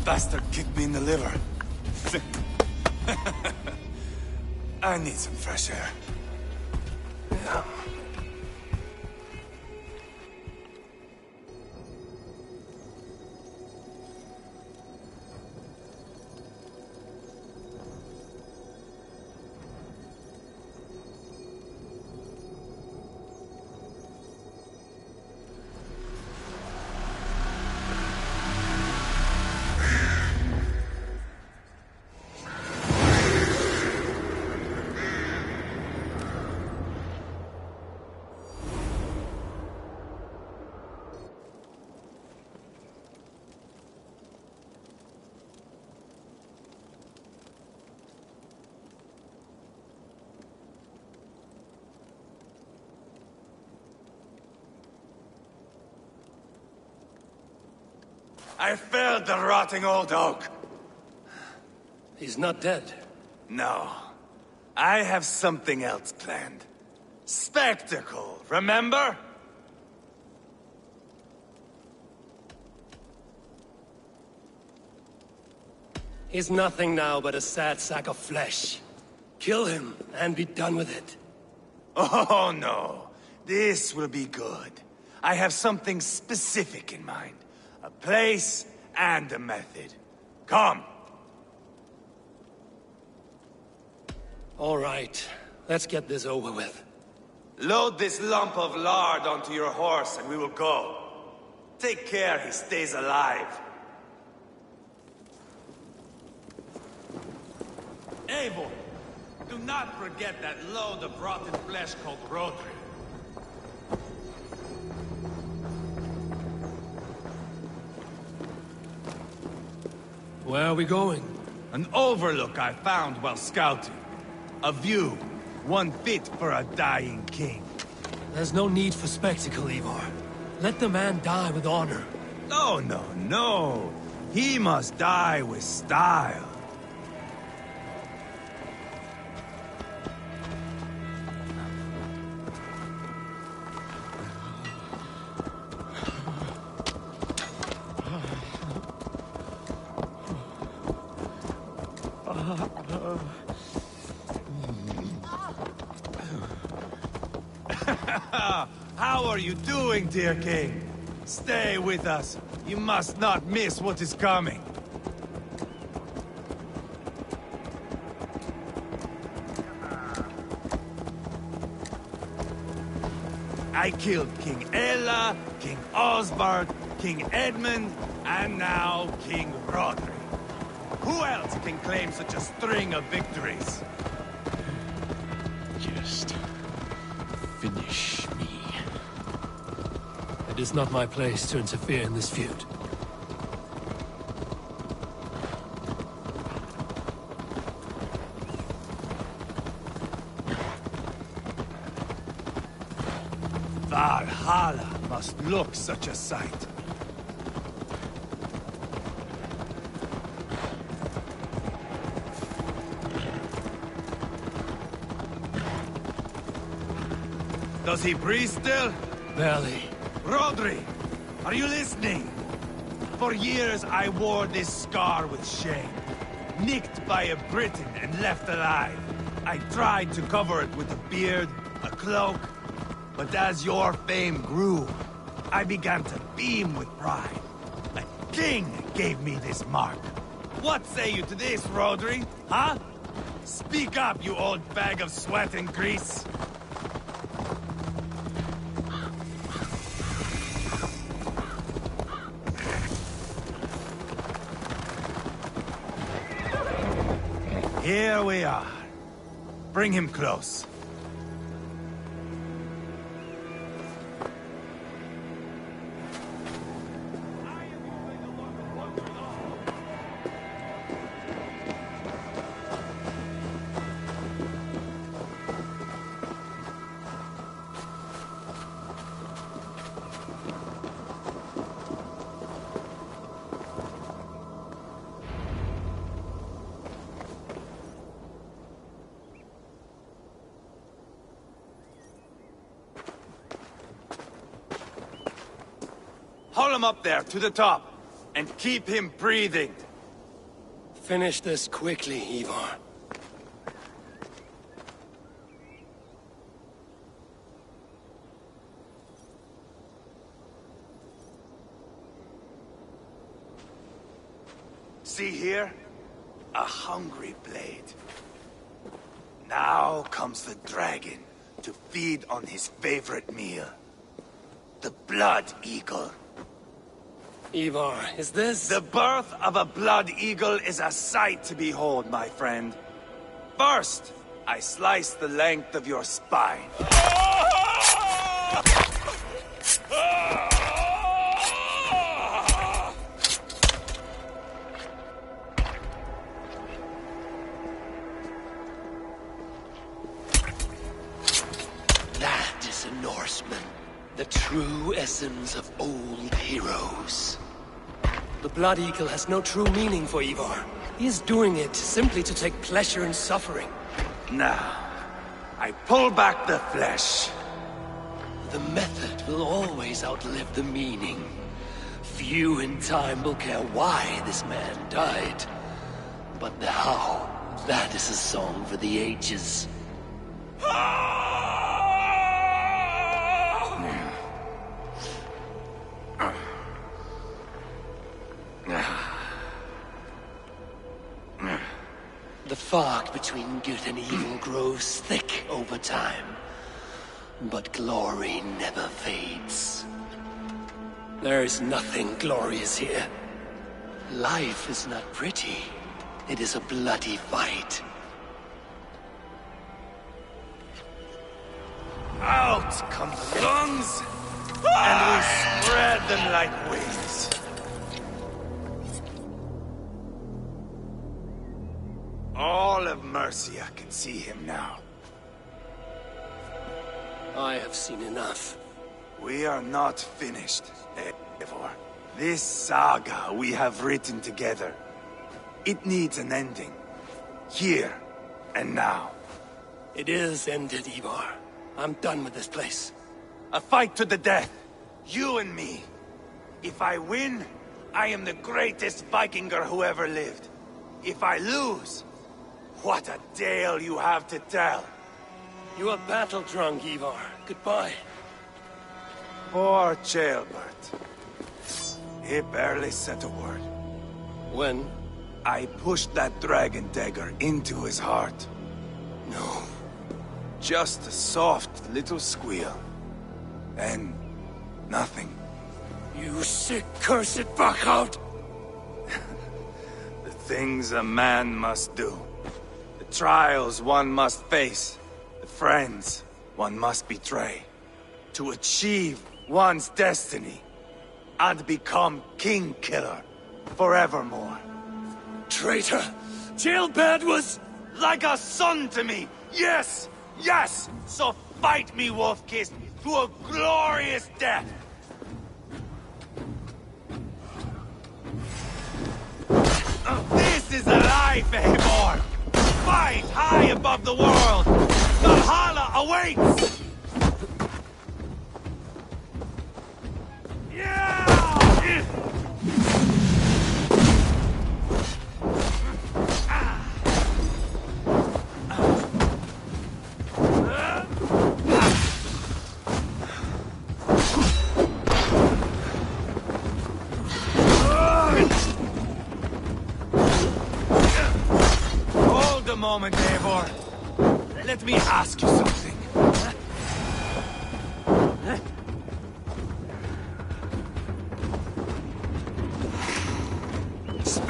Bastard kicked me in the liver. I need some fresh air. Yeah. I felled the rotting old oak. He's not dead. No. I have something else planned. Spectacle, remember? He's nothing now but a sad sack of flesh. Kill him and be done with it. Oh, no. This will be good. I have something specific in mind. A place and a method. Come. All right. Let's get this over with. Load this lump of lard onto your horse and we will go. Take care he stays alive. Eivor, do not forget that load of rotten flesh called Rodri. Where are we going? An overlook I found while scouting. A view, one fit for a dying king. There's no need for spectacle, Eivor. Let the man die with honor. No, no, no. He must die with style. How are you doing, dear king? Stay with us. You must not miss what is coming. I killed King Ella, King Osbert, King Edmund, and now King Rodri. Who else can claim such a string of victories? Just finish me. It is not my place to interfere in this feud. Valhalla must look such a sight. Does he breathe still? Barely. Rodri, are you listening? For years I wore this scar with shame. Nicked by a Briton and left alive. I tried to cover it with a beard, a cloak, but as your fame grew, I began to beam with pride. A king gave me this mark. What say you to this, Rodri? Huh? Speak up, you old bag of sweat and grease. Here we are. Bring him close. Haul him up there, to the top, and keep him breathing. Finish this quickly, Ivar. See here? A hungry blade. Now comes the dragon to feed on his favorite meal. The blood eagle. Ivar, is this? The birth of a blood eagle is a sight to behold, my friend. First, I slice the length of your spine. That is a Norseman. The true essence of old heroes. The Blood Eagle has no true meaning for Ivar. He is doing it simply to take pleasure in suffering. Now, I pull back the flesh. The method will always outlive the meaning. Few in time will care why this man died. But the how, that is a song for the ages. The fog between good and evil grows thick over time. But glory never fades. There is nothing glorious here. Life is not pretty. It is a bloody fight. Out come the lungs, and we spread them like wings. All of Mercia can see him now. I have seen enough. We are not finished, Eivor. This saga we have written together, it needs an ending. Here and now. It is ended, Ivar. I'm done with this place. A fight to the death. You and me. If I win, I am the greatest Vikinger who ever lived. If I lose, what a tale you have to tell. You are battle-drunk, Ivar. Goodbye. Poor Ceolbert. He barely said a word. When? I pushed that dragon dagger into his heart. No. Just a soft little squeal. And nothing. You sick, cursed fuck-out! The things a man must do. The trials one must face. The friends one must betray. To achieve one's destiny. And become king-killer forevermore. Traitor! Ceolbert was... like a son to me! Yes! Yes! So fight me, Wolf-Kiss, to a glorious death! This is a life, Eivor! Fight high above the world! Valhalla awaits!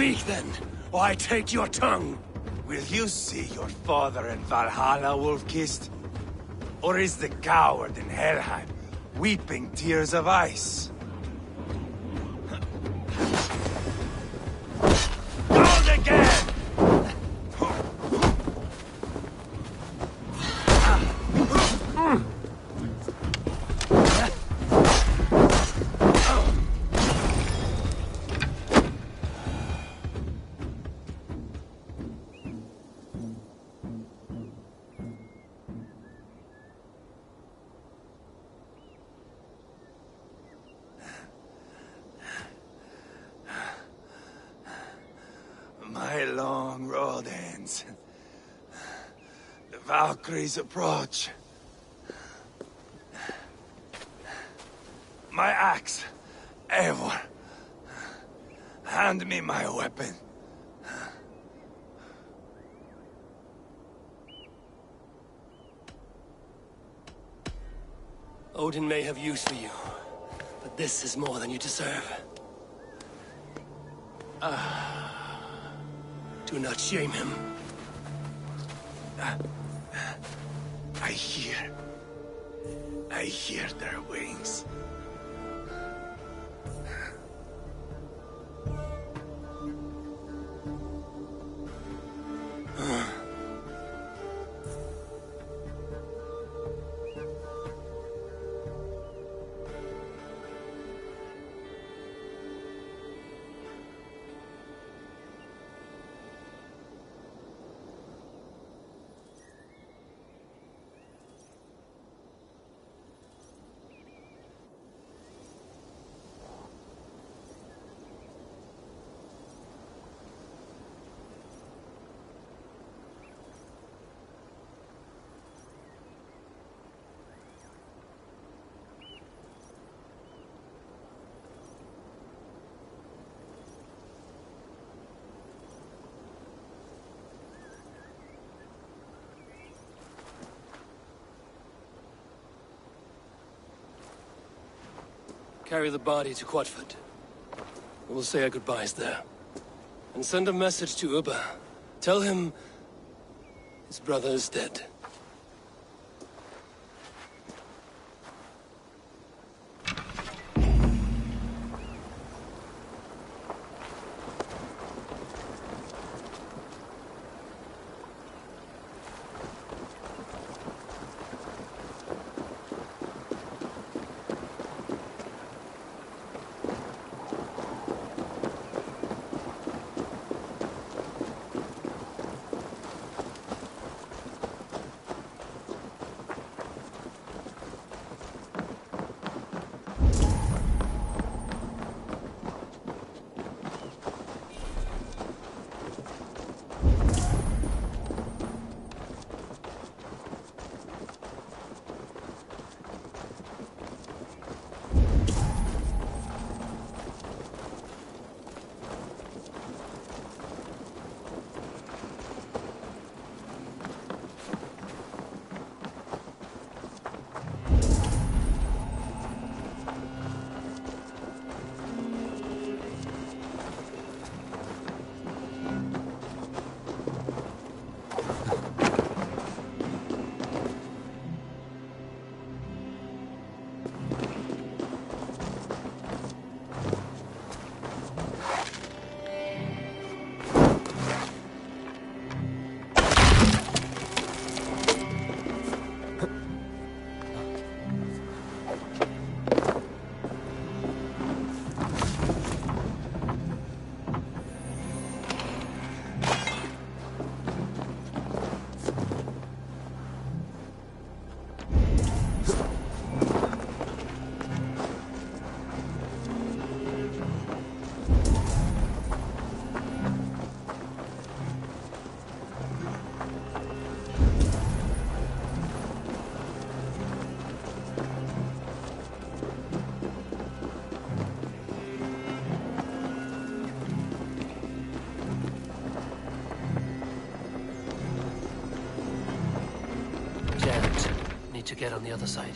Speak then, or I take your tongue. Will you see your father in Valhalla, Wolf-Kissed? Or is the coward in Helheim weeping tears of ice? Out again! My long road ends. The Valkyries approach. My axe, Eivor. Hand me my weapon. Odin may have use for you, but this is more than you deserve. Do not shame him. I hear their wings. Carry the body to Quatford. We'll say our goodbyes there. And send a message to Ubba. Tell him his brother is dead. To get on the other side.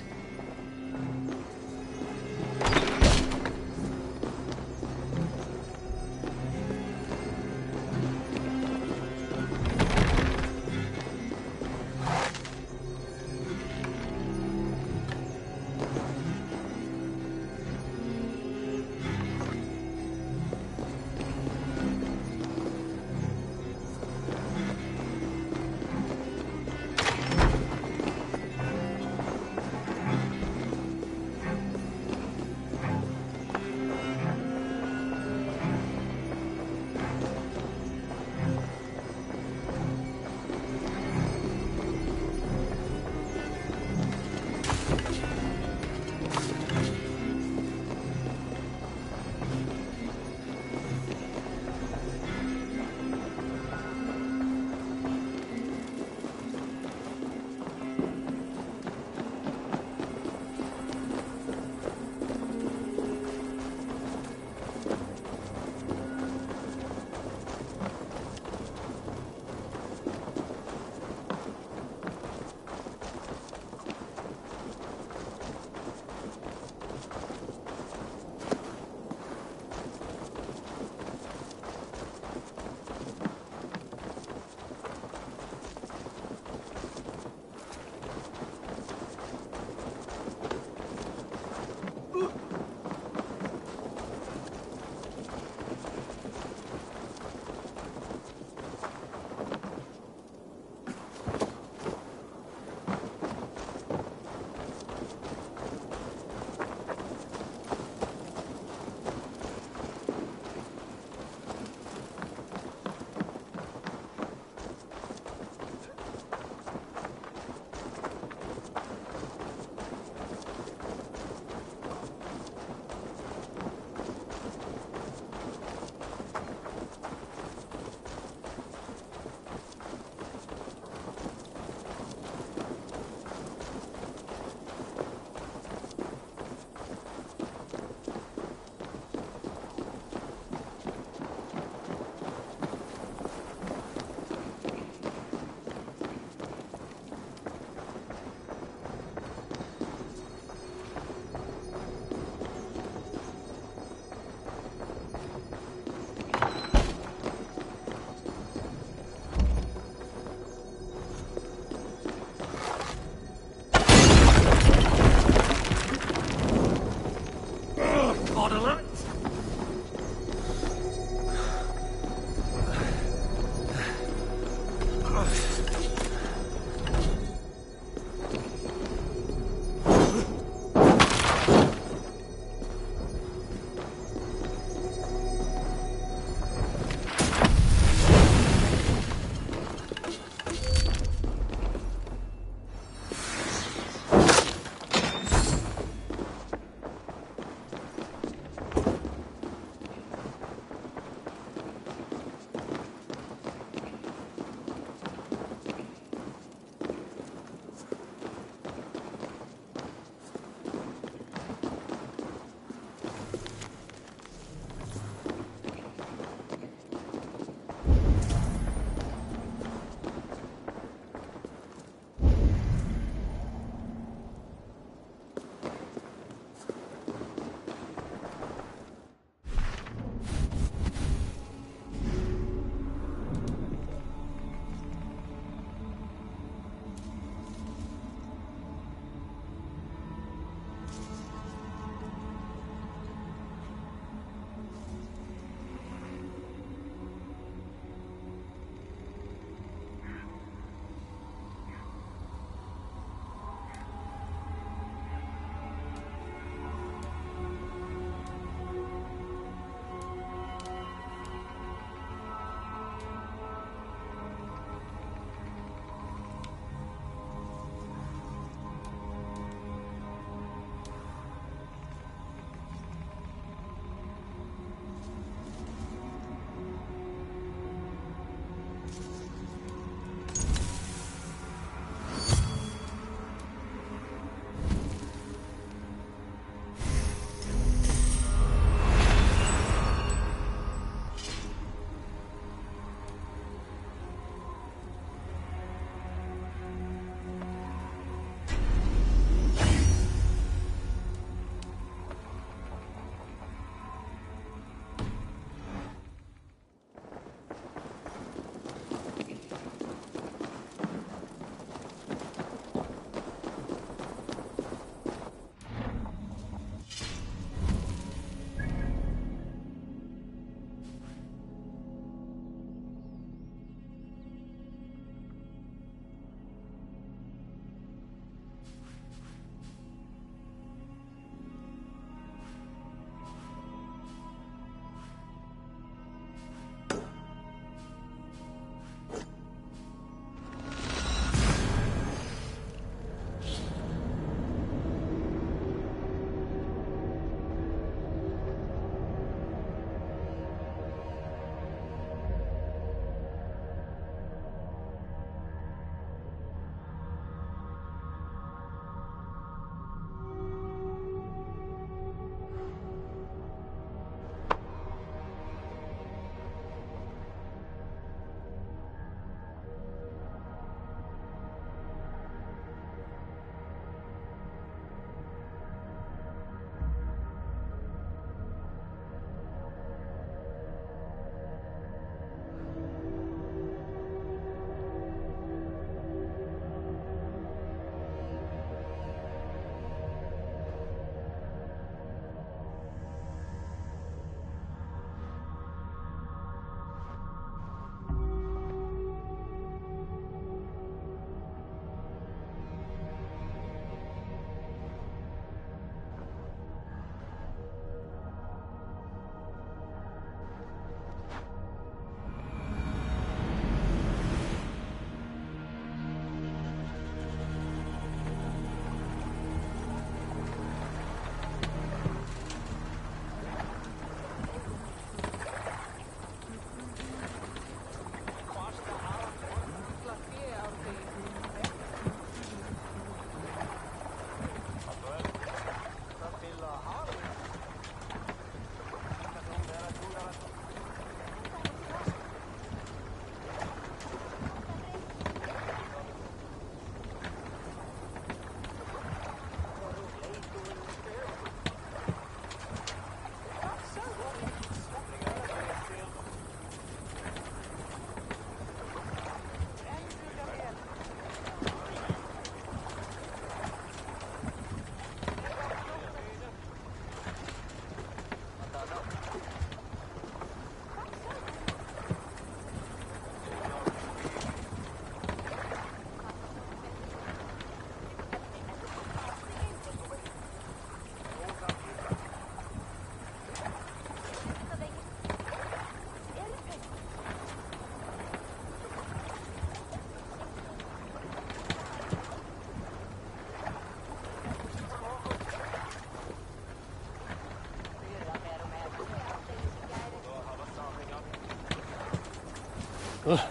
Ugh,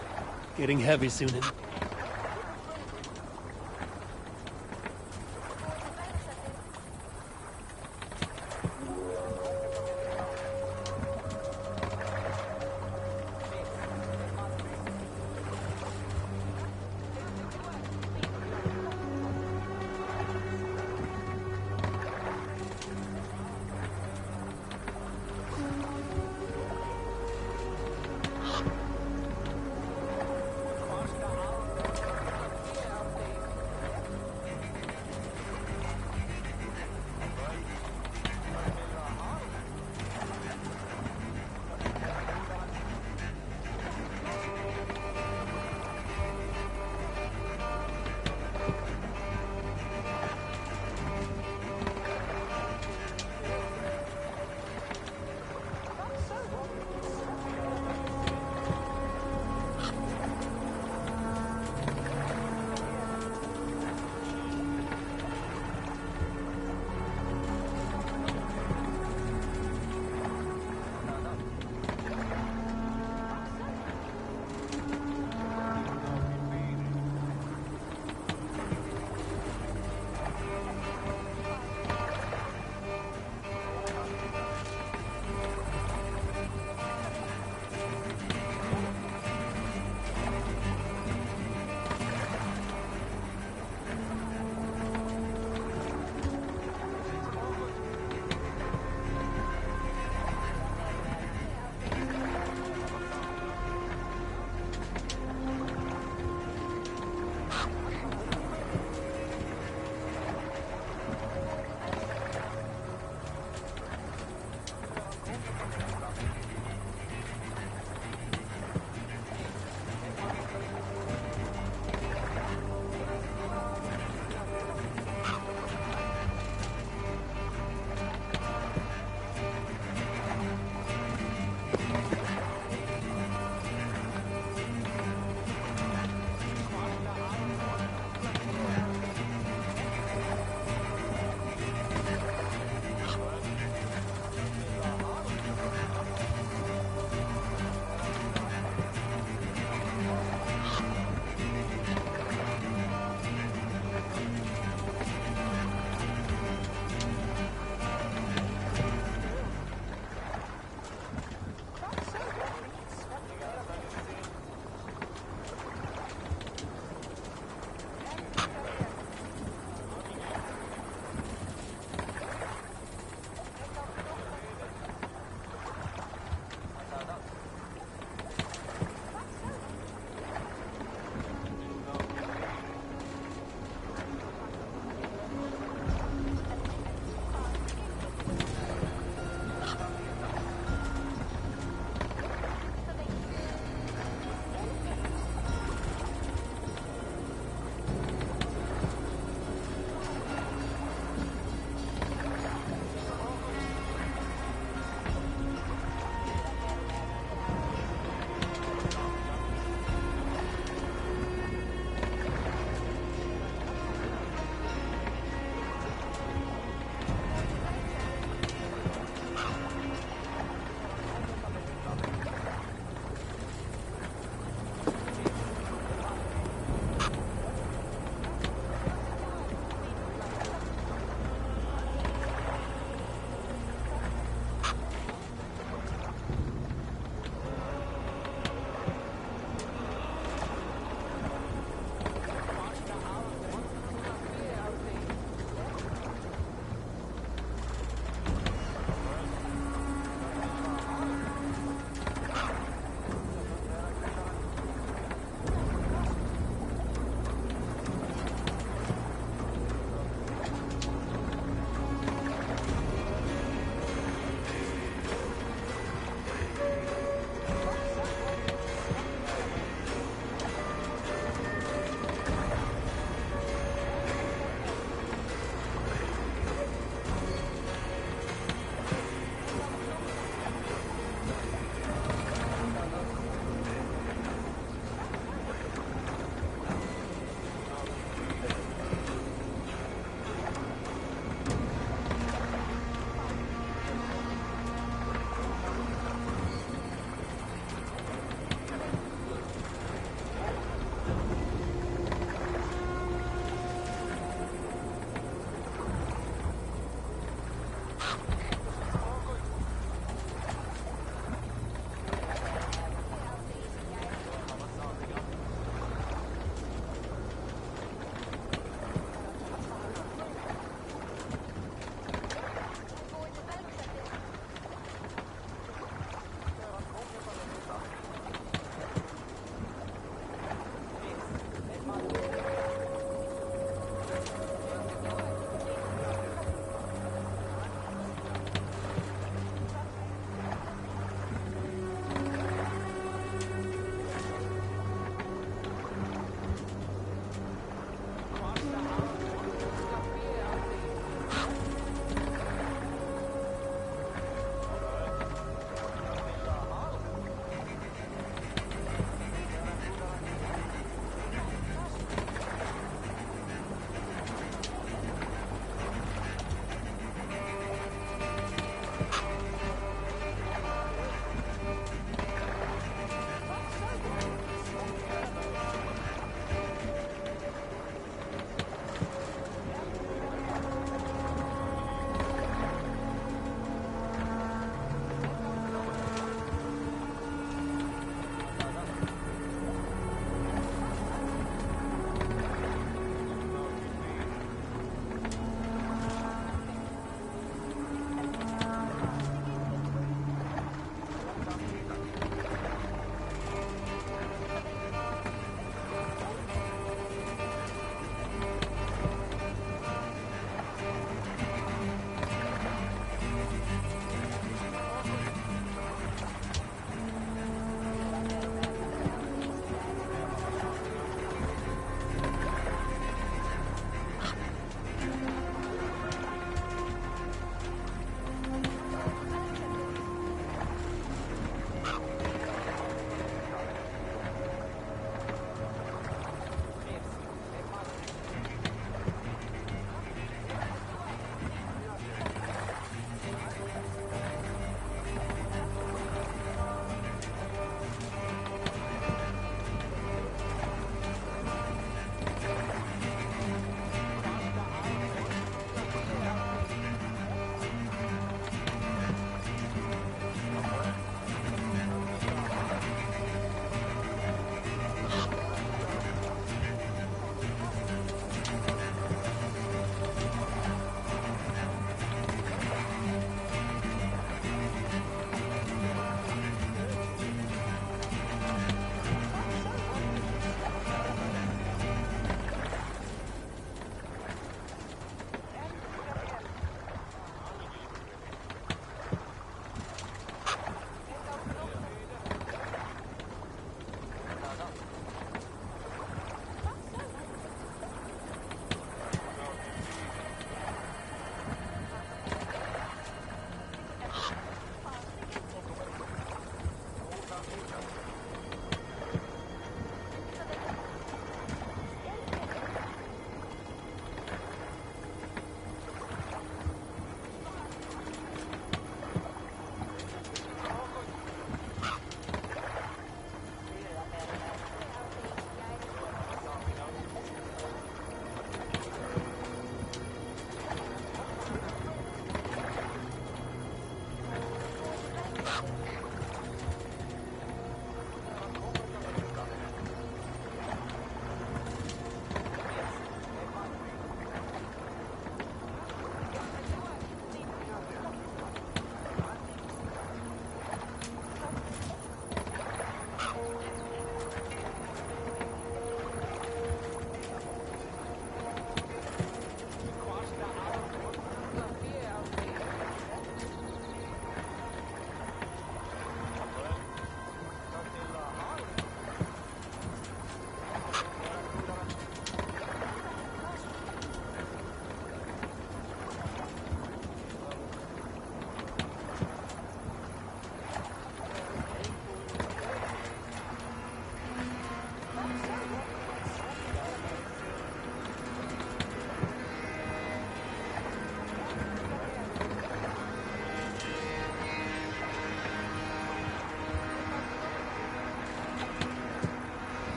getting heavy soon.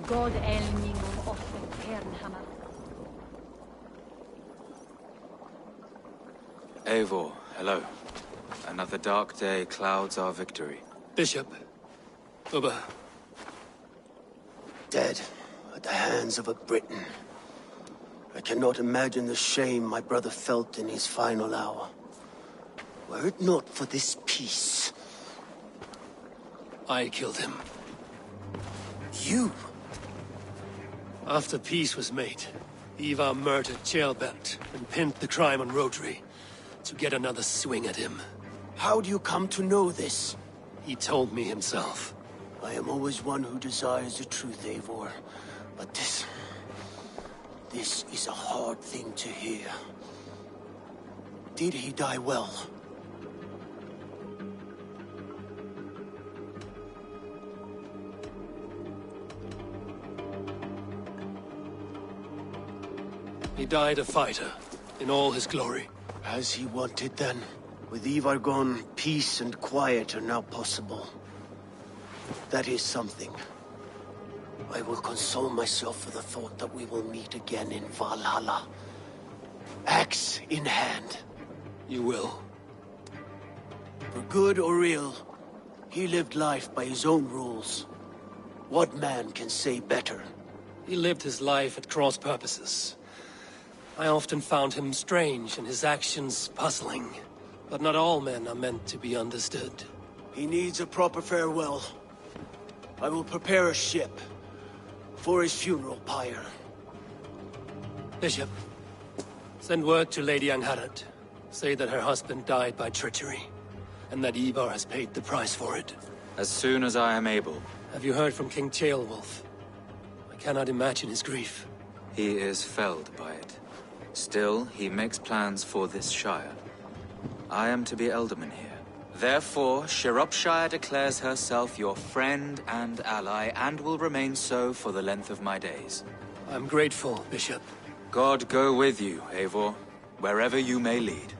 God elmingum of Kernhammer. Eivor, hello. Another dark day clouds our victory. Bishop. Ubba. Dead at the hands of a Briton. I cannot imagine the shame my brother felt in his final hour. Were it not for this peace... I killed him. You? After peace was made, Ivar murdered Jailbent and pinned the crime on Rotary to get another swing at him. How do you come to know this? He told me himself. I am always one who desires the truth, Eivor. But this is a hard thing to hear. Did he die well? He died a fighter, in all his glory. As he wanted then. With Ivar gone, peace and quiet are now possible. That is something. I will console myself with the thought that we will meet again in Valhalla. Axe in hand. You will. For good or ill, he lived life by his own rules. What man can say better? He lived his life at cross purposes. I often found him strange and his actions puzzling. But not all men are meant to be understood. He needs a proper farewell. I will prepare a ship for his funeral pyre. Bishop, send word to Lady Angharad. Say that her husband died by treachery, and that Ivar has paid the price for it. As soon as I am able. Have you heard from King Ceolwulf? I cannot imagine his grief. He is felled by it. Still, he makes plans for this shire. I am to be Elderman here. Therefore, Shropshire declares herself your friend and ally, and will remain so for the length of my days. I'm grateful, Bishop. God go with you, Eivor, wherever you may lead.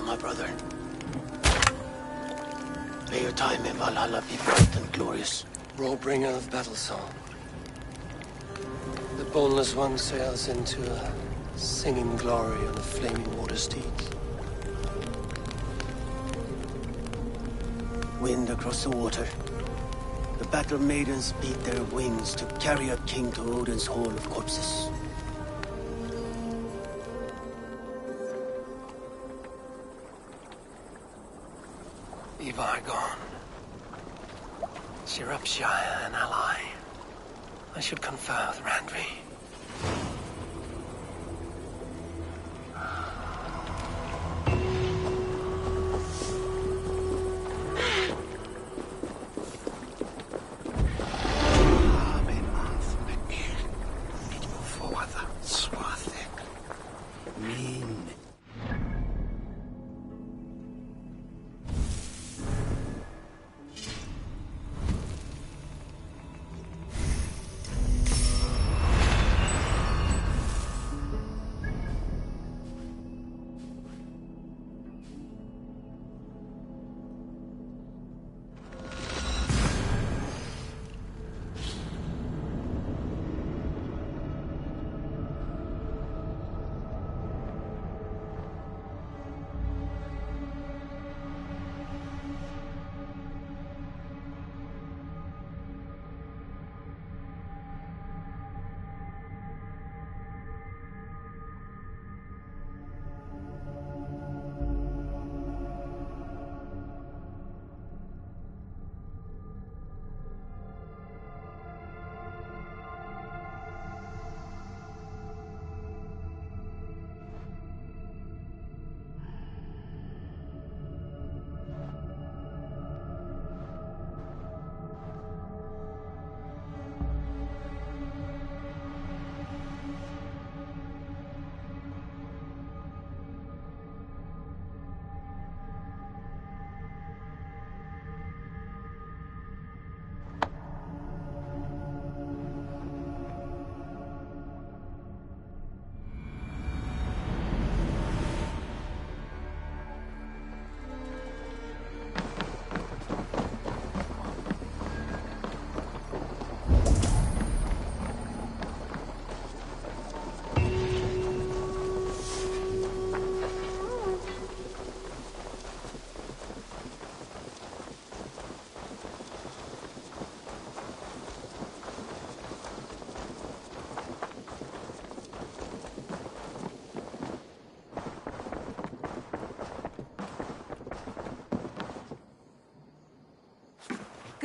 My brother. May your time in Valhalla be bright and glorious. Roll-bringer of battle song. The boneless one sails into a singing glory on the flaming water steeds. Wind across the water. The battle maidens beat their wings to carry a king to Odin's hall of corpses. Ivar gone. Shropshire an ally. I should confer with Randvi.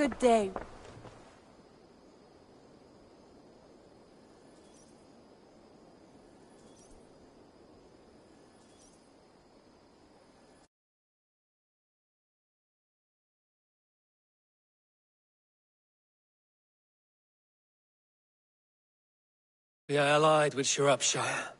good day. We are allied with Shropshire.